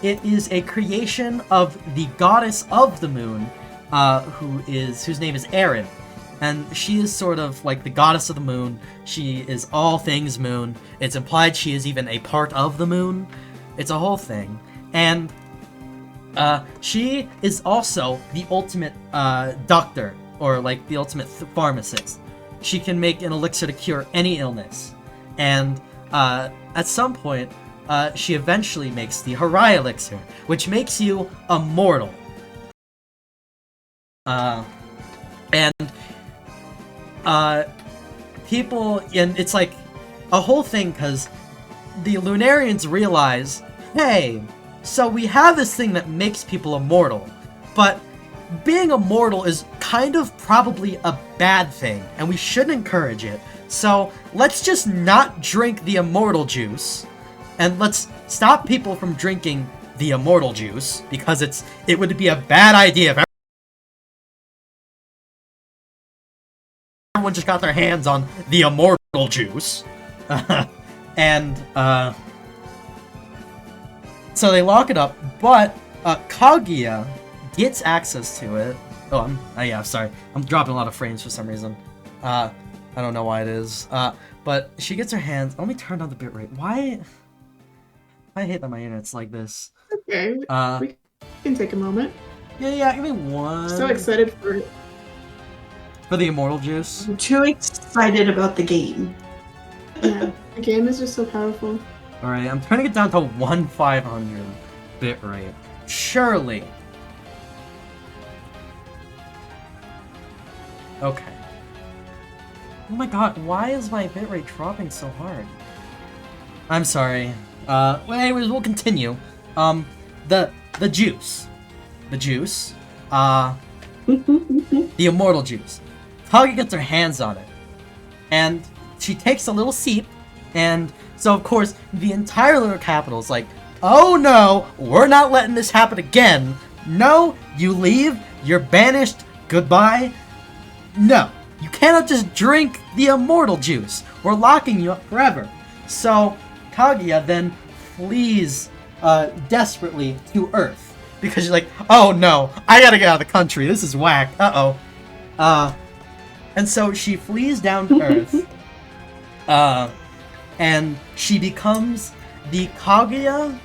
It is a creation of the goddess of the moon, whose name is Erin. And she is sort of like the goddess of the moon. She is all things moon. It's implied she is even a part of the moon. It's a whole thing. And she is also the ultimate doctor, or like the ultimate pharmacist. She can make an elixir to cure any illness. And at some point, she eventually makes the Harai elixir, which makes you immortal. people, and it's like a whole thing because the Lunarians realize, hey, so we have this thing that makes people immortal, but being immortal is kind of probably a bad thing, and we shouldn't encourage it. So let's just not drink the immortal juice, and let's stop people from drinking the immortal juice, because it would be a bad idea if everyone just got their hands on the immortal juice. And, so they lock it up, but, Kaguya gets access to it. Oh, yeah, sorry. I'm dropping a lot of frames for some reason. I don't know why it is. But she gets her hands... Let me turn down the bitrate. Why... I hate that my internet's like this. Okay, we can take a moment. Yeah, give me one. So excited for it. For the immortal juice. I'm too excited about the game. Yeah, the game is just so powerful. Alright, I'm turning it down to 1/500 bitrate. Surely. Okay. Oh my god, why is my bitrate dropping so hard? I'm sorry. Well, anyways, we'll continue. The juice. The juice. The immortal juice. Kaguya gets her hands on it. And she takes a little sip, and so of course, the entire lunar capital is like, oh no, we're not letting this happen again. No, you leave, you're banished, goodbye. No, you cannot just drink the immortal juice. We're locking you up forever. So, Kaguya then flees desperately to Earth. Because she's like, oh no, I gotta get out of the country. This is whack. Uh-oh. And so she flees down to Earth. And she becomes the Kaguya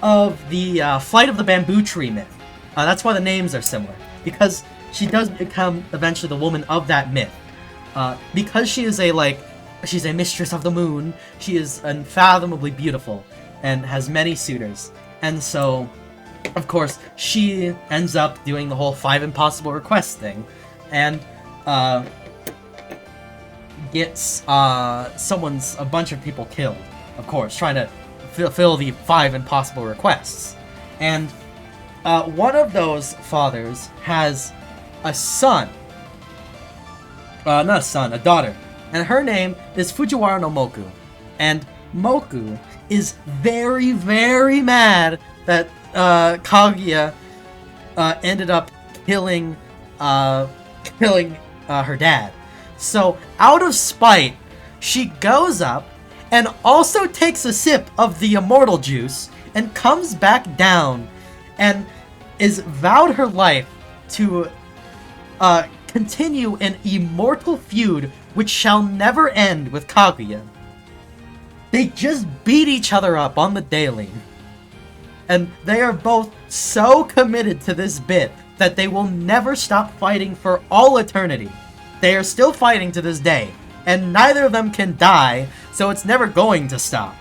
of the Flight of the Bamboo Tree myth. That's why the names are similar. Because she does become eventually the woman of that myth. Because she is she's a mistress of the moon, she is unfathomably beautiful and has many suitors. And so, of course, she ends up doing the whole 5 impossible requests thing. And, gets, a bunch of people killed, of course, trying to fulfill the 5 impossible requests. And, one of those fathers has a son. Not a son, a daughter. And her name is Fujiwara no Moku. And Moku is very, very mad that, Kaguya, ended up killing her dad. So, out of spite, she goes up and also takes a sip of the immortal juice and comes back down and is vowed her life to continue an immortal feud which shall never end with Kaguya. They just beat each other up on the daily. And they are both so committed to this bit that they will never stop fighting for all eternity. They are still fighting to this day, and neither of them can die, so it's never going to stop.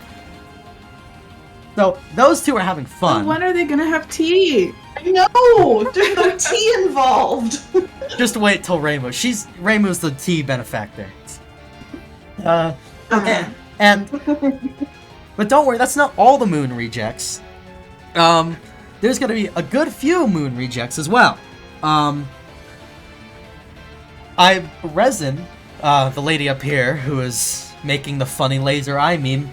So, those two are having fun. So when are they gonna have tea? I know! There's no tea involved! Just wait till Reimu's the tea benefactor. But don't worry, that's not all the moon rejects. There's gonna be a good few moon rejects as well. Resin, the lady up here who is making the funny laser eye meme,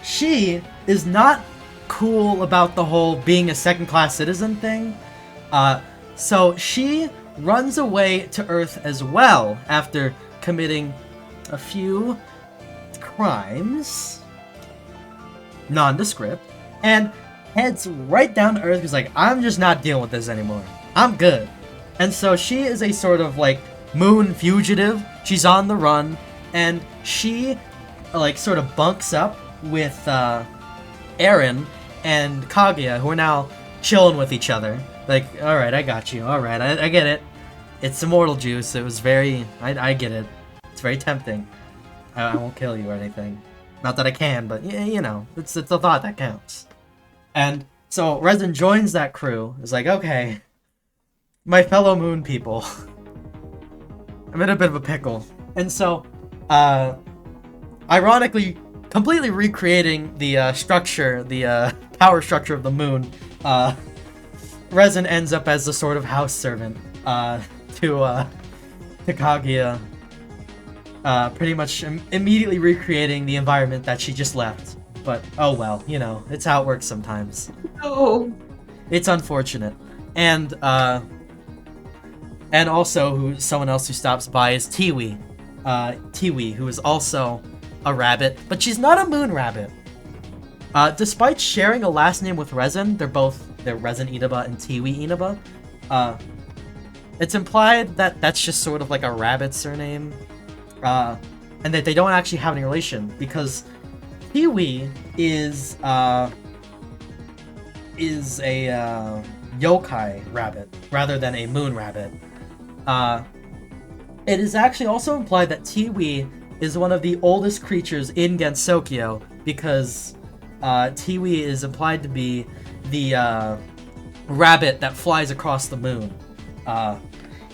she is not cool about the whole being a second-class citizen thing. So she runs away to Earth as well after committing a few crimes, nondescript, and heads right down to Earth. He's like, I'm just not dealing with this anymore. I'm good. And so she is a sort of moon fugitive. She's on the run, and she sort of bunks up with Eren and Kaguya, who are now chilling with each other. Alright, I got you. Alright, I get it. It's immortal juice. It was very... I get it. It's very tempting. I won't kill you or anything. Not that I can, but you know, it's the thought that counts. And so Resin joins that crew. Is like, okay, my fellow moon people, I'm in a bit of a pickle. And so, ironically, completely recreating the structure, the power structure of the moon, Resin ends up as the sort of house servant to Kaguya, pretty much immediately recreating the environment that she just left. But oh well, you know, it's how it works sometimes. Oh. It's unfortunate. And also someone else who stops by is Tiwi. Tiwi, who is also a rabbit, but she's not a moon rabbit. Despite sharing a last name with Resin, they're Resin Inaba and Tiwi Inaba. It's implied that that's just sort of like a rabbit surname, and that they don't actually have any relation, because Tiwi is a yokai rabbit rather than a moon rabbit. It is actually also implied that Tiwi is one of the oldest creatures in Gensokyo, because Tiwi is implied to be the rabbit that flies across the moon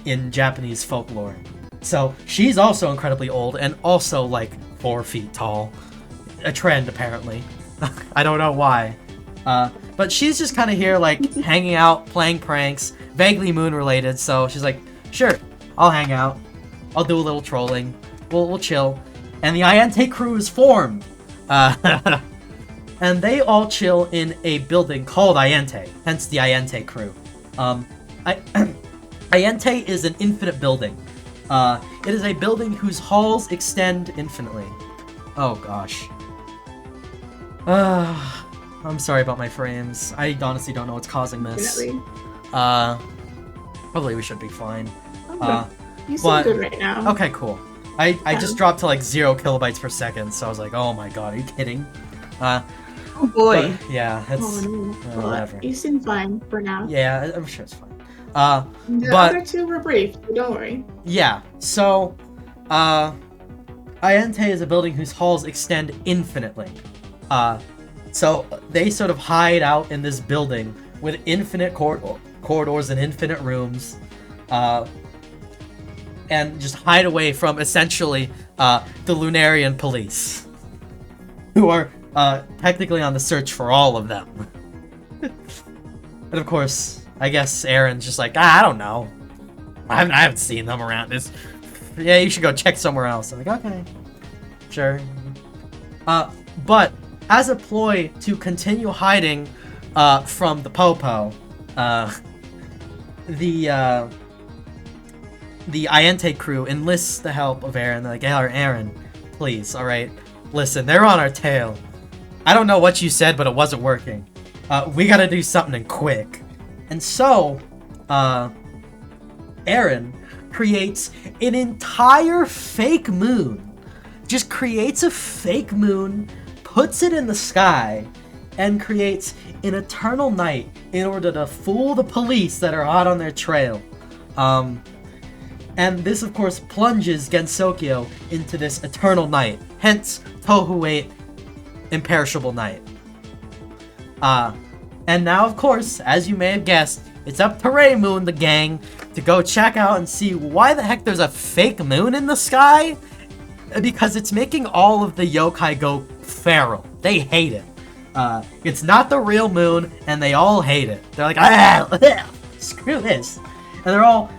in Japanese folklore. So she's also incredibly old and also like 4 feet tall. A trend, apparently. I don't know why. But she's just kind of here, like, hanging out, playing pranks, vaguely moon-related, so she's like, sure, I'll hang out. I'll do a little trolling. We'll chill. And the Iante crew is formed. And they all chill in a building called Iante, hence the Iante crew. Iante is an infinite building. It is a building whose halls extend infinitely. Oh, gosh. I'm sorry about my frames. I honestly don't know what's causing this. Hopefully we should be fine. You seem good right now. Okay, cool. I just dropped to like 0 kilobytes per second, so I was like, oh my god, are you kidding? Oh boy. But, yeah, it's whatever. You seem fine for now. Yeah, I'm sure it's fine. The other two were brief, so don't worry. Yeah, so Iante is a building whose halls extend infinitely. So they sort of hide out in this building with infinite corridors and infinite rooms, and just hide away from essentially the Lunarian police, who are technically on the search for all of them. And of course, I guess Aaron's just like, I don't know. I haven't seen them around this. Yeah, you should go check somewhere else. I'm like, okay, sure. But as a ploy to continue hiding from the Popo, the Iante crew enlists the help of Aaron. They're like, hey, Aaron, please, alright, listen, they're on our tail. I don't know what you said, but it wasn't working. We gotta do something quick. And so, Aaron creates an entire fake moon. Just creates a fake moon, puts it in the sky, and creates an eternal night in order to fool the police that are hot on their trail. And this, of course, plunges Gensokyo into this eternal night. Hence, Touhou 8, Imperishable Night. And now, of course, as you may have guessed, it's up to Reimu and the gang to go check out and see why the heck there's a fake moon in the sky. Because it's making all of the yokai go feral. They hate it. It's not the real moon, and they all hate it. They're like, screw this. And they're all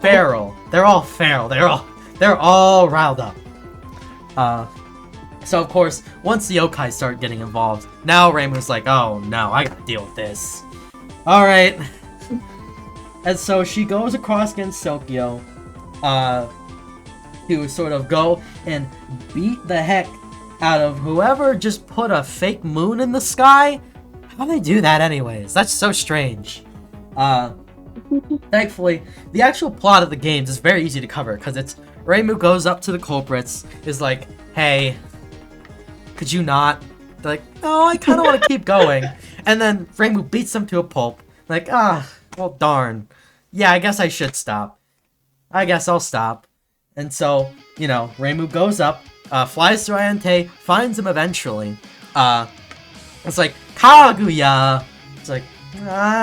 feral. They're all feral. They're all riled up. So of course, once the yokai start getting involved, now Reimu's like, oh no, I gotta deal with this. Alright. And so she goes across Gensokyo, to sort of go and beat the heck out of whoever just put a fake moon in the sky. How do they do that anyways? That's so strange. Thankfully, the actual plot of the games is very easy to cover, because it's Reimu goes up to the culprits, is like, hey, could you not? They're like, no, I kind of want to keep going. And then Reimu beats them to a pulp. Like, well, darn. Yeah, I guess I should stop. I guess I'll stop. And so, you know, Reimu goes up, flies to Iante, finds him eventually. It's like, Kaguya! It's like,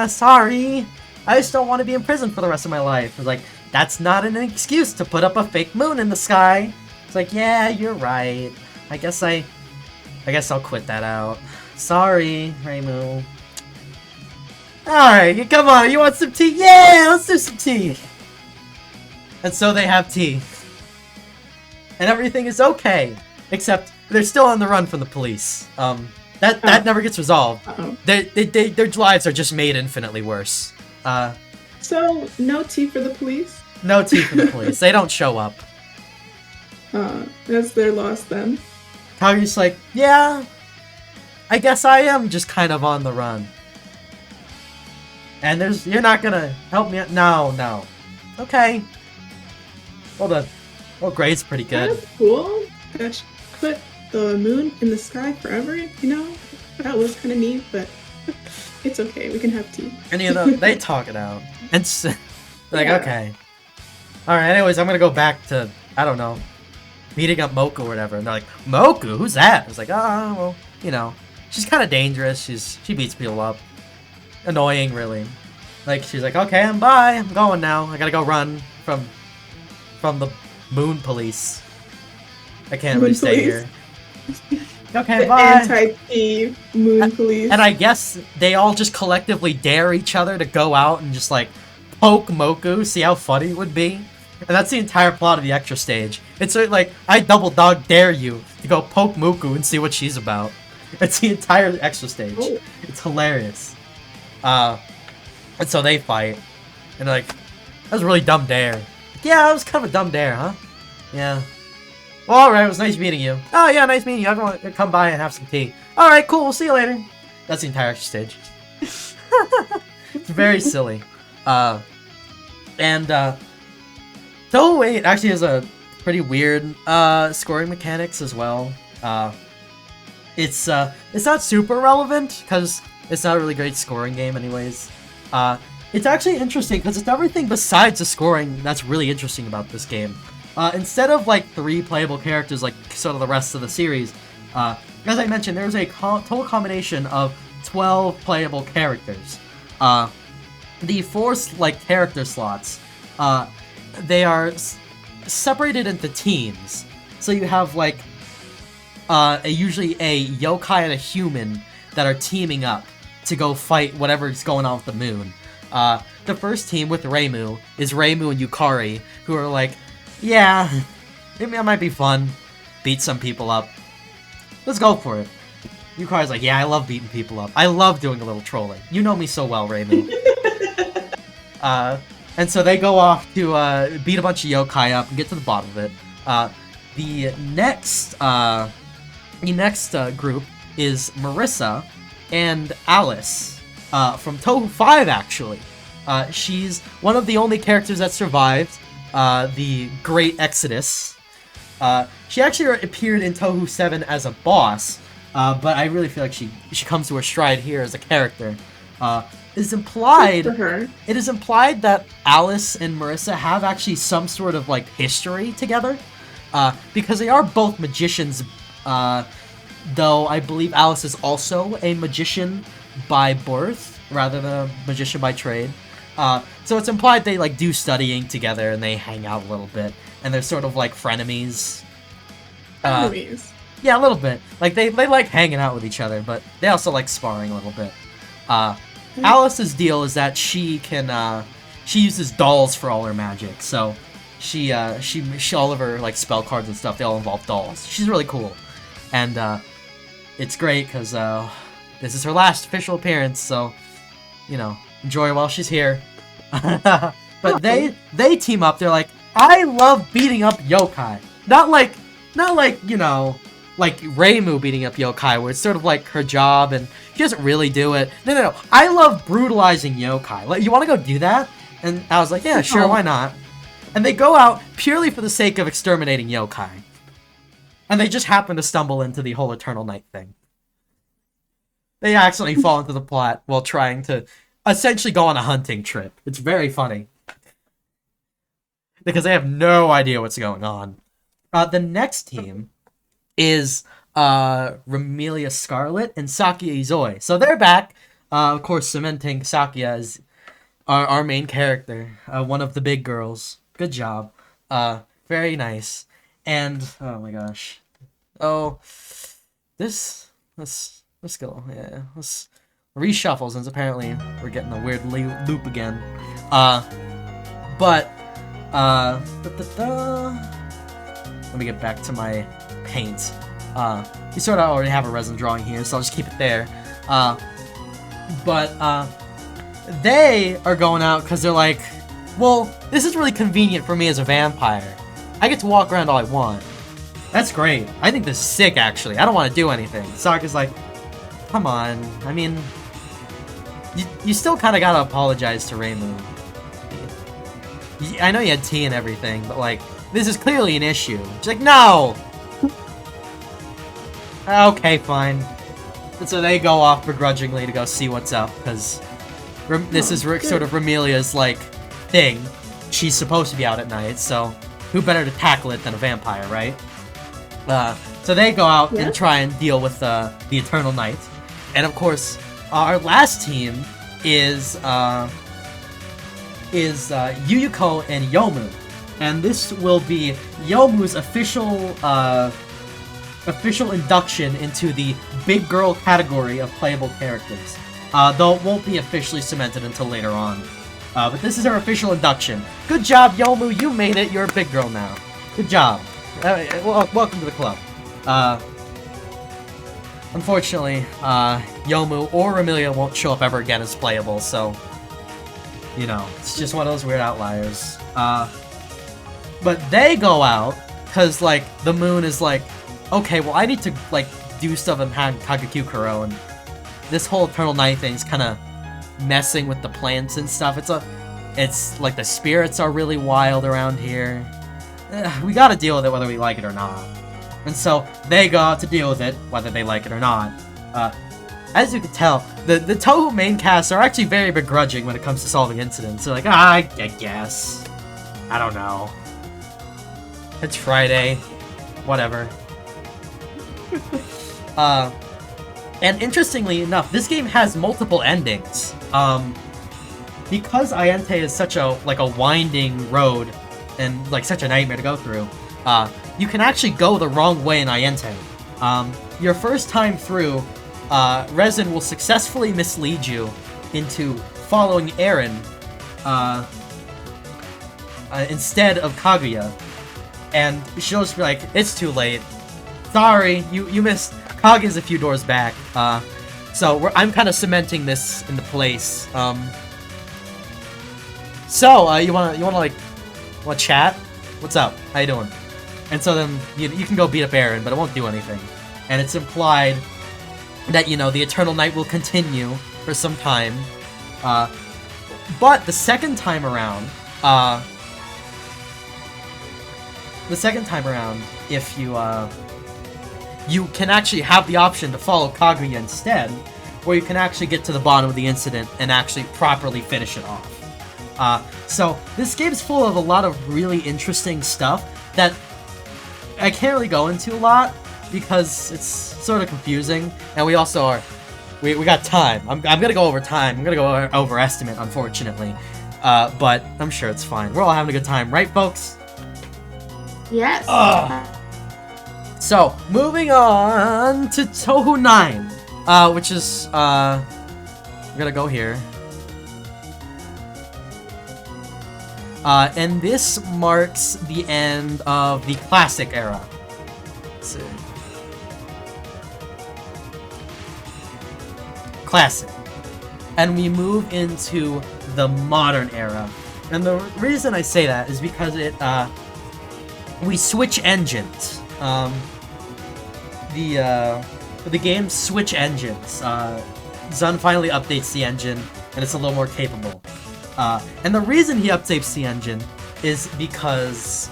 sorry. I just don't want to be in prison for the rest of my life. It's like, that's not an excuse to put up a fake moon in the sky. It's like, yeah, you're right. I guess I'll quit that out. Sorry, Reimu. Alright, come on, you want some tea? Yeah, let's do some tea. And so they have tea. And everything is okay. Except they're still on the run from the police. That never gets resolved. Their lives are just made infinitely worse. So, no tea for the police? No tea for the police. They don't show up. That's their loss then. Kaguya's like, yeah, I guess I am just kind of on the run. And you're not gonna help me out? No. Okay. Well, grade's pretty good. That's cool. Gosh, put the moon in the sky forever, you know? That was kind of neat, but it's okay. We can have tea. And they talk it out. And like, yeah. Okay. Alright, anyways, I'm gonna go back to, I don't know, beating up Moku or whatever. And they're like, Moku? Who's that? I was like, well, she's kind of dangerous. She beats people up. Annoying, really. Like, she's like, okay, I'm going now. I gotta go run from the moon police. I can't really stay here. Okay, the bye. Anti-thief moon police. And I guess they all just collectively dare each other to go out and just, like, poke Moku, see how funny it would be. And that's the entire plot of the extra stage. It's like, I double dog dare you to go poke Moku and see what she's about. It's the entire extra stage. Oh. It's hilarious. And so they fight. And they're like, that was a really dumb dare. Yeah, that was kind of a dumb dare, huh? Yeah. Well, alright, it was nice meeting you. Oh, yeah, nice meeting you. Everyone come by and have some tea. Alright, cool, we'll see you later. That's the entire extra stage. It's very silly. Touhou 8 actually has a pretty weird scoring mechanics as well. It's not super relevant because it's not a really great scoring game anyways. It's actually interesting because it's everything besides the scoring that's really interesting about this game. Instead of like 3 playable characters like sort of the rest of the series, as I mentioned, there's a total combination of 12 playable characters. The 4 like character slots, they are separated into teams. So you have like usually a yokai and a human that are teaming up to go fight whatever's going on with the moon. The first team with Reimu is Reimu and Yukari, who are like, yeah, maybe that might be fun. Beat some people up. Let's go for it. Yukari's like, yeah, I love beating people up. I love doing a little trolling. You know me so well, Reimu. And so they go off to beat a bunch of yokai up and get to the bottom of it. The next group is Marissa and Alice from Touhou 5, actually. She's one of the only characters that survived the Great Exodus. She actually appeared in Touhou 7 as a boss, but I really feel like she comes to her stride here as a character. It is implied that Alice and Marissa have actually some sort of like history together, because they are both magicians. Though I believe Alice is also a magician by birth rather than a magician by trade. So it's implied they like do studying together and they hang out a little bit, and they're sort of like frenemies. Frenemies. Yeah, a little bit. Like they like hanging out with each other, but they also like sparring a little bit. Alice's deal is that she uses dolls for all her magic. So she all of her like spell cards and stuff, they all involve dolls. She's really cool. And it's great because this is her last official appearance, so enjoy her while she's here. But they team up. They're like, I love beating up yokai. Not like like Reimu beating up yokai, where it's sort of like her job and she doesn't really do it. No. I love brutalizing yokai. Like, you want to go do that? And I was like, yeah, sure, why not? And they go out purely for the sake of exterminating yokai. And they just happen to stumble into the whole Eternal Night thing. They accidentally fall into the plot while trying to essentially go on a hunting trip. It's very funny. Because they have no idea what's going on. The next team is Remelia Scarlet and Sakia Izoi. So they're back, of course, cementing Sakia as our main character, one of the big girls. Good job. Very nice. And oh my gosh. Oh, let's go. Yeah, let's reshuffle since apparently we're getting a weird loop again. But let me get back to my paint. You sort of already have a resin drawing here, so I'll just keep it there. But they are going out because they're like, well, this is really convenient for me as a vampire. I get to walk around all I want. That's great. I think this is sick, actually. I don't want to do anything. Sokka's like, come on. I mean, you still kind of gotta apologize to Reimu. I know you had tea and everything, but like, this is clearly an issue. She's like, no! Okay, fine. And so they go off begrudgingly to go see what's up, because this is sort of Remelia's, like, thing. She's supposed to be out at night, so who better to tackle it than a vampire, right? So they go out and try and deal with the Eternal Night. And of course, our last team is Yuyuko and Yomu. And this will be Yomu's official induction into the big girl category of playable characters. Though it won't be officially cemented until later on. But this is her official induction. Good job, Yomu, you made it. You're a big girl now. Good job. Welcome to the club. Unfortunately, Yomu or Remelia won't show up ever again as playable, so, you know, it's just one of those weird outliers. But they go out, because, like, the moon is like, okay, well, I need to, like, do stuff in Kagekukuro, and this whole Eternal Night thing's kind of messing with the plants and stuff. It's like the spirits are really wild around here. We gotta deal with it whether we like it or not. And so they go out to deal with it, whether they like it or not. As you can tell, the Touhou main cast are actually very begrudging when it comes to solving incidents. They're like, I guess. I don't know. It's Friday. Whatever. And interestingly enough, this game has multiple endings. Because Ayente is such a winding road and like such a nightmare to go through, you can actually go the wrong way in Ayente. Your first time through, Resin will successfully mislead you into following Eren instead of Kaguya, and she'll just be like, "It's too late. Sorry, you missed. Kaguya's a few doors back." So I'm kind of cementing this into place. So you wanna chat? What's up? How you doing? And so then you can go beat up Eren, but it won't do anything. And it's implied that, you know, the Eternal Night will continue for some time. But the second time around, if you can actually have the option to follow Kaguya instead, or you can actually get to the bottom of the incident and actually properly finish it off. So this game's full of a lot of really interesting stuff that I can't really go into a lot because it's sort of confusing, and we also we got time. I'm gonna go over time. I'm gonna go over estimate, unfortunately, but I'm sure it's fine. We're all having a good time, right, folks? Yes. So moving on to Touhou 9, which is we're gonna go here. And this marks the end of the classic era. Let's see. Classic. And we move into the modern era. And the reason I say that is because we switch engines. The game switch engines. Zun finally updates the engine, and it's a little more capable. And the reason he updates the engine is because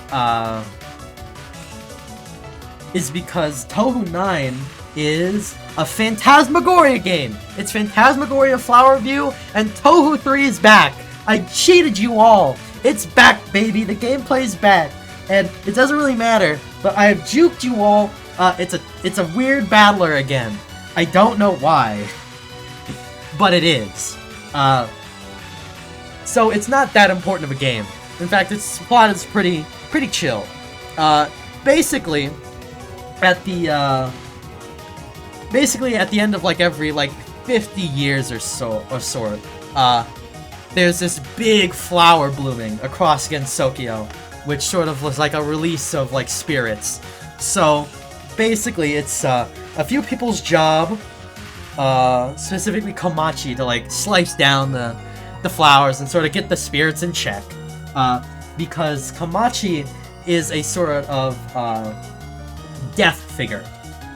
Touhou 9 is a Phantasmagoria game. It's Phantasmagoria Flower View, and Touhou 3 is back. I cheated you all. It's back, baby. The gameplay's back, and it doesn't really matter. But I have juked you all. It's a weird battler again. I don't know why, but it is. So it's not that important of a game. In fact, its plot is pretty chill. Basically, at the end of like every like 50 years or so, there's this big flower blooming across Gensokyo, which sort of was like a release of like spirits. So basically, it's a few people's job, specifically Komachi, to like slice down the flowers and sort of get the spirits in check. Because Komachi is a sort of death figure.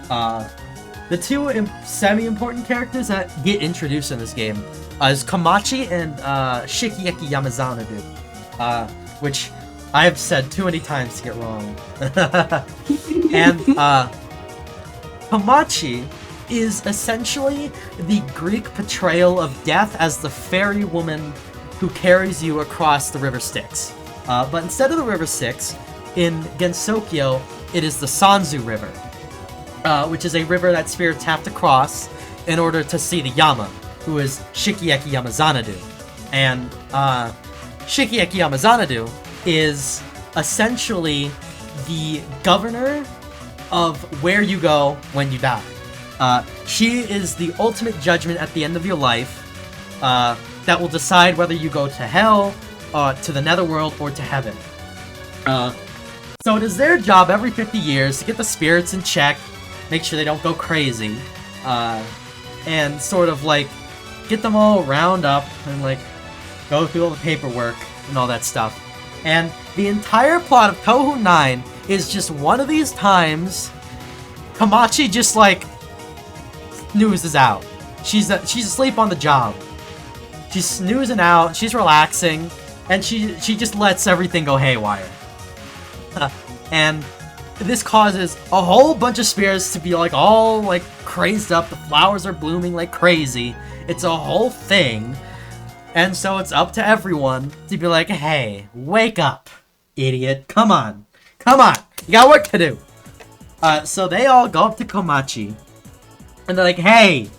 The two semi-important characters that get introduced in this game is Komachi and Shikieki Yamazana-do, which I've said too many times to get wrong. And Komachi is essentially the Greek portrayal of death as the fairy woman who carries you across the River Styx. But instead of the River Styx, in Gensokyo, it is the Sanzu River, which is a river that spirits have to cross in order to see the Yama, who is Shikieki Yamazana-do. And Shikieki Yamazana-do is essentially the governor of where you go when you die. She is the ultimate judgment at the end of your life that will decide whether you go to hell, to the netherworld, or to heaven. So it is their job every 50 years to get the spirits in check, make sure they don't go crazy, and sort of like get them all round up and like go through all the paperwork and all that stuff. And the entire plot of Touhou 9 is just one of these times Komachi just like snoozes out. She's asleep on the job. She's snoozing out, she's relaxing, and she just lets everything go haywire. And this causes a whole bunch of spirits to be like all like crazed up. The flowers are blooming like crazy. It's a whole thing. And so it's up to everyone to be like, hey, wake up, idiot. Come on. You got work to do. So they all go up to Komachi. And they're like, hey,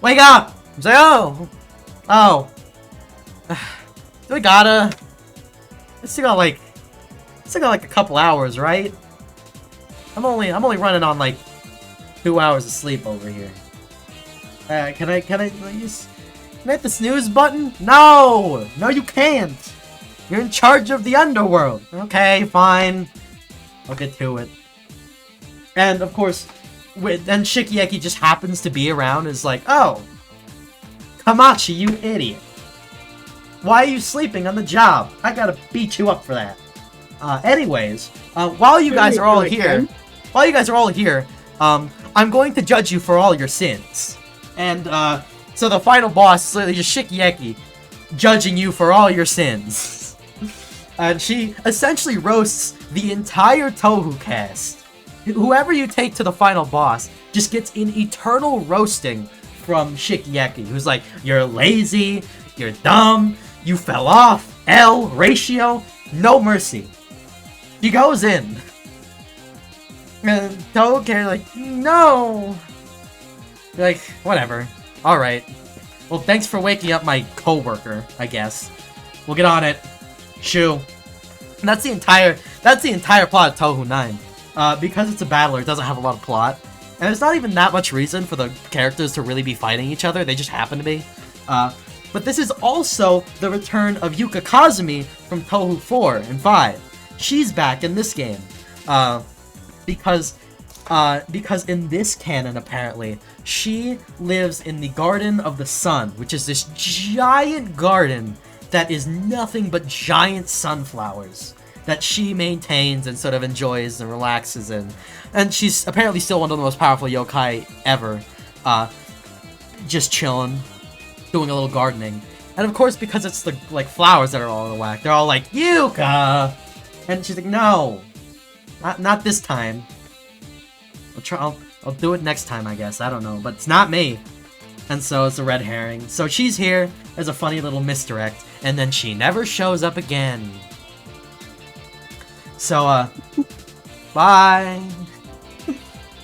wake up. He's like, oh. Do we gotta? I still got like a couple hours, right? I'm only running on like 2 hours of sleep over here. Can I use? Can I hit the snooze button? No, you can't. You're in charge of the underworld. Okay, fine. I'll get to it. And of course, then Shikieki just happens to be around. Is like, oh, Komachi, you idiot. Why are you sleeping on the job? I gotta beat you up for that. Anyways, while you guys are all here, I'm going to judge you for all your sins. And, so the final boss is literally just Shikieki judging you for all your sins. And she essentially roasts the entire Touhou cast. Whoever you take to the final boss just gets an eternal roasting from Shikieki, who's like, you're lazy, you're dumb, you fell off, L, ratio, no mercy. He goes in. And Touhou like, no. You're like, whatever. Alright. Well, thanks for waking up my coworker, I guess. We'll get on it. Shoo. And that's the entire plot of Touhou 9. Because it's a battler, it doesn't have a lot of plot. And there's not even that much reason for the characters to really be fighting each other, they just happen to be. But this is also the return of Yuka Kazumi from Touhou 4 and 5. She's back in this game. Because in this canon, apparently, she lives in the Garden of the Sun, which is this giant garden that is nothing but giant sunflowers that she maintains and sort of enjoys and relaxes in. And she's apparently still one of the most powerful yokai ever. Just chilling, doing a little gardening. And of course, because it's the like flowers that are all in the whack, they're all like, Yuka! And she's like, no, not this time. I'll do it next time, I guess. I don't know, but it's not me. And so it's a red herring. So she's here as a funny little misdirect, and then she never shows up again. So, bye.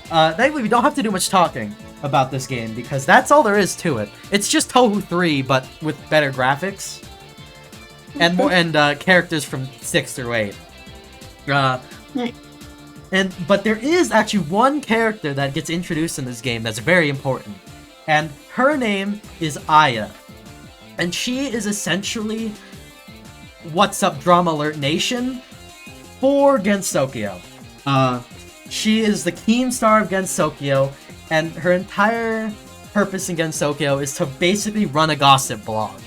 Thankfully, we don't have to do much talking. about this game, because that's all there is to it. It's just Touhou 3, but with better graphics and more characters from 6 through 8. Nice. But there is actually one character that gets introduced in this game that's very important, and her name is Aya, and she is essentially What's Up Drama Alert Nation for Gensokyo. She is the keen star of Gensokyo, and her entire purpose in Gensokyo is to basically run a gossip blog.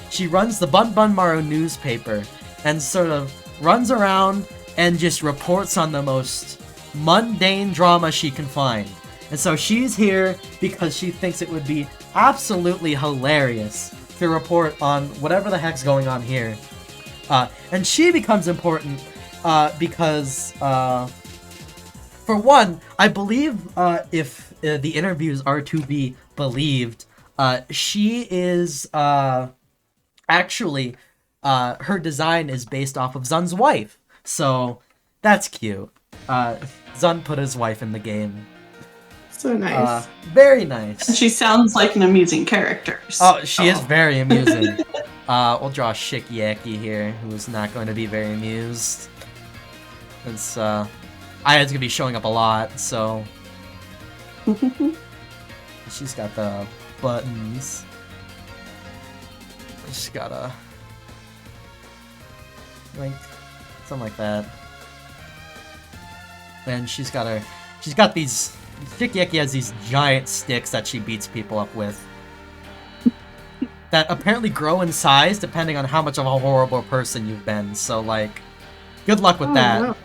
She runs the BunniestBunRena newspaper and sort of runs around and just reports on the most mundane drama she can find. And so she's here because she thinks it would be absolutely hilarious to report on whatever the heck's going on here. And she becomes important because, for one, I believe if the interviews are to be believed, she is actually, her design is based off of Zun's wife. So that's cute. Zun put his wife in the game. So nice. Very nice. She sounds like an amusing character. Oh, she is very amusing. We'll draw Shikyaki here, who's not going to be very amused. It's, Aya's gonna be showing up a lot, so... She's got the buttons. She's got a... like... something like that. And she's got these... Shikyaki has these giant sticks that she beats people up with. That apparently grow in size depending on how much of a horrible person you've been, so like... good luck with that. Wow.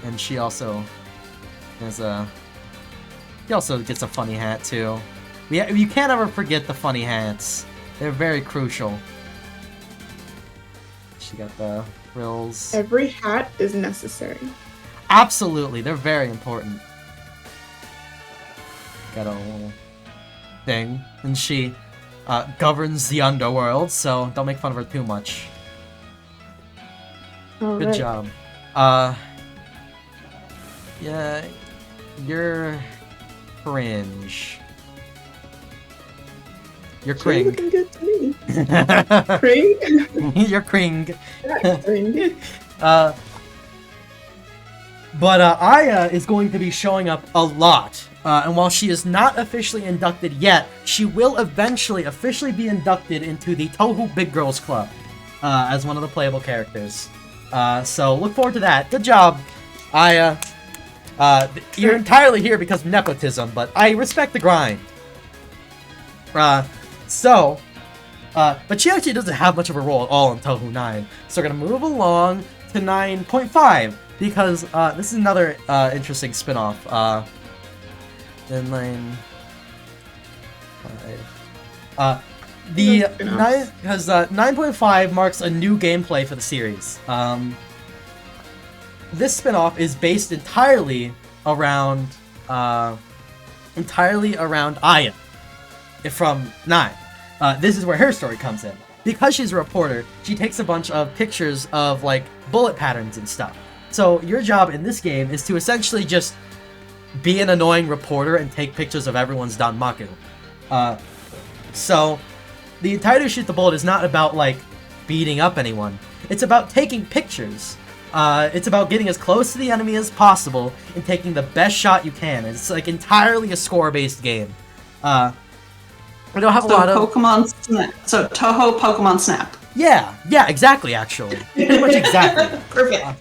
And she also has a... She also gets a funny hat, too. You can't ever forget the funny hats. They're very crucial. She got the frills. Every hat is necessary. Absolutely, they're very important. Got a little thing. And she governs the underworld, so don't make fun of her too much. Good job. Yeah, you're cringe. You're She's cring. looking good to me. Cring? You're cring. Yeah, cring. But Aya is going to be showing up a lot. And while she is not officially inducted yet, she will eventually officially be inducted into the Touhou Big Girls Club as one of the playable characters. So look forward to that. Good job, Aya. You're entirely here because of nepotism, but I respect the grind. But she actually doesn't have much of a role at all in Touhou 9. So we're gonna move along to 9.5, because this is another interesting spin-off. Then 9.5. The 9.5 marks a new gameplay for the series. This spin-off is based entirely around Aya from 9. This is where her story comes in. Because she's a reporter, she takes a bunch of pictures of like bullet patterns and stuff. So your job in this game is to essentially just be an annoying reporter and take pictures of everyone's danmaku. So the entire Shoot the Bullet is not about like beating up anyone. It's about taking pictures. It's about getting as close to the enemy as possible and taking the best shot you can. It's like entirely a score-based game. We don't have a lot of Pokemon Snap. So Touhou Pokemon Snap. Yeah, exactly. Actually, pretty much exactly. Perfect.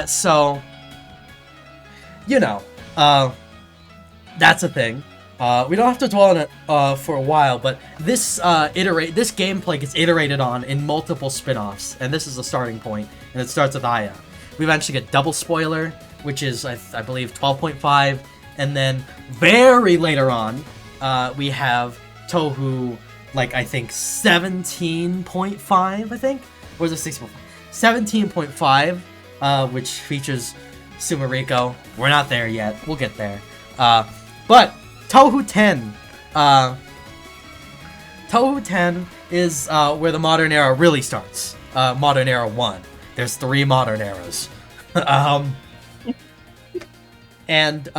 So you know, that's a thing. We don't have to dwell on it for a while, but this this gameplay gets iterated on in multiple spin-offs, and this is the starting point, and it starts with Aya. We eventually get Double Spoiler, which is, I believe, 12.5, and then very later on, we have Touhou, like, I think 17.5, I think? Or is it 6.5? 17.5, which features Sumariko. We're not there yet. We'll get there. But Touhou 10. Touhou 10 is where the modern era really starts. Modern era 1. There's 3 modern eras. And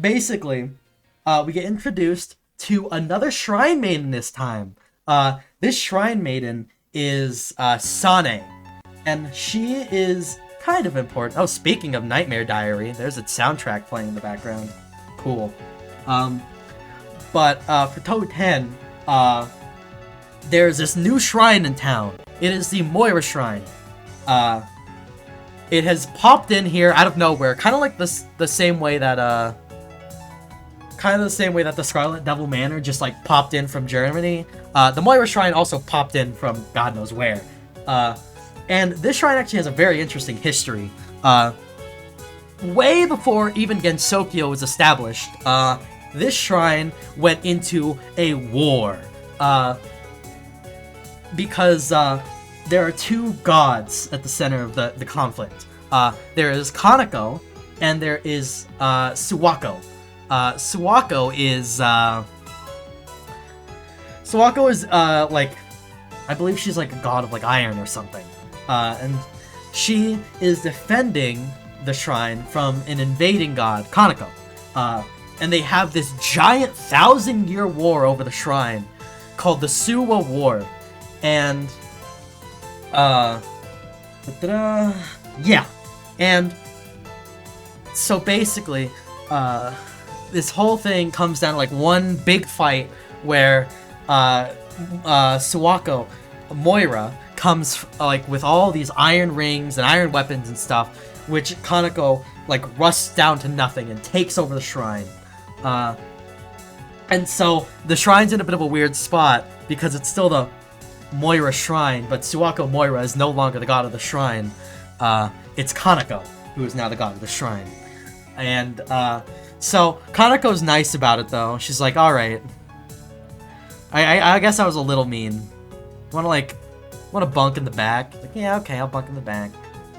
basically, we get introduced to another shrine maiden this time. This shrine maiden is Sane, and she is kind of important. Oh, speaking of Nightmare Diary, there's a soundtrack playing in the background. Cool. But for Touhou 10, there's this new shrine in town. It is the Moira Shrine. It has popped in here out of nowhere, kind of like the same way that the Scarlet Devil Manor just like popped in from Germany. The Moira Shrine also popped in from God knows where. And this shrine actually has a very interesting history. Way before even Gensokyo was established, this shrine went into a war. Because there are two gods at the center of the conflict. There is Kaneko, and there is Suwako. Suwako is like, I believe she's like a god of like iron or something. And she is defending the shrine from an invading god, Kaneko. And they have this giant 1,000-year war over the shrine called the Suwa War. And yeah. And so basically, this whole thing comes down to like one big fight where Suwako, Moira, comes like with all these iron rings and iron weapons and stuff, which Kaneko like rusts down to nothing and takes over the shrine. And so the shrine's in a bit of a weird spot because it's still the Moira Shrine, but Suwako Moira is no longer the god of the shrine. It's Kaneko who is now the god of the shrine. And so Kaneko's nice about it though. She's like, all right, I guess I was a little mean. Want to bunk in the back? Like, yeah, okay, I'll bunk in the back.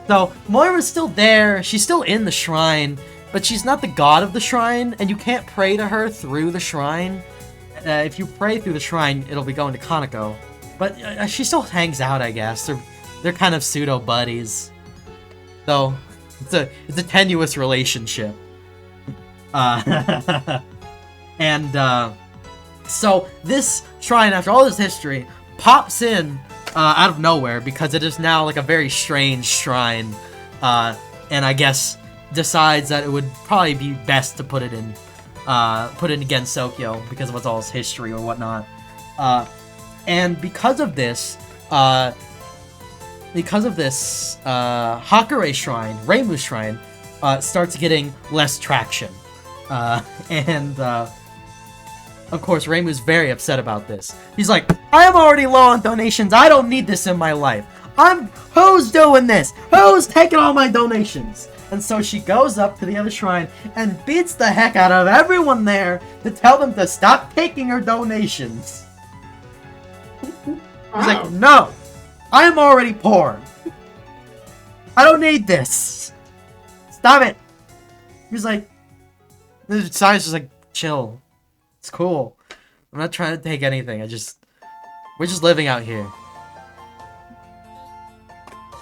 So Moira's still there. She's still in the shrine, but she's not the god of the shrine, and you can't pray to her through the shrine. If you pray through the shrine, it'll be going to Kaneko. But she still hangs out, I guess. They're kind of pseudo buddies, though. It's a tenuous relationship. And so this shrine, after all this history, pops in out of nowhere because it is now like a very strange shrine, and I guess decides that it would probably be best to put it in Gensokyo because of all its history or whatnot. And because of this, Hakure Shrine, Reimu Shrine, starts getting less traction. And of course, Reimu's very upset about this. He's like, I am already low on donations. I don't need this in my life. Who's doing this? Who's taking all my donations? And so she goes up to the other shrine and beats the heck out of everyone there to tell them to stop taking her donations. He's like, no, I am already poor. I don't need this. Stop it. He's like, the science is like, chill. It's cool. I'm not trying to take anything. We're just living out here.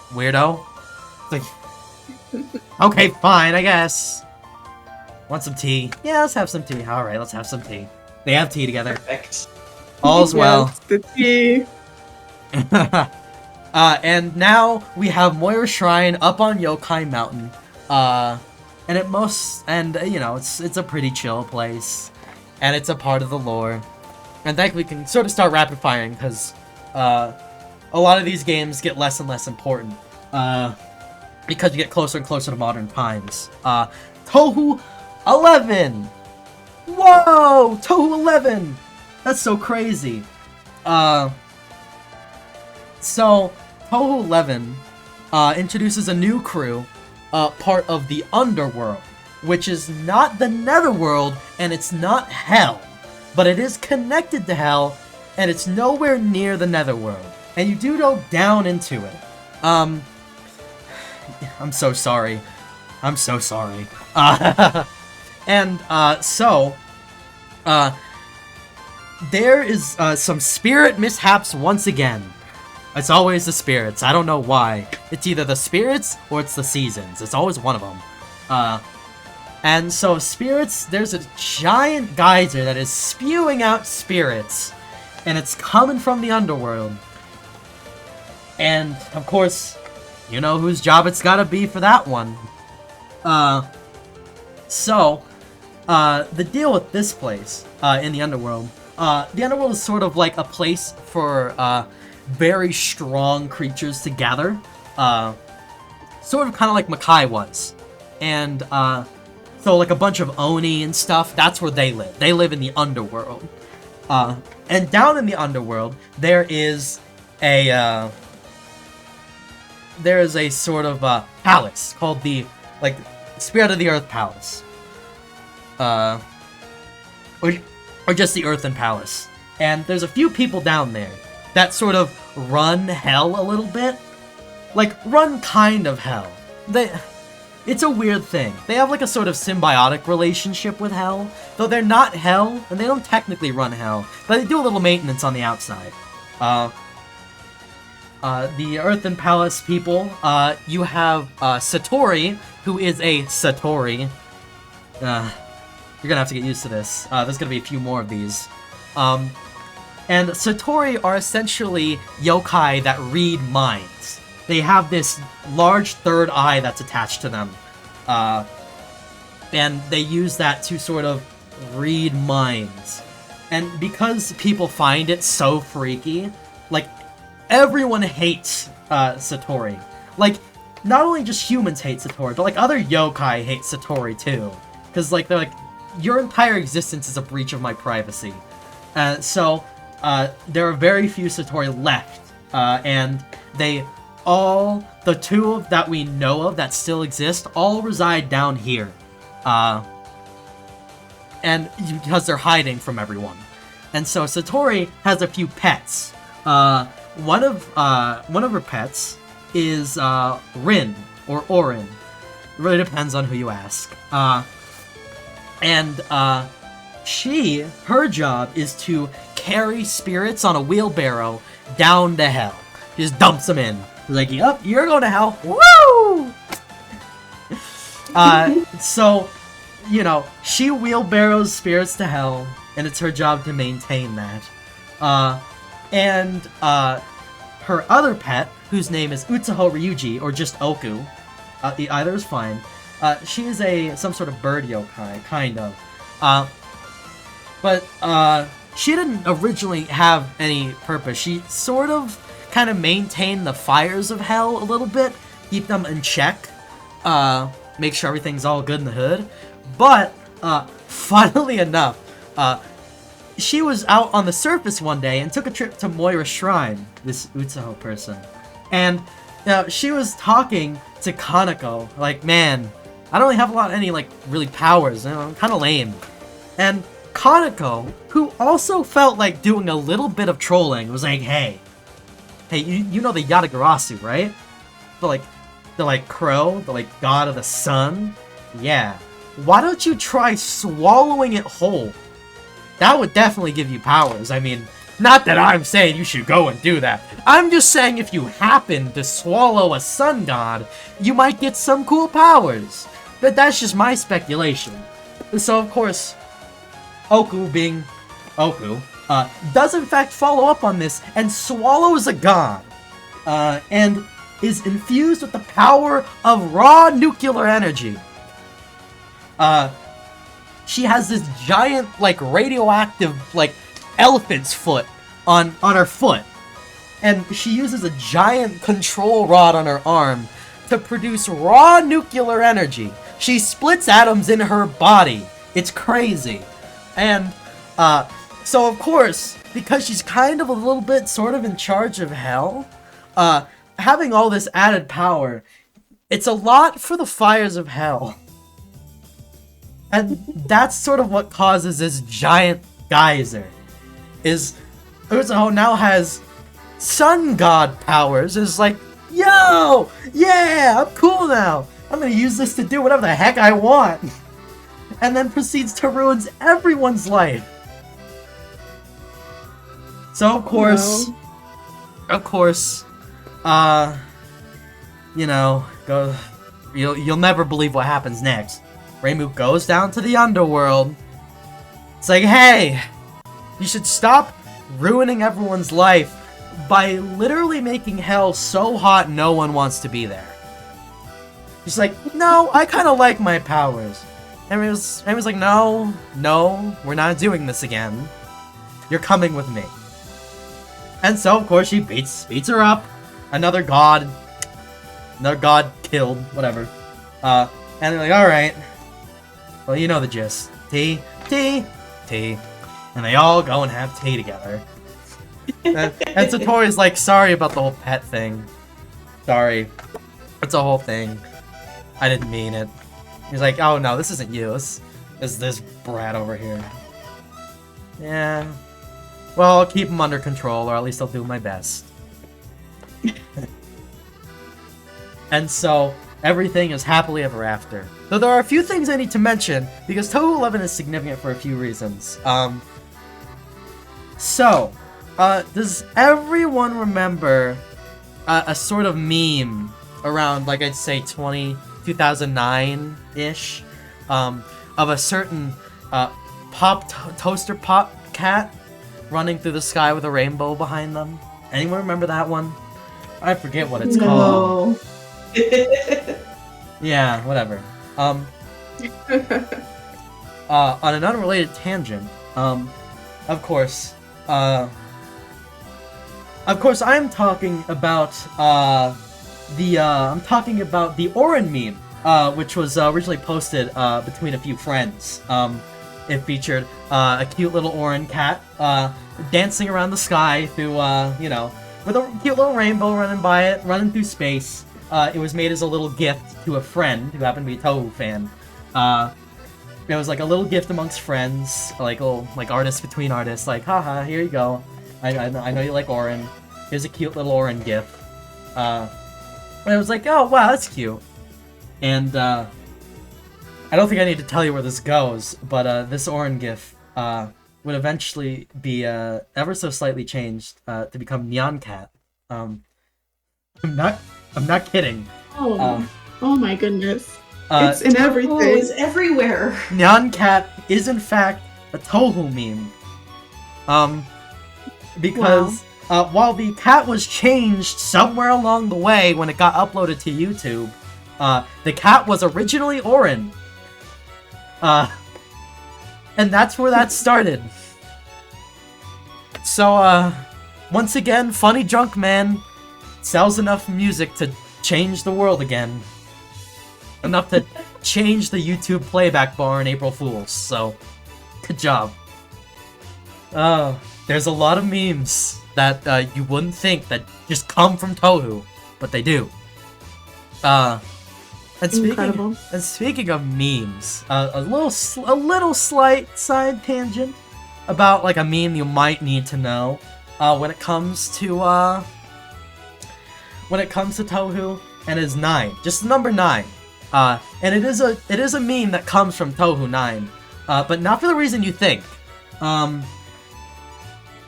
Weirdo. It's like, okay, fine, I guess. Want some tea? Yeah, let's have some tea. Alright, let's have some tea. They have tea together. Perfect. All's well. Yes, the tea. And now we have Moira Shrine up on Yokai Mountain. And you know, it's a pretty chill place. And it's a part of the lore. And thankfully we can sort of start rapid firing because a lot of these games get less and less important. Because you get closer and closer to modern times. Touhou 11! Whoa! Touhou 11! That's so crazy. So, Touhou 11 introduces a new crew, part of the Underworld, which is not the Netherworld, and it's not Hell, but it is connected to Hell, and it's nowhere near the Netherworld, and you do go down into it. I'm so sorry. I'm so sorry. There is some spirit mishaps once again. It's always the spirits. I don't know why. It's either the spirits or it's the seasons. It's always one of them. And so spirits, there's a giant geyser that is spewing out spirits. And it's coming from the underworld. And, of course, you know whose job it's gotta be for that one. The deal with this place, in the underworld, is sort of like a place for, very strong creatures to gather. Sort of kind of like Makai was. And, so like a bunch of Oni and stuff, that's where they live. They live in the underworld. And down in the underworld, there is a sort of, palace called the, like, Spirit of the Earth Palace. Or just the Earthen Palace. And there's a few people down there that sort of run hell a little bit. Like, run kind of hell. It's a weird thing. They have like a sort of symbiotic relationship with hell, though they're not hell, and they don't technically run hell, but they do a little maintenance on the outside. The Earthen Palace people, you have, Satori, who is a Satori. You're gonna have to get used to this. There's gonna be a few more of these. And Satori are essentially yokai that read minds. They have this large third eye that's attached to them. And they use that to sort of read minds. And because people find it so freaky, like, everyone hates Satori. Like, not only just humans hate Satori, but like other yokai hate Satori too. Because like, they're like, your entire existence is a breach of my privacy. So there are very few Satori left. And they all, the two that we know of that still exist, all reside down here. And because they're hiding from everyone. And so Satori has a few pets. One of her pets is Rin, or Orin. It really depends on who you ask. Her job is to carry spirits on a wheelbarrow down to hell. She just dumps them in. She's like, yep, you're going to hell. Woo! So, you know, she wheelbarrows spirits to hell, and it's her job to maintain that. Her other pet, whose name is Utsuho Ryuji, or just Oku, either is fine. She is some sort of bird yokai, kind of. But she didn't originally have any purpose. She sort of kind of maintained the fires of hell a little bit, keep them in check, make sure everything's all good in the hood. But, funnily enough, she was out on the surface one day and took a trip to Moira Shrine, this Utsuho person. And she was talking to Kaneko, like, man, I don't really have any, like, really powers, you know, I'm kind of lame. And Kaneko, who also felt like doing a little bit of trolling, was like, hey, you know the Yatagarasu, right? The crow, the god of the sun? Yeah. Why don't you try swallowing it whole? That would definitely give you powers. I mean, not that I'm saying you should go and do that. I'm just saying if you happen to swallow a sun god, you might get some cool powers. But that's just my speculation. So, of course, Oku, being Oku, does in fact follow up on this and swallows a god. And is infused with the power of raw nuclear energy. She has this giant, radioactive, elephant's foot on her foot. And she uses a giant control rod on her arm to produce raw nuclear energy. She splits atoms in her body. It's crazy. And, so of course, because she's kind of a little bit sort of in charge of hell, having all this added power, it's a lot for the fires of hell. And that's sort of what causes this giant geyser. Is Utsuho now has sun god powers. Is like, yo, yeah, I'm cool now. I'm gonna use this to do whatever the heck I want. And then proceeds to ruin everyone's life. So of course, of course, you know, you'll never believe what happens next. Reimu goes down to the underworld. It's like, hey, you should stop ruining everyone's life by literally making hell so hot no one wants to be there. He's like, no, I kind of like my powers. And Reimu's like, no, we're not doing this again. You're coming with me. And so, of course, she beats her up. Another god killed, whatever. And they're like, alright. Well, you know the gist. Tea. And they all go and have tea together. and Satori's like, sorry about the whole pet thing. Sorry. It's a whole thing. I didn't mean it. He's like, oh no, this isn't you. This is this brat over here. Yeah. Well, I'll keep him under control, or at least I'll do my best. And so, everything is happily ever after. Though there are a few things I need to mention, because Touhou 11 is significant for a few reasons. Does everyone remember a sort of meme around, like, I'd say 2009-ish, of a certain toaster pop cat running through the sky with a rainbow behind them? Anyone remember that one? I forget what it's called. Yeah, whatever. On an unrelated tangent, of course, I'm talking about the Orin meme, which was originally posted between a few friends. It featured a cute little Orin cat dancing around the sky through, with a cute little rainbow running through space. It was made as a little gift to a friend who happened to be a Touhou fan. It was like a little gift amongst friends, like artists between artists, like, haha, here you go. I know you like Orin. Here's a cute little Orin gift. And I was like, oh wow, that's cute. And I don't think I need to tell you where this goes, but this Orin gif would eventually be ever so slightly changed to become Nyan Cat. I'm not kidding. Oh my goodness. It's in everything. Oh, it's everywhere. Nyan Cat is in fact a Touhou meme. Because while the cat was changed somewhere along the way when it got uploaded to YouTube, the cat was originally Orin. And that's where that started. So, once again, Funny Drunk Man sells enough music to change the world again. Enough to change the YouTube playback bar in April Fools, so good job. There's a lot of memes that you wouldn't think that just come from Touhou, but they do. And speaking of memes, a little slight side tangent about like a meme you might need to know when it comes to Touhou, and it's 9, just number 9. And it is a meme that comes from Touhou 9, but not for the reason you think.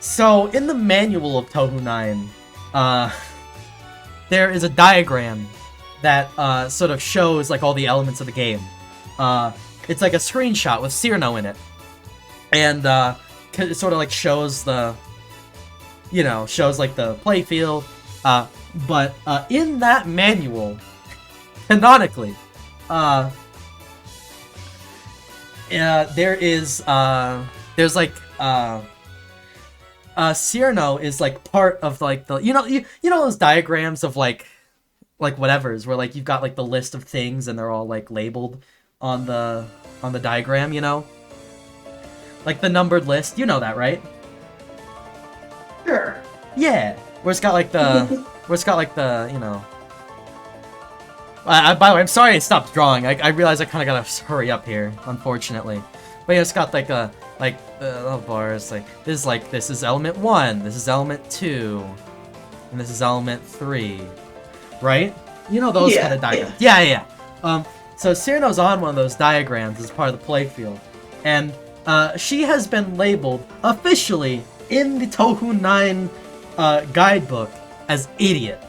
So in the manual of Touhou 9, there is a diagram that sort of shows like all the elements of the game. It's like a screenshot with Cyrano in it, and it sort of like shows the, shows like the playfield. But in that manual, canonically, there's like Cyrano is like part of like the you know those diagrams of like whatever's where like you've got like the list of things and they're all like labeled on the diagram, like the numbered list, that, right? Sure. Yeah, where it's got like the by the way, I'm sorry I stopped drawing. I realized I kind of gotta hurry up here, unfortunately. But yeah, it's got like little bars like this is element 1, this is element 2, and this is element 3, right? Those kind of diagrams. Yeah. So Cyrano's on one of those diagrams as part of the playfield, and she has been labeled officially in the Touhou 9 guidebook as idiot.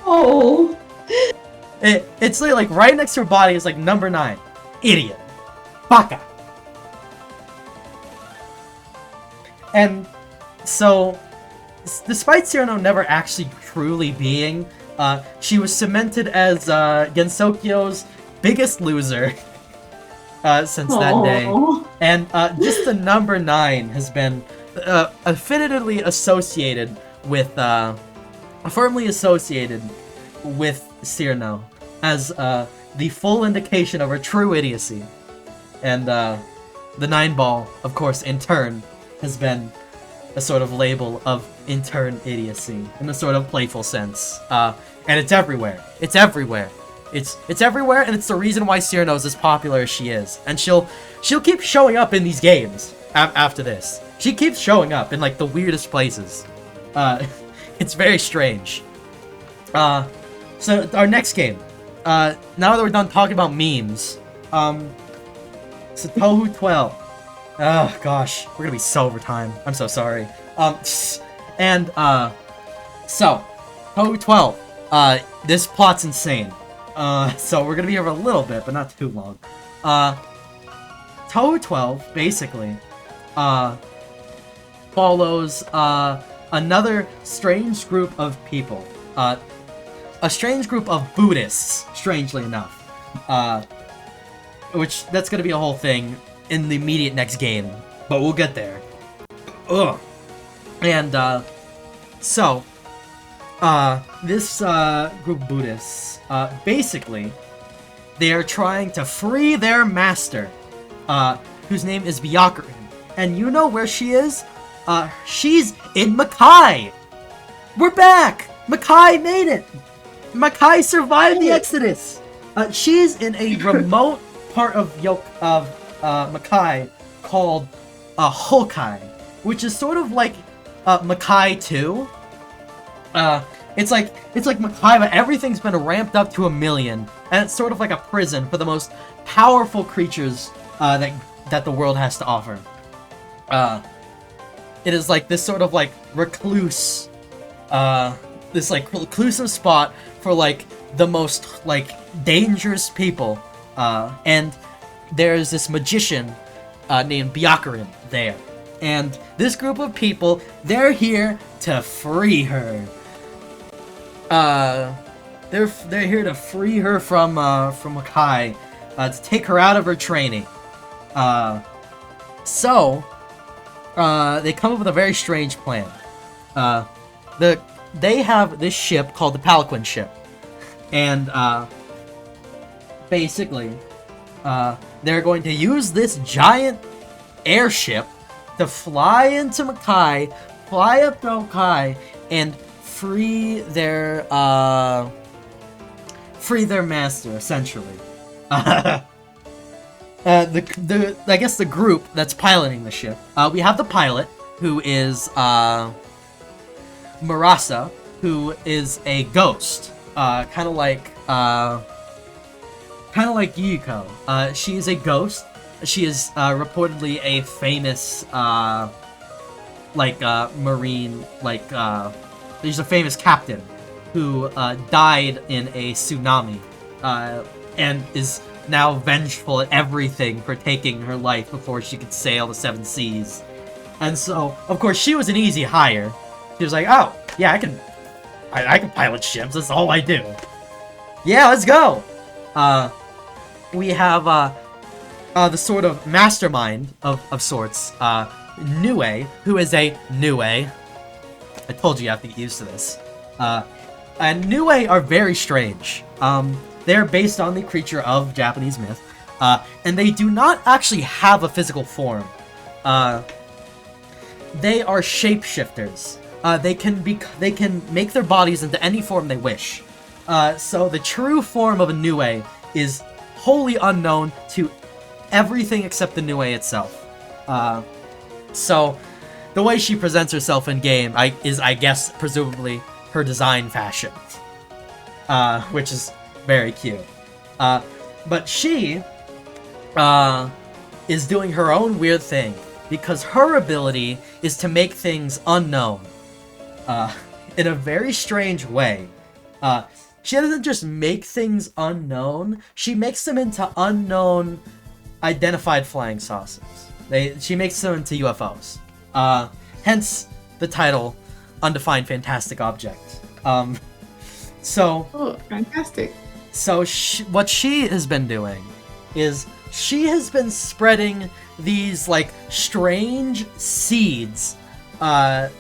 Oh It's like right next to her body is like number 9. Idiot. Baka. And so, despite Cyrano never actually truly being, she was cemented as Gensokyo's biggest loser since that day. And just the number 9 has been definitively associated with, firmly associated with Cyrano as the full indication of her true idiocy. And the 9 ball, of course, in turn, has been a sort of label of intern idiocy in a sort of playful sense. And it's everywhere. It's everywhere. It's everywhere, and it's the reason why Cyrano is as popular as she is. And she'll keep showing up in these games after this. She keeps showing up in like the weirdest places. It's very strange. So our next game. Now that we're done talking about memes, so Touhou 12. Oh gosh, we're gonna be so over time. I'm so sorry. And so Touhou 12. This plot's insane. So we're gonna be here for a little bit, but not too long. Touhou 12 basically follows another strange group of people. A strange group of Buddhists, strangely enough. Which that's gonna be a whole thing in the immediate next game, but we'll get there. Ugh. And so this group of Buddhists, basically, they are trying to free their master, whose name is Byakurin. And you know where she is? She's in Makai! We're back! Makai made it! Makai survived the Exodus! She's in a remote part of Makai called Hokai, which is sort of like Makai 2. It's like Makai, but everything's been ramped up to 1,000,000, and it's sort of like a prison for the most powerful creatures that the world has to offer. It is like this sort of like recluse, this like reclusive spot for like the most like dangerous people. And there's this magician named Byakurin there. And this group of people, they're here to free her. They're here to free her from Makai, to take her out of her training. So they come up with a very strange plan. They have this ship called the Palanquin ship, and basically, they're going to use this giant airship to fly into Makai, fly up to Makai, and free their master, essentially. I guess the group that's piloting the ship. We have the pilot, who is Murasa, who is a ghost, kind of like Yuko. She is a ghost. She is reportedly a famous marine, there's a famous captain who died in a tsunami, and is now vengeful at everything for taking her life before she could sail the 7 seas. And so, of course, she was an easy hire. She was like, oh, yeah, I can pilot ships, that's all I do. Yeah, let's go! We have, the sort of mastermind of sorts, Nue, who is a Nue. I told you have to get used to this. And Nue are very strange. They're based on the creature of Japanese myth, and they do not actually have a physical form. They are shapeshifters. They can make their bodies into any form they wish. So the true form of a Nue is wholly unknown to everything except the Nue itself. So the way she presents herself in game is, I guess, presumably her design fashion, which is very cute. But she is doing her own weird thing, because her ability is to make things unknown. in a very strange way. She doesn't just make things unknown, she makes them into unknown identified flying saucers. She makes them into UFOs. Hence the title, Undefined Fantastic Object. So... Oh, fantastic. So what she has been doing is she has been spreading these, like, strange seeds, that,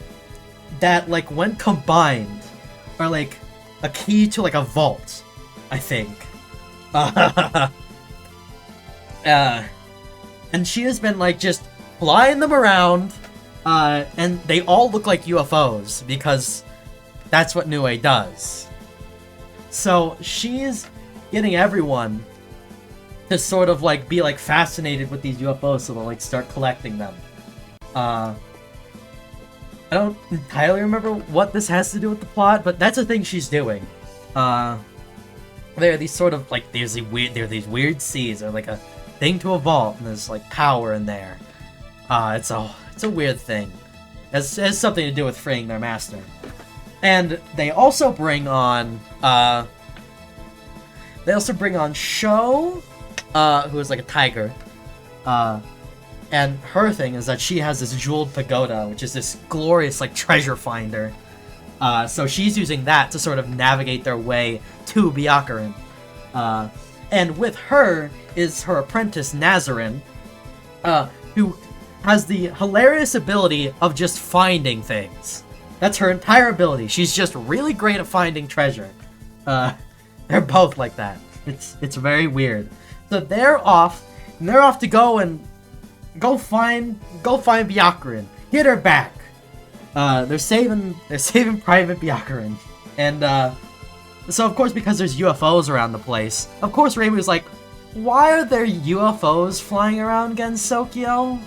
like, when combined, are, like, a key to, like, a vault, I think. And she has been, like, just flying them around, and they all look like UFOs, because that's what Nue does. So, she's getting everyone to sort of, like, be, like, fascinated with these UFOs, so they'll, like, start collecting them. I don't entirely remember what this has to do with the plot, but that's a thing she's doing. There are these sort of, like, there are these weird seeds, or, like, a thing to a vault, and there's, like, power in there. It's a weird thing. It has something to do with freeing their master. And they also bring on, Sho, who is like a tiger. And her thing is that she has this jeweled pagoda, which is this glorious, like, treasure finder. So she's using that to sort of navigate their way to Byakuren. And with her is her apprentice, Nazarin, who has the hilarious ability of just finding things. That's her entire ability. She's just really great at finding treasure. They're both like that. It's very weird. So they're off to go find Byakuren. Get her back. They're saving Private Byakuren. And so of course, because there's UFOs around the place, of course Reimu's like, why are there UFOs flying around Gensokyo?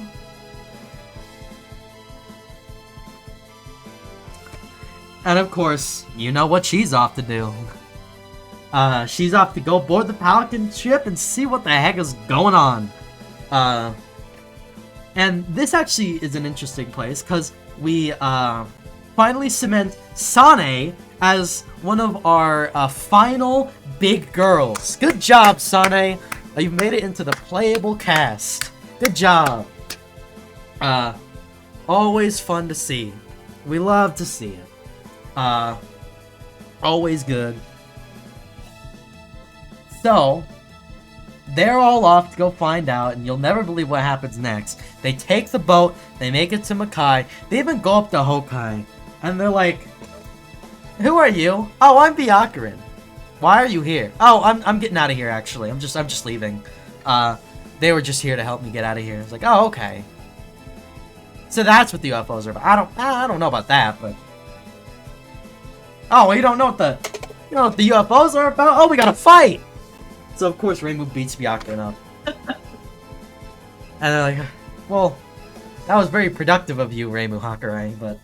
And of course, you know what she's off to do. She's off to go board the Pelican ship and see what the heck is going on. And this actually is an interesting place, because we finally cement Sane as one of our final big girls. Good job, Sane! You've made it into the playable cast. Good job. Always fun to see. We love to see it. Always good. So, they're all off to go find out, and you'll never believe what happens next. They take the boat, they make it to Makai, they even go up to Hokai, and they're like, who are you? Oh, I'm Byakuren. Why are you here? Oh, I'm getting out of here, actually. I'm just leaving. They were just here to help me get out of here. It's like, oh, okay. So that's what the UFOs are about. I don't know about that, but... Oh, you don't know what the UFOs are about? Oh, we gotta fight! So of course Reimu beats Byakuren up. And they're like, well, that was very productive of you, Reimu Hakurai, but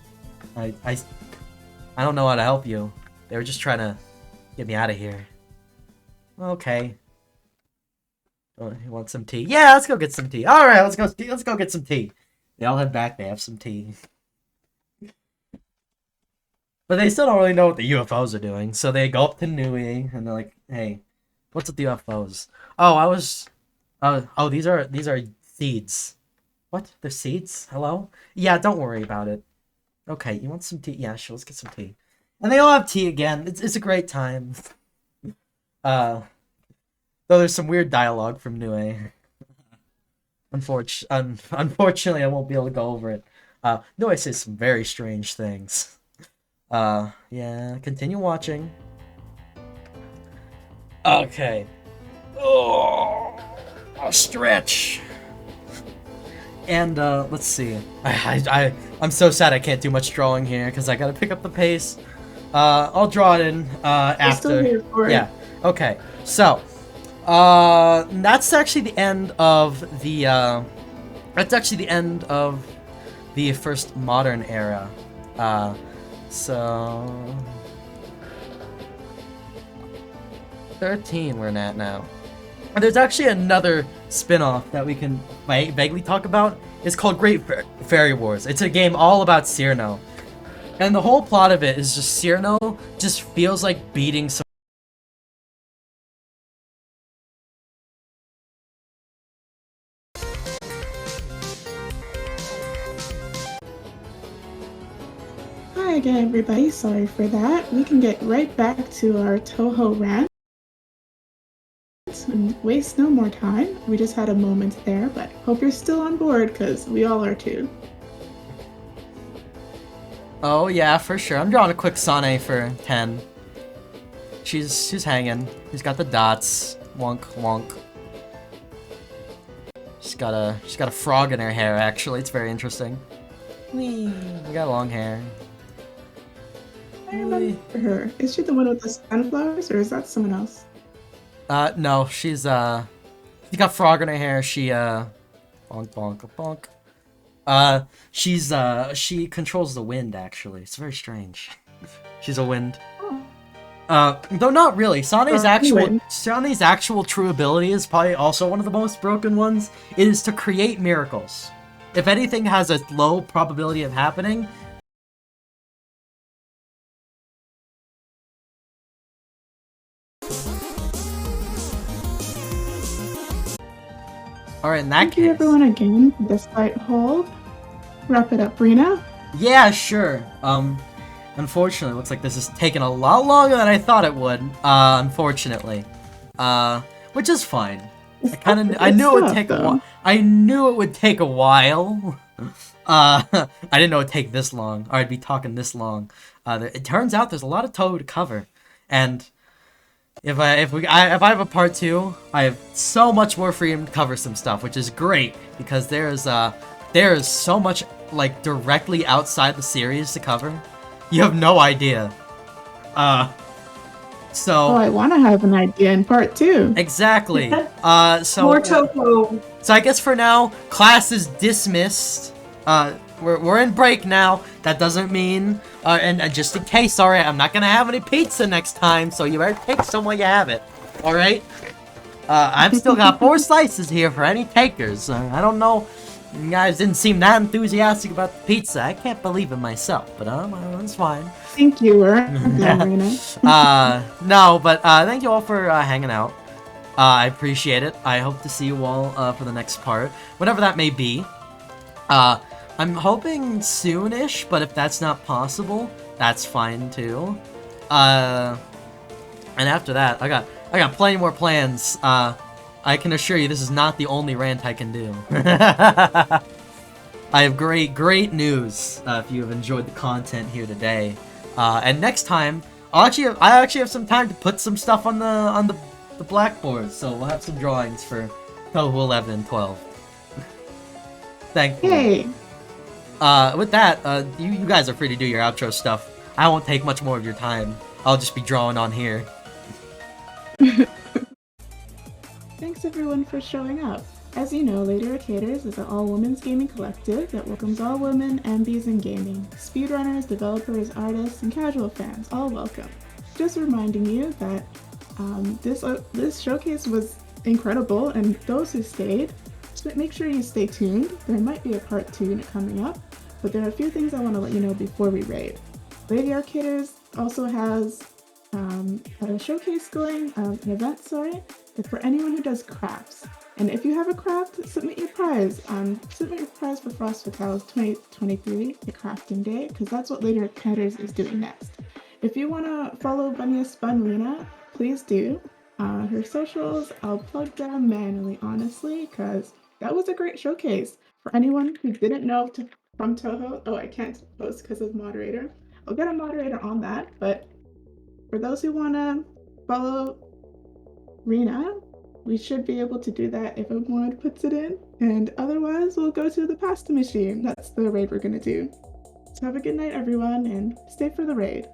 I don't know how to help you. They were just trying to get me out of here. Okay. Oh, you want some tea? Yeah, let's go get some tea. Alright, let's go get some tea. They all head back, they have some tea. But they still don't really know what the UFOs are doing, so they go up to Nui, and they're like, hey, what's with the UFOs? Oh, these are seeds. What? They're seeds? Hello? Yeah, don't worry about it. Okay, you want some tea? Yeah, sure, let's get some tea. And they all have tea again. It's a great time. Though there's some weird dialogue from Nui. Unfortunately, I won't be able to go over it. Nui says some very strange things. Yeah, continue watching. Okay. Oh, I'll stretch. And, let's see. I'm so sad I can't do much drawing here, because I gotta pick up the pace. I'll draw it in, after. Still here for it. Yeah, okay. So, that's actually the end of the first modern era. So 13 we're at now. And there's actually another spin-off that we can vaguely talk about. It's called Great Fairy Wars. It's a game all about Cyrano. And the whole plot of it is just Cyrano just feels like beating some. Hi again, everybody. Sorry for that. We can get right back to our Touhou rant and waste no more time. We just had a moment there, but hope you're still on board because we all are too. Oh yeah, for sure. I'm drawing a quick Sane for 10. She's hanging. She's got the dots. Wonk wonk. She's got a frog in her hair. Actually, it's very interesting. Whee! We got long hair. I remember her. Is she the one with the sunflowers, or is that someone else? No, she's got frog in her hair. She bonk bonk bonk. She controls the wind. Actually, it's very strange. She's a wind. Though not really. Sane's actual true ability is probably also one of the most broken ones. It is to create miracles. If anything has a low probability of happening. Alright, in that Thank case. you everyone again for this slight hold. Wrap it up, Rena. Yeah, sure. Unfortunately, it looks like this is taking a lot longer than I thought it would. Unfortunately. Which is fine. I knew it would take a while. I knew it would take a while. I didn't know it'd take this long, or I'd be talking this long. It turns out there's a lot of Touhou to cover, and if I have a part 2, I have so much more freedom to cover some stuff, which is great because there is so much directly outside the series to cover. You have no idea. So. Oh, I want to have an idea in part 2. Exactly. So. More Touhou. So I guess for now, class is dismissed. We're in break now. That doesn't mean, and just in case, alright, I'm not gonna have any pizza next time, so you better take some while you have it. Alright? I've still got 4 slices here for any takers. I don't know. You guys didn't seem that enthusiastic about the pizza. I can't believe it myself, but it's fine. Thank you, Rena. No, but thank you all for hanging out. I appreciate it. I hope to see you all for the next part, whatever that may be. I'm hoping soonish, but if that's not possible, that's fine too. And after that, I got plenty more plans. I can assure you this is not the only rant I can do. I have great news if you have enjoyed the content here today. And next time, I actually have some time to put some stuff on the blackboard, so we'll have some drawings for Touhou 11 and 12. Thank you. Hey. With that, you guys are free to do your outro stuff. I won't take much more of your time. I'll just be drawing on here. Thanks everyone for showing up. As you know, Lady Arcaders is an all-women's gaming collective that welcomes all women and MBs in gaming. Speedrunners, developers, artists, and casual fans, all welcome. Just reminding you that this showcase was incredible, and those who stayed, make sure you stay tuned. There might be a part 2 coming up, but there are a few things I want to let you know before we raid. Lady Arcaders also has a showcase going, an event, sorry, for anyone who does crafts. And if you have a craft, submit your prize. Submit your prize for Frost Fatales 2023, the crafting day, because that's what Lady Arcaders is doing next. If you want to follow BunniestBunRena, please do. Her socials, I'll plug them manually, honestly, because that was a great showcase. For anyone who didn't know from Touhou, oh, I can't post because of moderator. I'll get a moderator on that, but for those who want to follow Rena, we should be able to do that if a mod puts it in, and otherwise we'll go to the pasta machine. That's the raid we're going to do. So have a good night, everyone, and stay for the raid.